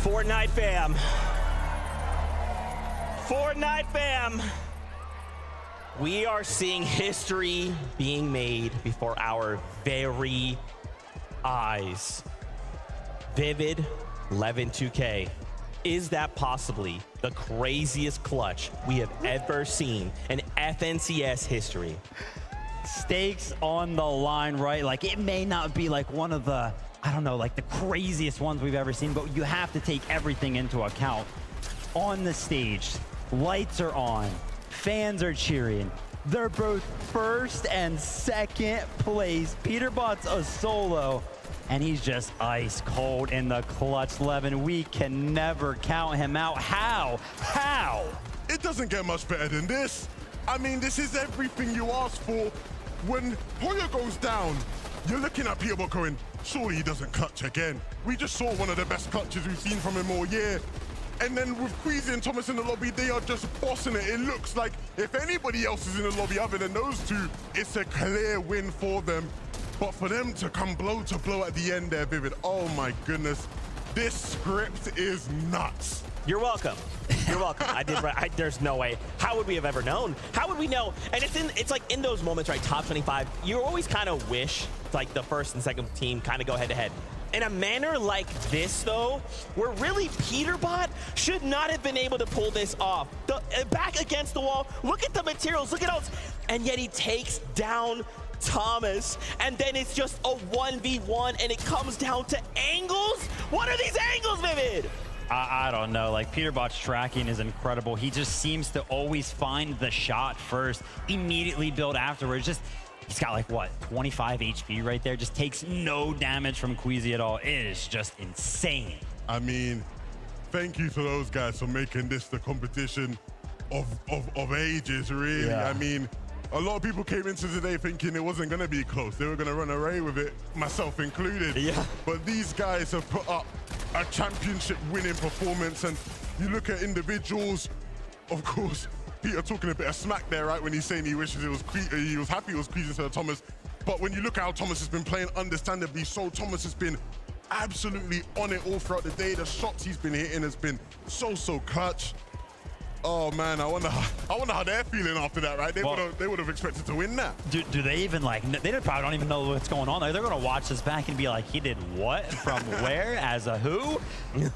Fortnite fam. Fortnite fam. We are seeing history being made before our very eyes. Vivid 11-2K. Is that possibly the craziest clutch we have ever seen in FNCS history? Stakes on the line, right? Like, it may not be like one of the, I don't know, like the craziest ones we've ever seen, but you have to take everything into account. On the stage, lights are on, fans are cheering. They're both first and second place. Peterbot's a solo, and he's just ice cold in the clutch. Levin, we can never count him out. How? It doesn't get much better than this. I mean, this is everything you asked for. When Poyo goes down, you're looking at Peterbot going, surely he doesn't clutch again. We just saw one of the best clutches we've seen from him all year. And then with Queasy and Thomas in the lobby, they are just bossing it. It looks like if anybody else is in the lobby other than those two, it's a clear win for them. But for them to come blow to blow at the end there, Vivid, oh my goodness. This script is nuts. You're welcome. You're welcome. There's no way. How would we have ever known? How would we know? And it's like in those moments, right? Top 25, you always kind of wish like the first and second team kind of go head to head. In a manner like this, though, where really Peterbot should not have been able to pull this off. Back against the wall, look at the materials, look at all, and yet he takes down Thomas, and then it's just a 1v1, and it comes down to angles? What are these angles, Vivid? I don't know, like Peterbot's tracking is incredible. He just seems to always find the shot first, immediately build afterwards. Just, he's got like what, 25 HP right there, just takes no damage from Queasy at all. It is just insane. I mean, thank you to those guys for making this the competition of ages, really. Yeah. I mean, a lot of people came into today thinking it wasn't going to be close. They were going to run away with it, myself included. Yeah. But these guys have put up a championship winning performance, and you look at individuals, of course, Peter talking a bit of smack there, right, when he's saying he wishes he was happy it was Queasy instead of Thomas. But when you look at how Thomas has been playing, understandably so, Thomas has been absolutely on it all throughout the day. The shots he's been hitting has been so clutch. Oh man, I wonder how they're feeling after that, right? They would have expected to win that. Do they even like? They probably don't even know what's going on. They're gonna watch this back and be like, he did what from where as a who?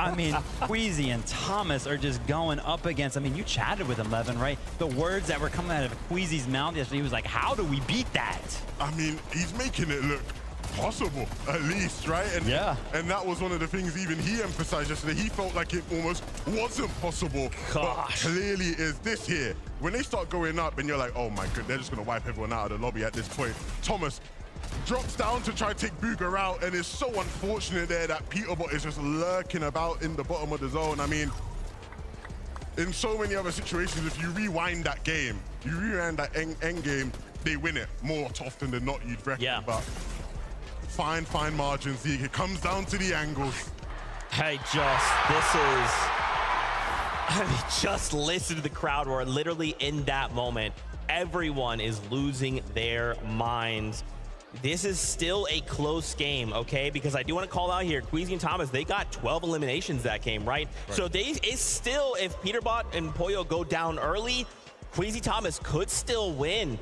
I mean, Queasy and Thomas are just going up against. I mean, you chatted with him, Levin, right? The words that were coming out of Queasy's mouth yesterday, he was like, "How do we beat that?" I mean, he's making it look possible, at least, right? And yeah. And that was one of the things even he emphasized yesterday. He felt like it almost wasn't possible. Gosh. But clearly is this here. When they start going up and you're like, oh my god, they're just gonna wipe everyone out of the lobby at this point. Thomas drops down to try to take Booger out, and it's so unfortunate there that Peterbot is just lurking about in the bottom of the zone. I mean, in so many other situations, if you rewind that game, you rewind that end game, they win it more often than not, you'd reckon. Yeah. But fine margins. It comes down to the angles. Hey, just listen to the crowd roar. Literally in that moment, everyone is losing their minds. This is still a close game, okay? Because I do want to call out here, Queasy and Thomas, they got 12 eliminations that game, right? So it's still, if Peterbot and Poyo go down early, Queasy Thomas could still win.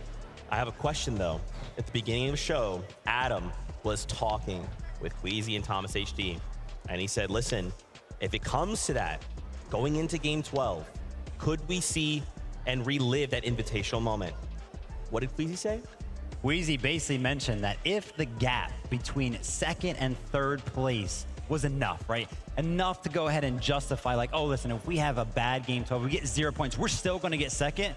I have a question though. At the beginning of the show, Adam was talking with Queasy and Thomas HD, and he said, listen, if it comes to that, going into game 12, could we see and relive that invitational moment? What did Queasy say? Queasy basically mentioned that if the gap between second and third place was enough, right? Enough to go ahead and justify like, oh, listen, if we have a bad game 12, we get 0 points, we're still gonna get second,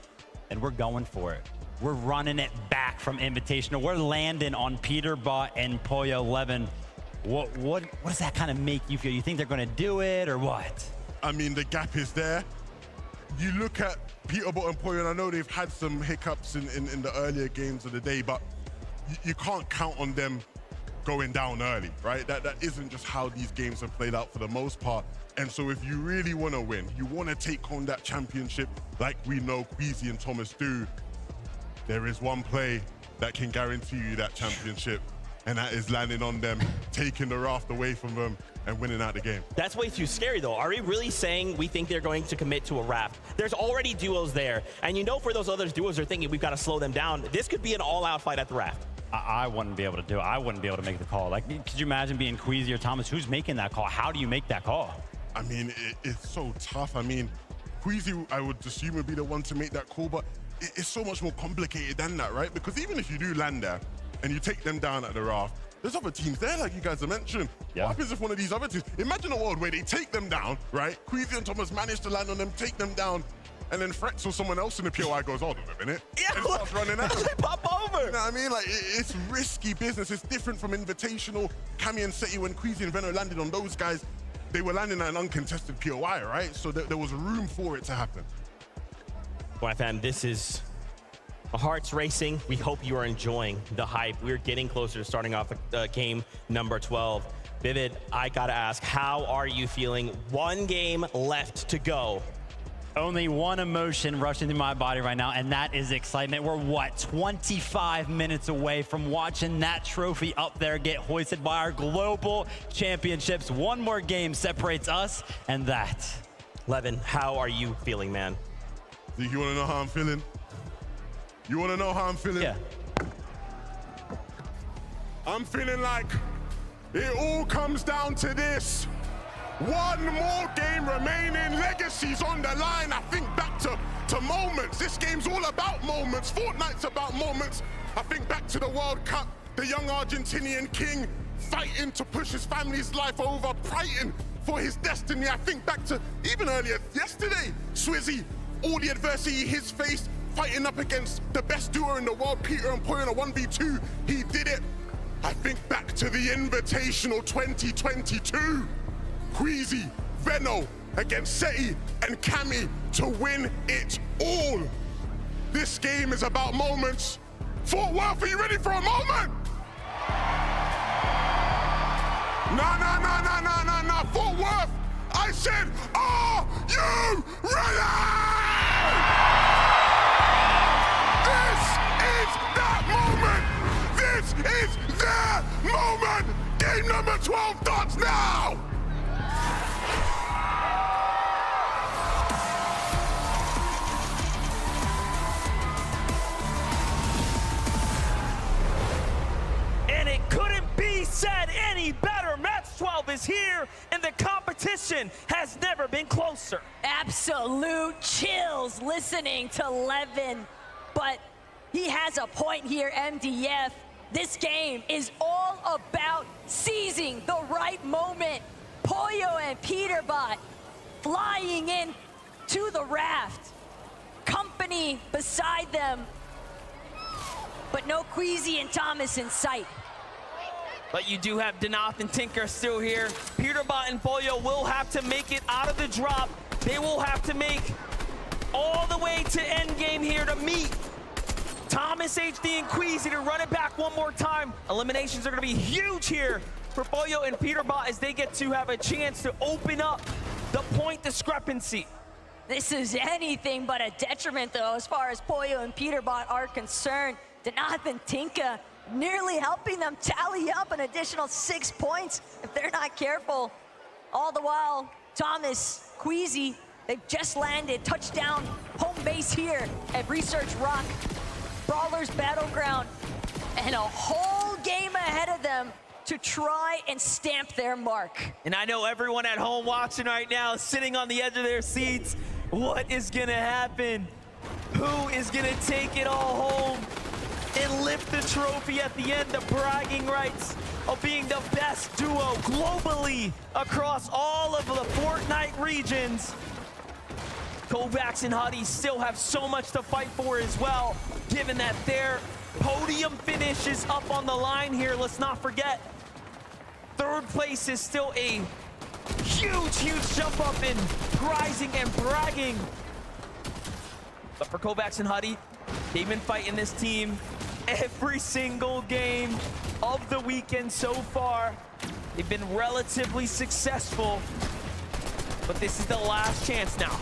and we're going for it. We're running it back from Invitational. We're landing on Peterbot and Poyo 11. What does that kind of make you feel? You think they're going to do it or what? I mean, the gap is there. You look at Peterbot and Poyo, and I know they've had some hiccups in the earlier games of the day, but you can't count on them going down early, right? That isn't just how these games have played out for the most part. And so if you really want to win, you want to take home that championship like we know Queasy and Thomas do, there is one play that can guarantee you that championship, and that is landing on them, taking the raft away from them, and winning out the game. That's way too scary, though. Are we really saying we think they're going to commit to a Raft? There's already duos there, and you know for those other duos are thinking we've got to slow them down. This could be an all-out fight at the Raft. I wouldn't be able to do it. I wouldn't be able to make the call. Like, could you imagine being Queasy or Thomas? Who's making that call? How do you make that call? I mean, it's so tough. I mean, Queasy, I would assume, would be the one to make that call, but it's so much more complicated than that, right? Because even if you do land there and you take them down at the Raft, there's other teams there, like you guys have mentioned. Yeah. What happens if one of these other teams, imagine a world where they take them down, right? Queasy and Thomas manage to land on them, take them down, and then Frex or someone else in the POI goes, hold on a minute, and starts running out. They pop over. You know what I mean? Like, it's risky business. It's different from Invitational. Cammy and Seti, when Queasy and Veno landed on those guys, they were landing at an uncontested POI, right? So there was room for it to happen. Well, fam, this is our hearts racing. We hope you are enjoying the hype. We're getting closer to starting off game number 12. Vivid, I gotta ask, how are you feeling? One game left to go. Only one emotion rushing through my body right now, and that is excitement. We're, what, 25 minutes away from watching that trophy up there get hoisted by our global championships. One more game separates us and that. Levin, how are you feeling, man? You want to know how I'm feeling? You want to know how I'm feeling? Yeah. I'm feeling like it all comes down to this. One more game remaining, legacies on the line. I think back to moments. This game's all about moments. Fortnite's about moments. I think back to the World Cup, the young Argentinian king fighting to push his family's life over, fighting for his destiny. I think back to even earlier yesterday, Swizzy, all the adversity he's faced, fighting up against the best duo in the world, Peter and Poyo in a 1v2. He did it. I think back to the Invitational 2022. Queasy, Veno against Seti and Cammy to win it all. This game is about moments. Fort Worth, are you ready for a moment? Nah. Fort Worth, I said, are you ready? This is that moment. This is their moment. Game number 12 starts now. And it couldn't be said any better. Match 12 is here, and the competition has never been closer. Absolute chills listening to Levin, but he has a point here, MDF. This game is all about seizing the right moment. Poyo and Peterbot flying in to the Raft. Company beside them, but no Queasy and Thomas in sight. But you do have Denoth and Tinker still here. Peterbot and Poyo will have to make it out of the drop. They will have to make all the way to endgame here to meet Thomas, HD, and Queasy to run it back one more time. Eliminations are going to be huge here for Poyo and Peterbot as they get to have a chance to open up the point discrepancy. This is anything but a detriment, though, as far as Poyo and Peterbot are concerned. Denoth and Tinka nearly helping them tally up an additional 6 points if they're not careful. All the while, Thomas, Queasy, they've just landed touchdown home base here at Research Rock, Brawlers Battleground, and a whole game ahead of them to try and stamp their mark. And I know everyone at home watching right now, sitting on the edge of their seats. What is gonna happen? Who is gonna take it all home and lift the trophy at the end? The bragging rights of being the best duo globally across all of the Fortnite regions. Kovacs and Huddy still have so much to fight for as well, given that their podium finish is up on the line here. Let's not forget, third place is still a huge jump up in prizing and bragging. But for Kovacs and Huddy, they've been fighting this team every single game of the weekend so far. They've been relatively successful, but this is the last chance now.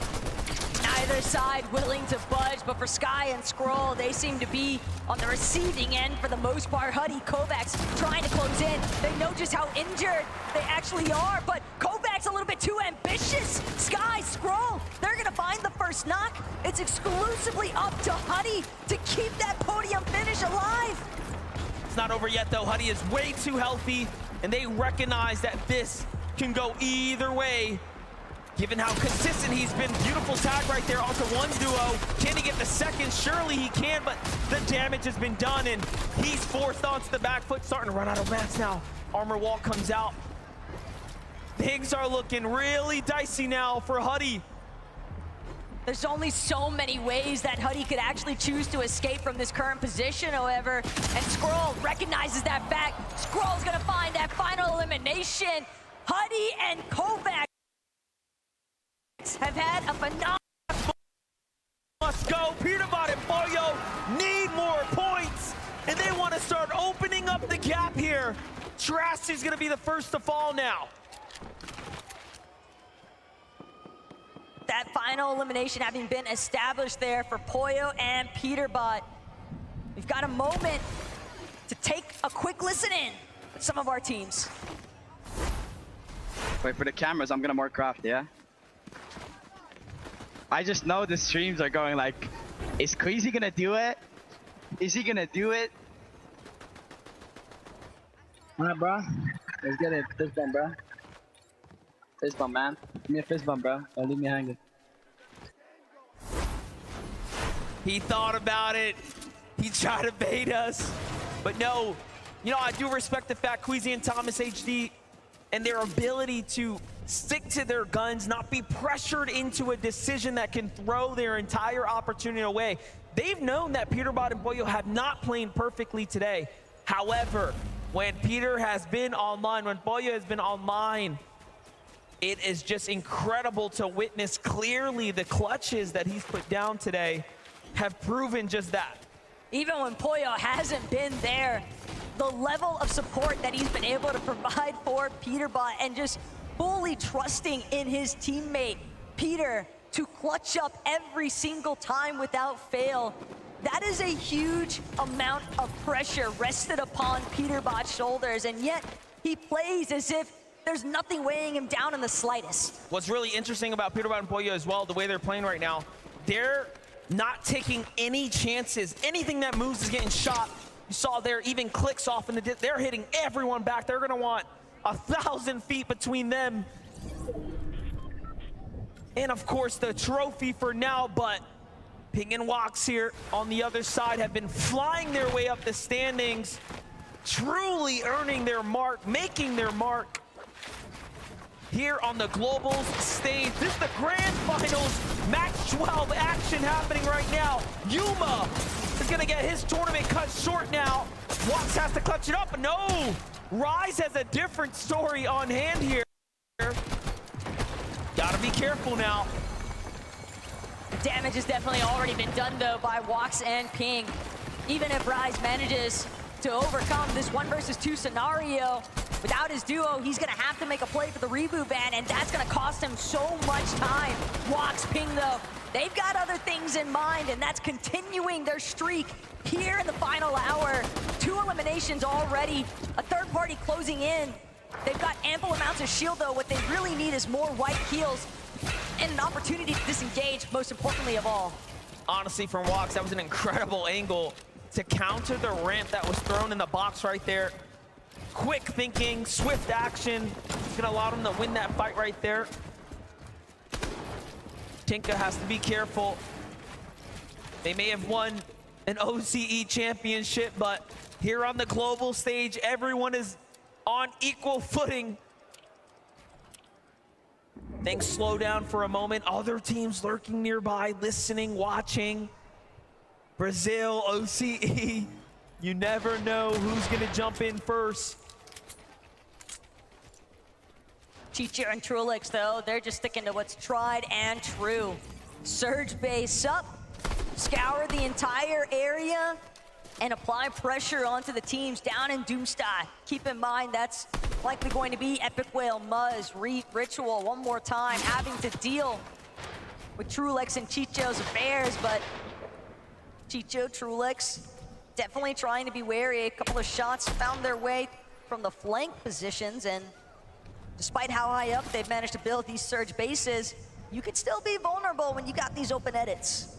Neither neither side willing to budge, but for Sky and Skrull, they seem to be on the receiving end for the most part. Huddy, Kovacs trying to close in. They know just how injured they actually are, but Kovacs a little bit too ambitious. Sky, Skrull, they're gonna find the first knock. It's exclusively up to Huddy to keep that podium finish alive. It's not over yet though. Huddy is way too healthy, and they recognize that this can go either way. Given how consistent he's been, beautiful tag right there onto one duo. Can he get the second? Surely he can, but the damage has been done, and he's forced onto the back foot, starting to run out of mats now. Armor wall comes out. Things are looking really dicey now for Huddy. There's only so many ways that Huddy could actually choose to escape from this current position, however, and Skrull recognizes that fact. Skrull's gonna find that final elimination. Huddy and Kovacs have had a phenomenal... Must go. Peterbot and Pollo need more points, and they want to start opening up the gap here. Trasty's going to be the first to fall now. That final elimination having been established there for Pollo and Peterbot. We've got a moment to take a quick listen in with some of our teams. Wait for the cameras, I'm gonna more craft, yeah? I just know the streams are going like, is Queasy gonna do it? Is he gonna do it? Alright, bro. Let's get it. Fist bump, bro. Fist bump, man. Give me a fist bump, bro. Don't leave me hanging. He thought about it. He tried to bait us. But no, you know, I do respect the fact Queasy and Thomas HD and their ability to stick to their guns, not be pressured into a decision that can throw their entire opportunity away. They've known that Peterbot and Pollo have not played perfectly today. However, when Peter has been online, when Pollo has been online, it is just incredible to witness clearly the clutches that he's put down today have proven just that. Even when Pollo hasn't been there, the level of support that he's been able to provide for Peterbot and just fully trusting in his teammate, Peter, to clutch up every single time without fail. That is a huge amount of pressure rested upon Peterbot's shoulders, and yet he plays as if there's nothing weighing him down in the slightest. What's really interesting about Peterbot and Pollo as well, the way they're playing right now, they're not taking any chances. Anything that moves is getting shot. You saw there even clicks off in the they're hitting everyone back. They're gonna want 1,000 feet between them. And of course the trophy for now, but Ping and Wox here on the other side have been flying their way up the standings, truly earning their mark, making their mark here on the Globals stage. This is the grand finals, match 12 action happening right now. Yuma is gonna get his tournament cut short now. Wox has to clutch it up, but no! Rise has a different story on hand here. Gotta be careful now. Damage has definitely already been done though by Wox and Ping. Even if Rise manages to overcome this 1 versus 2 scenario, without his duo, he's gonna have to make a play for the reboot ban, and that's gonna cost him so much time. Wox, Ping though, they've got other things in mind, and that's continuing their streak here in the final hour. 2 eliminations already, a third party closing in. They've got ample amounts of shield though. What they really need is more white heals and an opportunity to disengage, most importantly of all. Honestly, from Wox, that was an incredible angle to counter the ramp that was thrown in the box right there. Quick thinking, swift action. It's gonna allow them to win that fight right there. Tinka has to be careful. They may have won an OCE championship, but here on the global stage, everyone is on equal footing. Things slow down for a moment. Other teams lurking nearby, listening, watching. Brazil, OCE, you never know who's gonna jump in first. Chicha and Trulix though, they're just sticking to what's tried and true. Surge base up, scour the entire area, and apply pressure onto the teams down in Doomsday. Keep in mind that's likely going to be Epic Whale, Muzz, Ritual one more time, having to deal with Trulex and Chicho's affairs, but Chicho, Trulex, definitely trying to be wary. A couple of shots found their way from the flank positions, and despite how high up they've managed to build these surge bases, you can still be vulnerable when you got these open edits.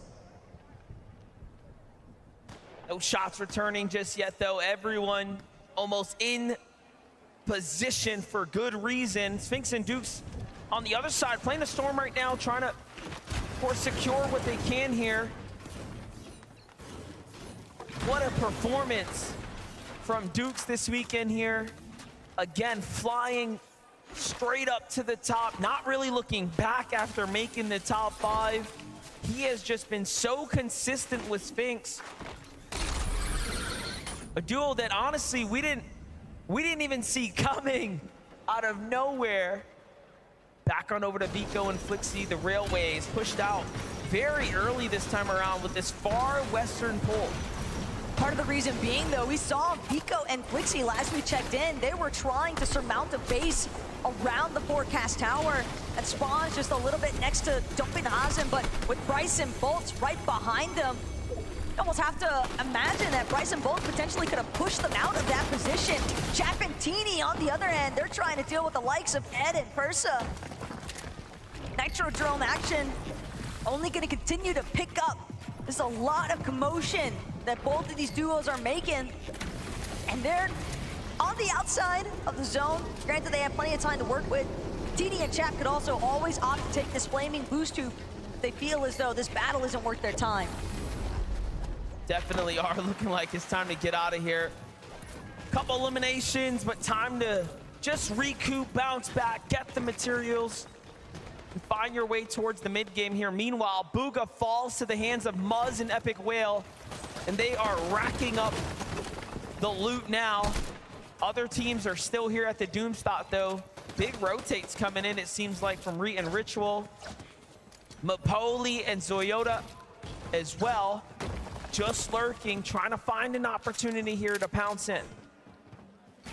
No shots returning just yet, though. Everyone almost in position for good reason. Sphinx and Dukes on the other side, playing the Storm right now, trying to, of course, secure what they can here. What a performance from Dukes this weekend here. Again, flying straight up to the top, not really looking back after making the top 5. He has just been so consistent with Sphinx. A duo that honestly we didn't even see coming out of nowhere. Back on over to Vico and Flixie. The Railways pushed out very early this time around with this far western pull. Part of the reason being, though, we saw Vico and Flixie last we checked in. They were trying to surmount a base around the forecast tower that spawns just a little bit next to Dopinhazen, but with Bryson Bolts right behind them, you almost have to imagine that Bryson Bolts potentially could have pushed them out of that position. Chapentini, on the other hand, they're trying to deal with the likes of Ed and Persa. Nitrodrome action only going to continue to pick up. There's a lot of commotion that both of these duos are making, and they're on the outside of the zone. Granted, they have plenty of time to work with. TD and Chap could also always opt to take this flaming boost tube if they feel as though this battle isn't worth their time. Definitely are looking like it's time to get out of here. Couple eliminations, but time to just recoup, bounce back, get the materials, and find your way towards the mid game here. Meanwhile, Bugha falls to the hands of Muzz and Epic Whale, and they are racking up the loot now. Other teams are still here at the Doomstot, though. Big rotates coming in, it seems like, from Reet and Ritual. Mapoli and Zoyota as well, just lurking, trying to find an opportunity here to pounce in.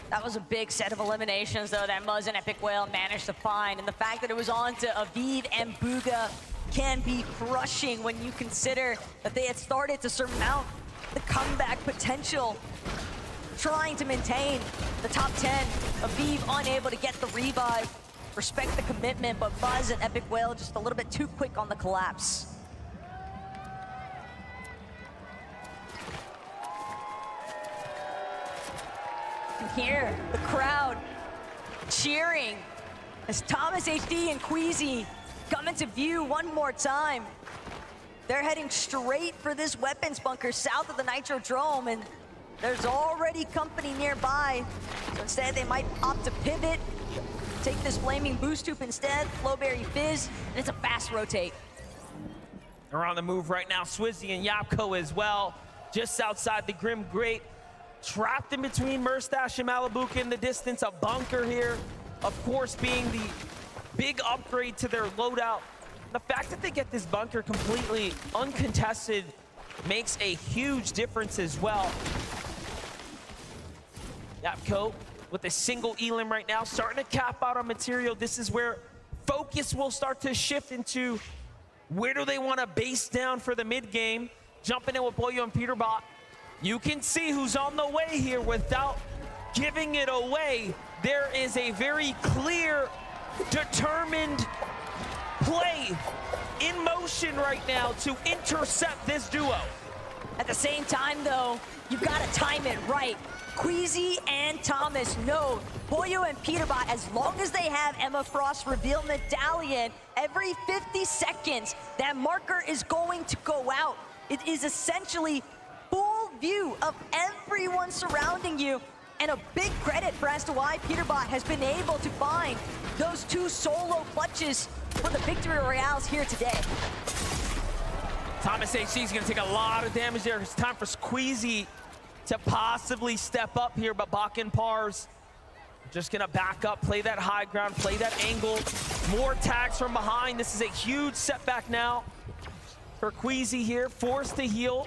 That was a big set of eliminations, though, that Muzz and Epic Whale managed to find. And the fact that it was on to Aviv and Bugha can be crushing when you consider that they had started to surmount the comeback potential, trying to maintain the top 10. Aviv unable to get the revive. Respect the commitment, but Muzz and Epic Whale just a little bit too quick on the collapse. And here, the crowd cheering as Thomas HD and Queasy come into view one more time. They're heading straight for this weapons bunker south of the Nitrodrome, and there's already company nearby. So instead, they might opt to pivot, take this flaming boost tube instead, Flowberry Fizz, and it's a fast rotate. They're on the move right now, Swizzy and Yapko as well, just outside the Grim Grate. Trapped in between Murstache and Malibuca in the distance, a bunker here, of course, being the big upgrade to their loadout. The fact that they get this bunker completely uncontested makes a huge difference as well. Yapko with a single elim right now, starting to cap out on material. This is where focus will start to shift into where do they want to base down for the mid game. Jumping in with Boyo and Peterbot. You can see who's on the way here without giving it away. There is a very clear, determined play in motion right now to intercept this duo. At the same time, though, you've got to time it right. Queasy and Thomas know Boyo and Peterbot, as long as they have Emma Frost reveal Medallion, every 50 seconds, that marker is going to go out. It is essentially full view of everyone surrounding you, and a big credit for as to why Peterbot has been able to find those 2 solo clutches for the Victory Royales here today. Thomas HD is going to take a lot of damage there. It's time for Squeezy to possibly step up here, but Bach and Pars just going to back up, play that high ground, play that angle. More tags from behind. This is a huge setback now for Queasy here, forced to heal.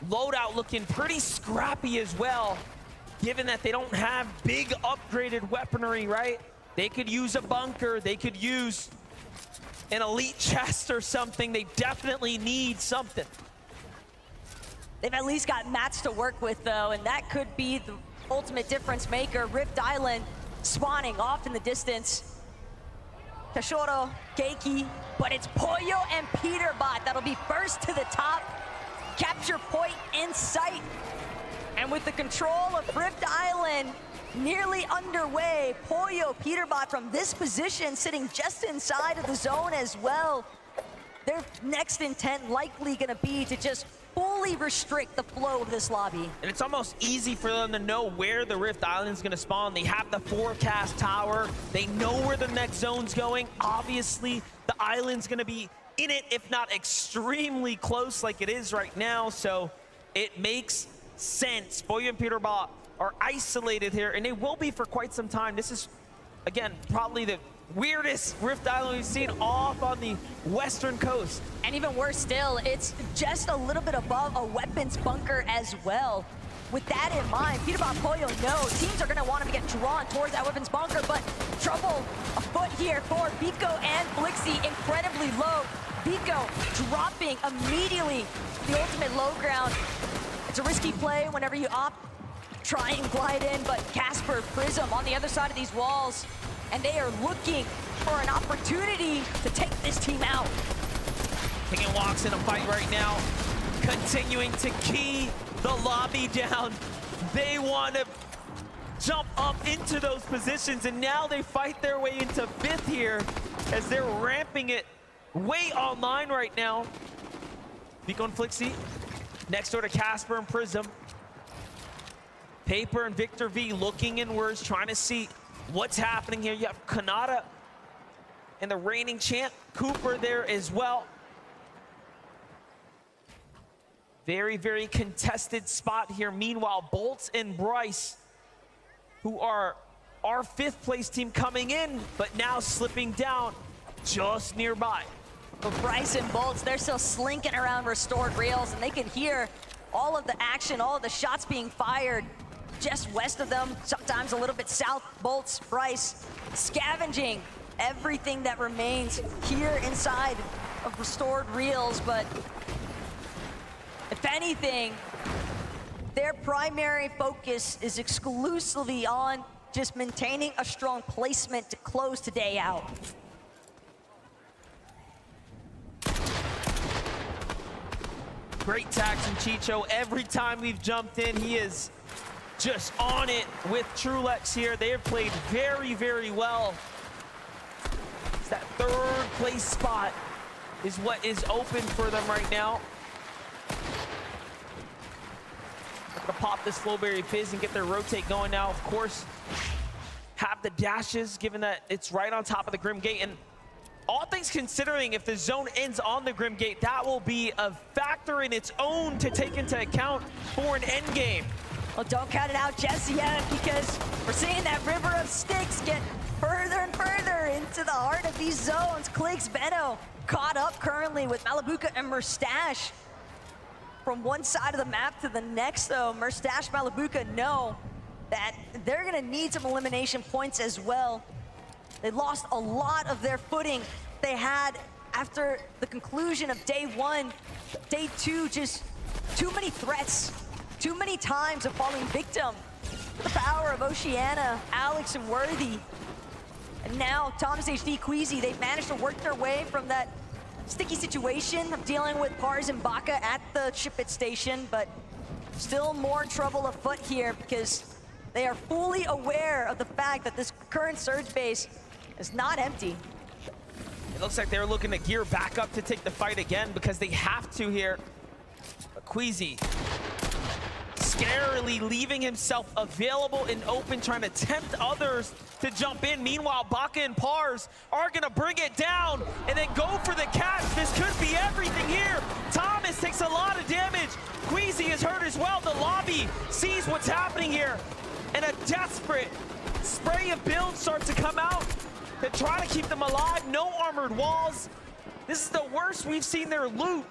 Loadout looking pretty scrappy as well, given that they don't have big upgraded weaponry, right? They could use a bunker, they could use an elite chest or something. They definitely need something. They've at least got mats to work with, though, and that could be the ultimate difference maker. Rift Island spawning off in the distance. Tashoro, Keiki, but it's Pollo and Peterbot that'll be first to the top. Capture point in sight. And with the control of Rift Island nearly underway, Pollo, Peterbot from this position sitting just inside of the zone as well. Their next intent likely gonna be to just fully restrict the flow of this lobby. And it's almost easy for them to know where the Rift Island's gonna spawn. They have the forecast tower. They know where the next zone's going. Obviously, the island's gonna be in it, if not extremely close like it is right now. So it makes sense. Pollo and Peterbot are isolated here, and they will be for quite some time. This is, again, probably the weirdest Rift Island we've seen off on the western coast. And even worse still, it's just a little bit above a weapons bunker as well. With that in mind, Peterbot, Pollo know teams are going to want to get drawn towards that weapons bunker, but trouble afoot here for Vico and Blixie, incredibly low. Vico dropping immediately the ultimate low ground. It's a risky play whenever you opt, try and glide in, but Casper, Prism on the other side of these walls, and they are looking for an opportunity to take this team out. Taking walks in a fight right now, continuing to key the lobby down. They want to jump up into those positions, and now they fight their way into 5th here as they're ramping it way online right now. Vico and Flixie next door to Casper and Prism. Paper and Victor V looking inwards, trying to see what's happening here. You have Kanata and the reigning champ, Cooper, there as well. Very, very contested spot here. Meanwhile, Bolts and Bryce, who are our 5th place team coming in, but now slipping down just nearby. But Bryce and Bolts, they're still slinking around restored rails, and they can hear all of the action, all of the shots being fired just west of them, sometimes a little bit south. Bolts, Bryce, scavenging everything that remains here inside of restored reels, but if anything, their primary focus is exclusively on just maintaining a strong placement to close today out. Great tags from Chicho. Every time we've jumped in, he is just on it with Trulex here. They have played very, very well. It's that 3rd place spot is what is open for them right now. Gonna pop this Flowberry Fizz and get their rotate going now. Of course, have the dashes, given that it's right on top of the Grim Gate. And all things considering, if the zone ends on the Grim Gate, that will be a factor in its own to take into account for an end game. Well, don't count it out just yet, because we're seeing that river of sticks get further and further into the heart of these zones. Kligs, Benno caught up currently with Malabuka and Murstache. From one side of the map to the next, though, Murstache, Malabuka know that they're gonna need some elimination points as well. They lost a lot of their footing they had after the conclusion of day 1. Day 2, just too many threats, too many times of falling victim to the power of Oceana, Alex, and Worthy. And now Thomas HD, Queasy, they've managed to work their way from that sticky situation of dealing with Pars and Baka at the ship-it station, but still more trouble afoot here because they are fully aware of the fact that this current Surge base is not empty. It looks like they're looking to gear back up to take the fight again because they have to here. But Queasy scarily leaving himself available and open, trying to tempt others to jump in. Meanwhile, Baka and Pars are gonna bring it down and then go for the catch. This could be everything here. Thomas takes a lot of damage. Queasy is hurt as well. The lobby sees what's happening here, and a desperate spray of builds starts to come out to try to keep them alive. No armored walls. This is the worst we've seen their loot.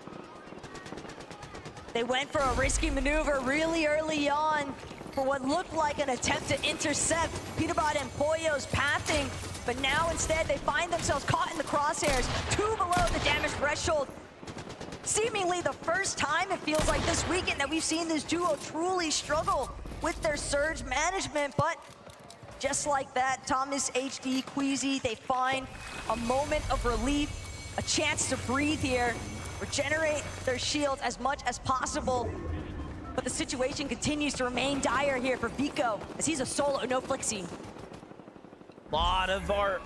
They went for a risky maneuver really early on for what looked like an attempt to intercept Peterbot and Pollo's pathing. but now instead they find themselves caught in the crosshairs, 2 below the damage threshold. Seemingly the first time it feels like this weekend that we've seen this duo truly struggle with their surge management, but just like that, Thomas, HD, Queasy, they find a moment of relief, a chance to breathe here, regenerate their shields as much as possible. But the situation continues to remain dire here for Vico, as he's a solo, no Flixie. A lot of our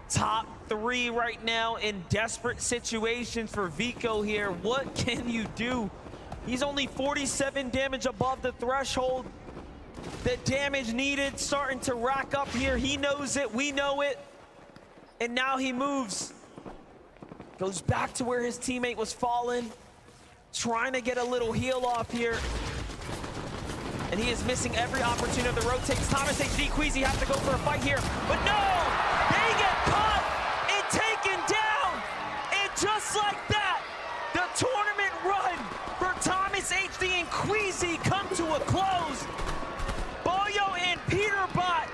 top 3 right now in desperate situations for Vico here. What can you do? He's only 47 damage above the threshold. The damage needed starting to rack up here. He knows it, we know it. And now he moves. Goes back to where his teammate was fallen. Trying to get a little heal off here. And he is missing every opportunity to rotate. Thomas, HD, Queasy have to go for a fight here. But no! They get caught and taken down! And just like that, the tournament run for Thomas, HD, and Queasy come to a close. Boyo and Peterbot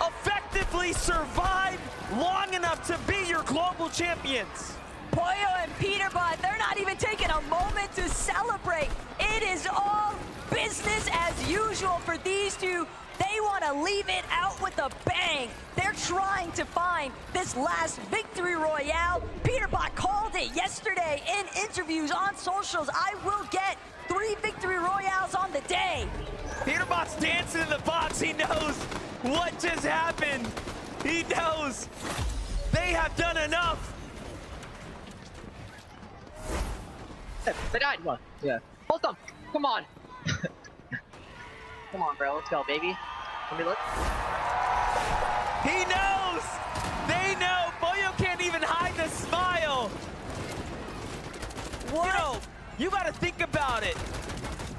effectively survived long enough to be your global champions. Boyo and Peterbot, they're not even taking a moment to celebrate. It is all business as usual for these two. They want to leave it out with a bang. They're trying to find this last victory royale. Peterbot called it yesterday in interviews on socials. I will get 3 victory royales on the day. Peterbot's dancing in the box. He knows what just happened. He knows they have done enough. They died. Come on. Yeah. Hold them. Come on. Come on, bro. Let's go, baby. Let me look. He knows. They know. Boyo can't even hide the smile. What? You know, you got to think about it.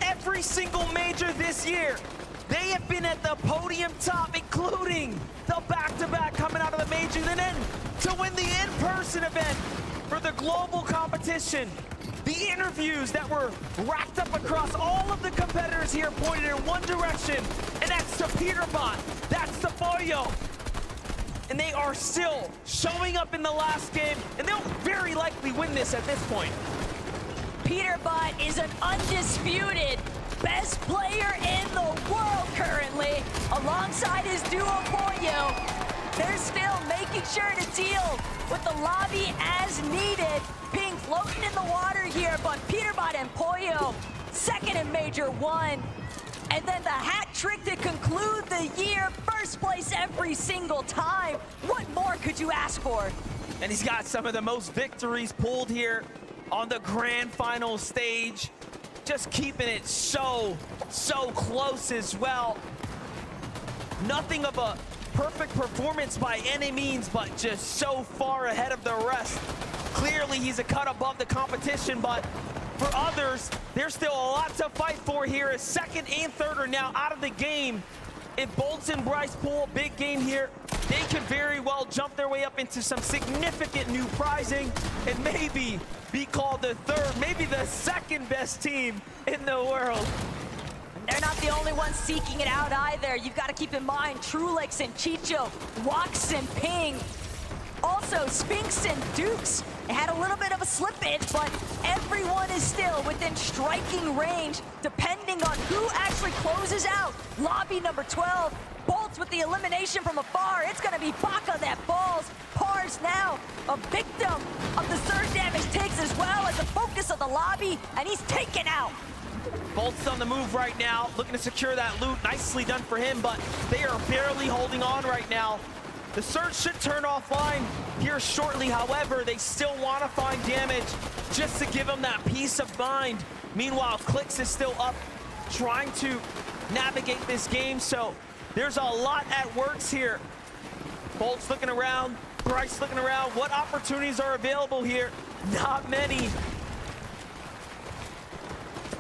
Every single major this year, they have been at the podium top, including the back-to-back coming out of the majors, and then to win the in-person event for the global competition. The interviews that were racked up across all of the competitors here pointed in one direction, and that's to Peterbot, that's to Boyo. And they are still showing up in the last game, and they'll very likely win this at this point. Peterbot is an undisputed best player in the world currently, alongside his duo Boyo. They're still making sure to deal with the lobby as needed. Ping floating in the water here, but Peterbot and Boyo, second in Major 1. And then the hat trick to conclude the year, first place every single time. What more could you ask for? And he's got some of the most victories pulled here on the grand final stage. Just keeping it so close as well. Nothing of a perfect performance by any means, but just so far ahead of the rest. Clearly, he's a cut above the competition, but for others, there's still a lot to fight for here as second and third are now out of the game. If Bolts and Bryce pull a big game here, they could very well jump their way up into some significant new prizing and maybe be called the third, maybe the second best team in the world. They're not the only ones seeking it out either. You've got to keep in mind Trulix and Chicho, Wax and Ping. Also, Spinks and Dukes had a little bit of a slip-in, but everyone is still within striking range, depending on who actually closes out. Lobby number 12, Bolts with the elimination from afar. It's going to be Baka that falls. Pars now a victim of the surge damage takes as well as the focus of the lobby, and he's taken out. Bolt's on the move right now, looking to secure that loot. Nicely done for him, but they are barely holding on right now. The surge should turn offline here shortly. However, they still want to find damage just to give them that peace of mind. Meanwhile, Clix is still up, trying to navigate this game. So there's a lot at works here. Bolt's looking around, Bryce looking around. What opportunities are available here? Not many.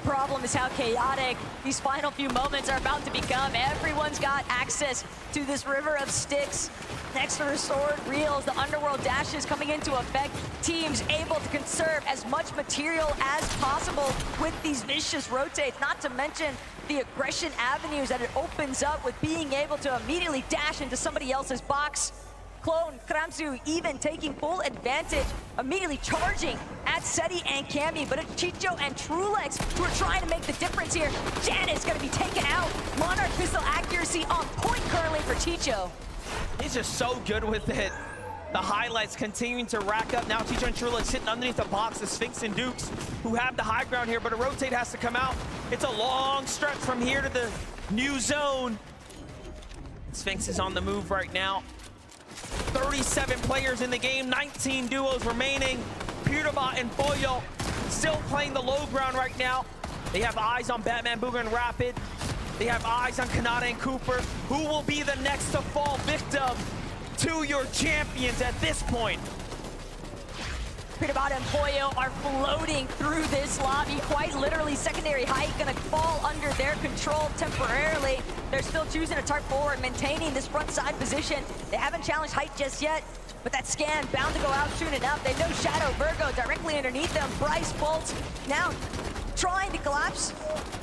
Problem is how chaotic these final few moments are about to become. Everyone's got access to this river of sticks. Next to restored reels, the underworld dashes coming into effect. Teams able to conserve as much material as possible with these vicious rotates, not to mention the aggression avenues that it opens up with being able to immediately dash into somebody else's box. Clone, Kramsu even taking full advantage, immediately charging at Seti and Cammy, but it's Chicho and Trulex who are trying to make the difference here. Janet's gonna be taken out. Monarch pistol accuracy on point currently for Chicho. He's just so good with it. The highlights continuing to rack up. Now Chicho and Trulex sitting underneath the box. The Sphinx and Dukes who have the high ground here, but a rotate has to come out. It's a long stretch from here to the new zone. Sphinx is on the move right now. 37 players in the game, 19 duos remaining. Peterbot and Boyo still playing the low ground right now. They have eyes on Batman, Booger, and Rapid. They have eyes on Kanata and Cooper. Who will be the next to fall victim to your champions at this point? Peterbot and Boyo are floating through this lobby. Quite literally, secondary height gonna fall under their control temporarily. They're still choosing to tarp forward, maintaining this front side position. They haven't challenged height just yet, but that scan bound to go out soon enough. They know Shadow Virgo directly underneath them. Bryce Bolts now trying to collapse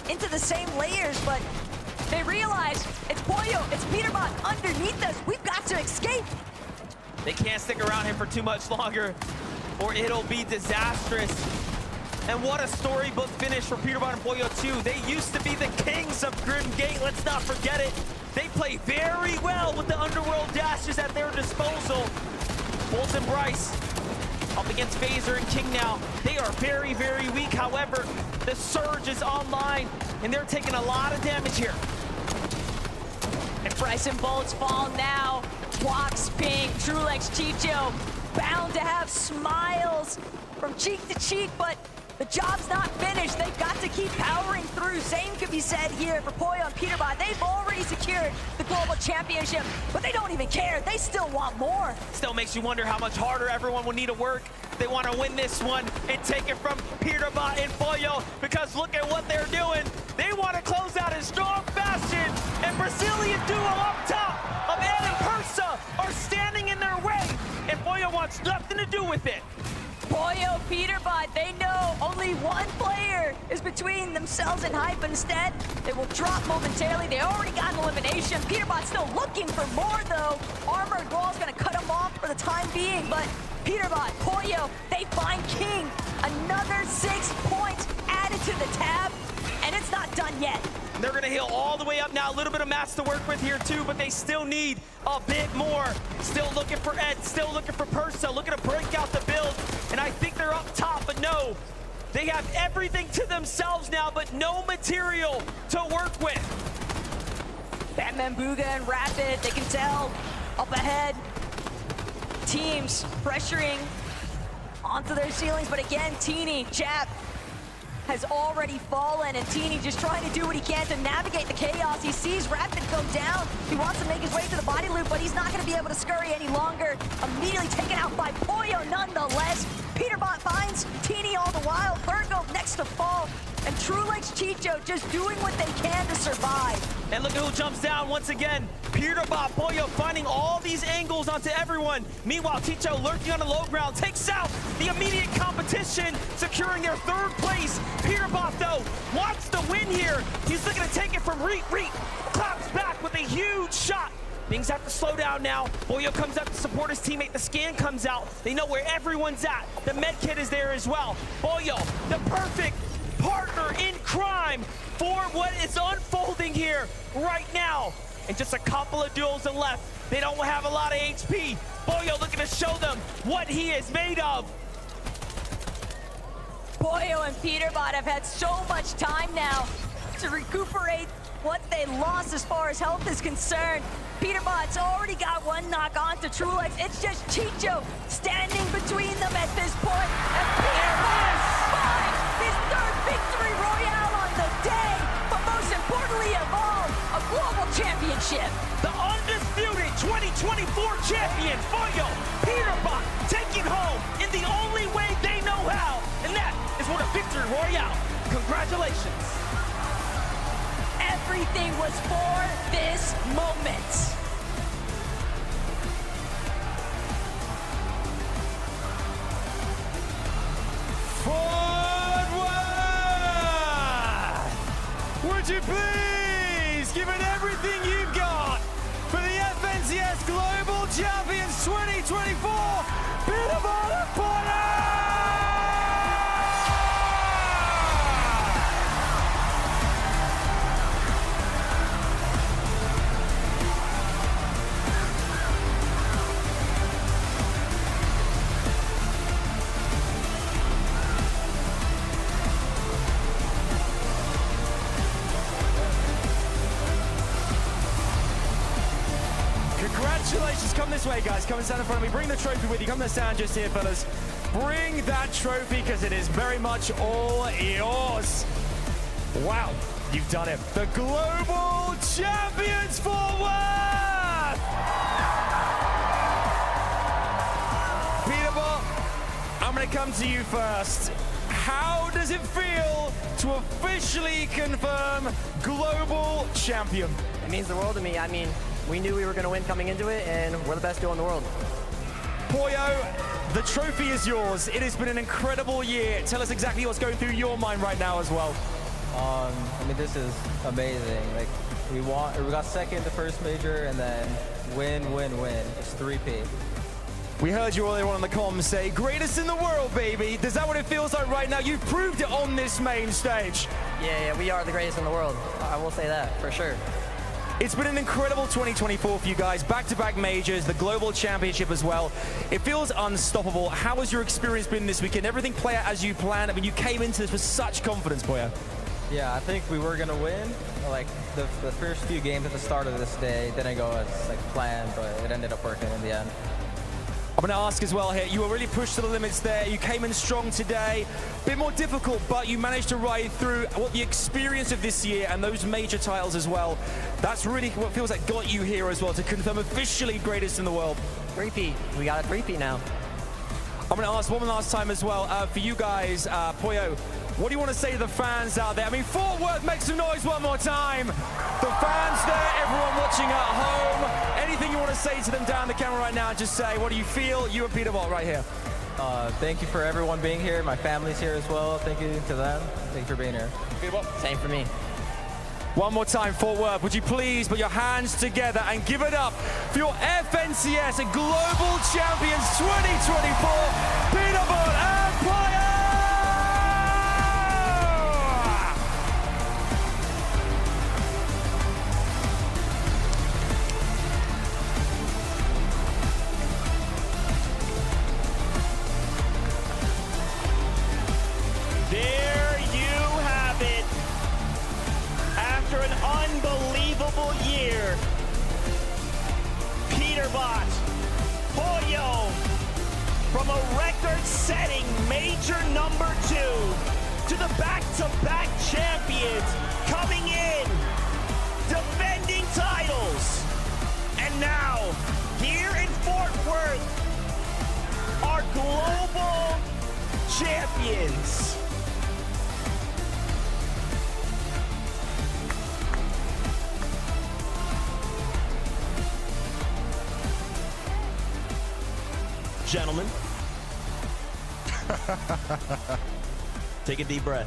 into the same layers, but they realize it's Boyo, it's Peterbot underneath us. We've got to escape. They can't stick around here for too much longer, or it'll be disastrous. And what a storybook finish for Peterbot and Boyo 2. They used to be the kings of Grim Gate, let's not forget it. They play very well with the Underworld dashes at their disposal. Bolt and Bryce up against Phaser and King now. They are very, very weak. However, the Surge is online, and they're taking a lot of damage here. And Bryce and Bolts fall now. Walks, Ping, Trulex, Chicho, bound to have smiles from cheek to cheek, but the job's not finished. They've got to keep powering through. Same could be said here for Boyo and Peterbot. They've already secured the global championship, but they don't even care. They still want more. Still makes you wonder how much harder everyone will need to work. They want to win this one and take it from Peterbot and Boyo, because look at what they're doing. They want to close out in strong fashion, and Brazilian duo up top of Ed and Persa are standing in their way, and Boyo wants nothing to do with it. Boyo, Peterbot, they know only one player is between themselves and hype. Instead, they will drop momentarily. They already got an elimination. Peterbot's still looking for more, though. Armored Wall's gonna cut him off for the time being, but Peterbot, Boyo, they find King. Another 6 points added to the tab, and it's not done yet. They're gonna heal all the way up now. A little bit of mats to work with here too, but they still need a bit more. Still looking for Ed, still looking for Persa, looking to break out the build. And I think they're up top, but no. They have everything to themselves now, but no material to work with. Batman, Booga, and Rapid, they can tell up ahead. Teams pressuring onto their ceilings, but again, Teeny, Jap, has already fallen, and Teeny just trying to do what he can to navigate the chaos. He sees Rapid go down. He wants to make his way to the body loop, but he's not going to be able to scurry any longer. Immediately taken out by Boyo nonetheless. Peterbot finds Teeny all the while. Virgo next to fall. And Trulex, Chicho just doing what they can to survive. And look at who jumps down once again. Peterbot, Boyo finding all these angles onto everyone. Meanwhile, Chicho lurking on the low ground takes out the immediate competition, securing their 3rd place. Peterbot, though, wants the win here. He's looking to take it from Reet. Claps back with a huge shot. Things have to slow down now. Boyo comes up to support his teammate. The scan comes out. They know where everyone's at. The med kit is there as well. Boyo, the perfect partner in crime for what is unfolding here right now. And just a couple of duels left. They don't have a lot of HP. Boyo looking to show them what he is made of. Boyo and Peterbot have had so much time now to recuperate what they lost as far as health is concerned. Peterbot's already got one knock on to Trulex. It's just Chicho standing between them at this point. And Peterbot finds his 3rd victory royale on the day, but most importantly of all, a global championship. The undisputed 2024 champion, Boyo, Peterbot, taking home in the only way they know how, and that is with a victory royale. Congratulations. Everything was for this moment. Would you please give it everything you've got for the FNCS Global Champions 2024, Peterbot Empire! Congratulations, come this way guys, come and stand in front of me, bring the trophy with you, come to stand just here fellas. Bring that trophy because it is very much all yours. Wow, you've done it. The Global Champions Fort Worth! Peterbot, I'm gonna come to you first. How does it feel to officially confirm Global Champion? It means the world to me. I mean, we knew we were going to win coming into it, and we're the best duo in the world. Poyo, the trophy is yours. It has been an incredible year. Tell us exactly what's going through your mind right now as well. I mean, this is amazing. Like, we got second the first major, and then win. It's 3P. We heard you earlier on the comms say, greatest in the world, baby. Is that what it feels like right now? You've proved it on this main stage. Yeah, we are the greatest in the world. I will say that, for sure. It's been an incredible 2024 for you guys. Back-to-back majors, the Global Championship as well. It feels unstoppable. How has your experience been this weekend? Everything play out as you planned? I mean, you came into this with such confidence, Poyo. Yeah, I think we were gonna win. Like the first few games at the start of this day didn't go as like planned, but it ended up working in the end. I'm going to ask as well here, you were really pushed to the limits there. You came in strong today. A bit more difficult, but you managed to ride through what the experience of this year and those major titles as well. That's really what feels like got you here as well to confirm officially greatest in the world. 3P. We got a 3P now. I'm going to ask one last time as well for you guys, Poyo. What do you want to say to the fans out there? I mean, Fort Worth, make some noise one more time. The fans there, everyone watching at home. Anything you want to say to them down the camera right now, just say, what do you feel? You and Peterbot right here. Thank you for everyone being here. My family's here as well. Thank you to them. Thank you for being here. Peterbot. Same for me. One more time, Fort Worth, would you please put your hands together and give it up for your FNCS Global Champions 2024, Peterbot Empire! There you have it. After an unbelievable year, Peterbot, Poyo, from a record-setting major number 2 to the back-to-back champions, coming in, defending titles, and now, here in Fort Worth, our global champions. Gentlemen, take a deep breath.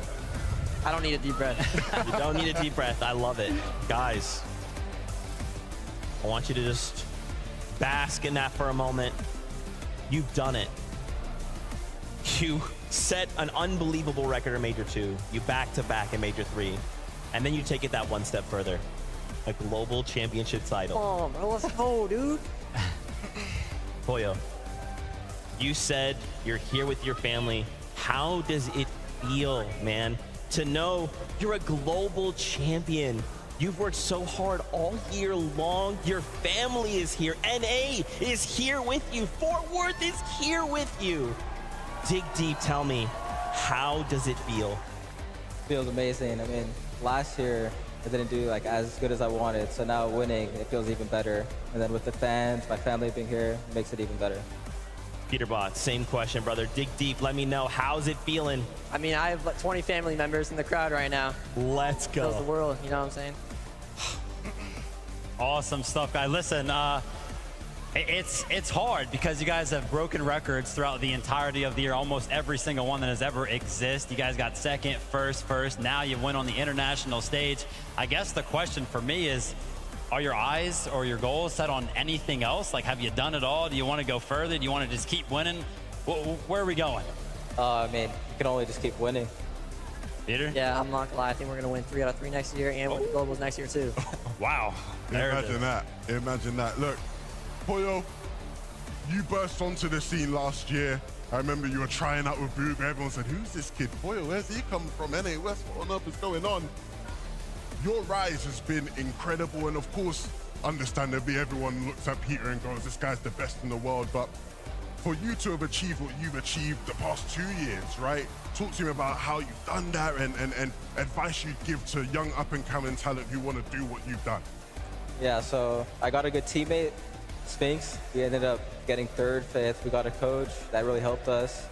I don't need a deep breath. You don't need a deep breath. I love it. Guys, I want you to just bask in that for a moment. You've done it. You set an unbelievable record in Major 2. You back-to-back in Major 3. And then you take it that one step further. A global championship title. Oh, bro, let's go, dude. Poyo, you said you're here with your family. How does it feel, man, to know you're a global champion? You've worked so hard all year long. Your family is here. NA is here with you. Fort Worth is here with you. Dig deep, tell me, how does it feel? Feels amazing. I mean, last year I didn't do like as good as I wanted, so now winning, it feels even better. And then with the fans, my family being here, it makes it even better. Peterbot, same question, brother. Dig deep, let me know, how's it feeling? I mean, I have like 20 family members in the crowd right now. Let's go. Feels the world, you know what I'm saying? Awesome stuff, guys. Listen, it's hard because you guys have broken records throughout the entirety of the year, almost every single one that has ever existed. You guys got second, first. Now you went on the international stage. I guess the question for me is, are your eyes or your goals set on anything else? Like, have you done it all? Do you want to go further? Do you want to just keep winning? Where are we going? I mean, you can only just keep winning. Peter? Yeah, I'm not gonna lie. I think we're gonna win 3 out of 3 next year and win the globals next year too. Wow. Imagine that. Imagine that. Look, Pollo, you burst onto the scene last year. I remember you were trying out with Boog. Everyone said, who's this kid? Pollo, where's he come from? NA West, what on earth is going on? Your rise has been incredible. And of course, understandably, everyone looks at Peter and goes, this guy's the best in the world. But for you to have achieved what you've achieved the past 2 years, right? Talk to me about how you've done that and advice you'd give to young up-and-coming talent who want to do what you've done. Yeah, so I got a good teammate, Sphinx. We ended up getting 3rd, 5th. We got a coach that really helped us.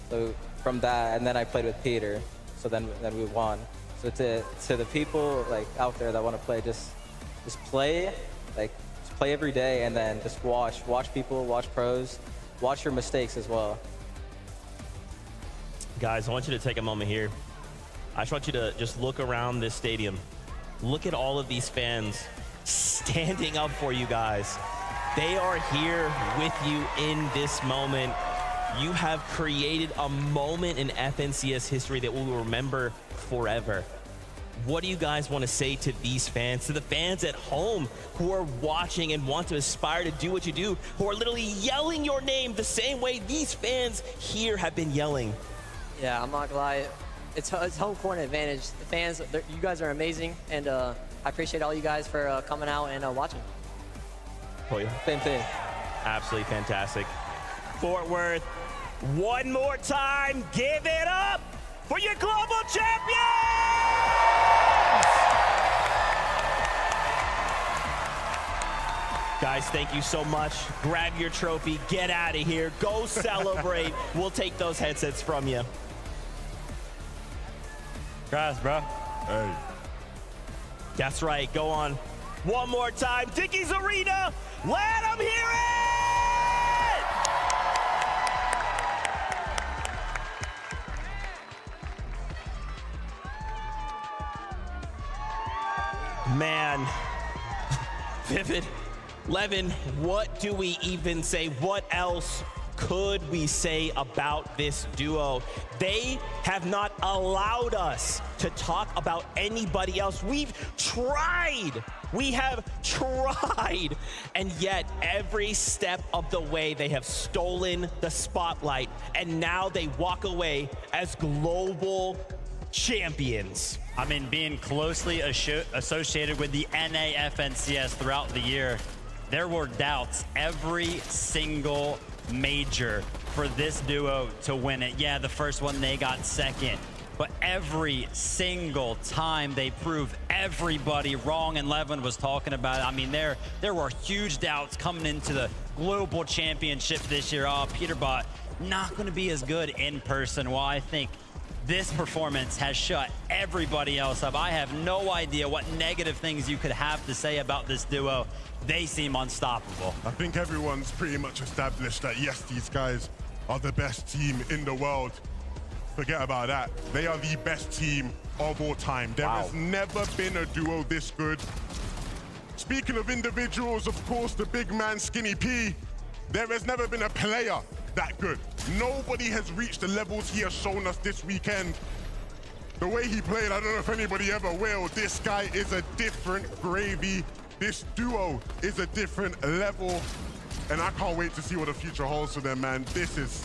So from that, and then I played with Peter. So then we won. So to the people like out there that want to play, just play, like just play every day, and then just watch people, watch pros, watch your mistakes as well. Guys, I want you to take a moment here. I just want you to just look around this stadium. Look at all of these fans standing up for you guys. They are here with you in this moment. You have created a moment in FNCS history that we will remember forever. What do you guys want to say to these fans, to the fans at home who are watching and want to aspire to do what you do, who are literally yelling your name the same way these fans here have been yelling? Yeah, I'm not gonna lie. It's home court advantage. The fans, you guys are amazing, and I appreciate all you guys for coming out and watching. Same thing. Absolutely fantastic. Fort Worth, one more time, give it up for your global champions! Guys, thank you so much. Grab your trophy, get out of here, go celebrate. We'll take those headsets from you. Congrats, bro. Hey. That's right, go on. One more time, Dickies Arena, let them hear it! Man, Vivid, Levin, what do we even say? What else could we say about this duo? They have not allowed us to talk about anybody else. We've tried. We have tried. And yet, every step of the way, they have stolen the spotlight. And now they walk away as global champions. I mean, being closely associated with the NAFNCS throughout the year, there were doubts every single major for this duo to win it. Yeah, the first one they got second, but every single time they proved everybody wrong, and Levin was talking about it. I mean, there were huge doubts coming into the global championship this year. Oh, Peterbot not going to be as good in person. Well, I think this performance has shut everybody else up. I have no idea what negative things you could have to say about this duo. They seem unstoppable. I think everyone's pretty much established that, yes, these guys are the best team in the world. Forget about that. They are the best team of all time. There has never been a duo this good. Speaking of individuals, of course, the big man, Skinny P, there has never been a player that good. Nobody has reached the levels he has shown us this weekend. The way he played, I don't know if anybody ever will. This guy is a different gravy. This duo is a different level. And I can't wait to see what the future holds for them, man. This is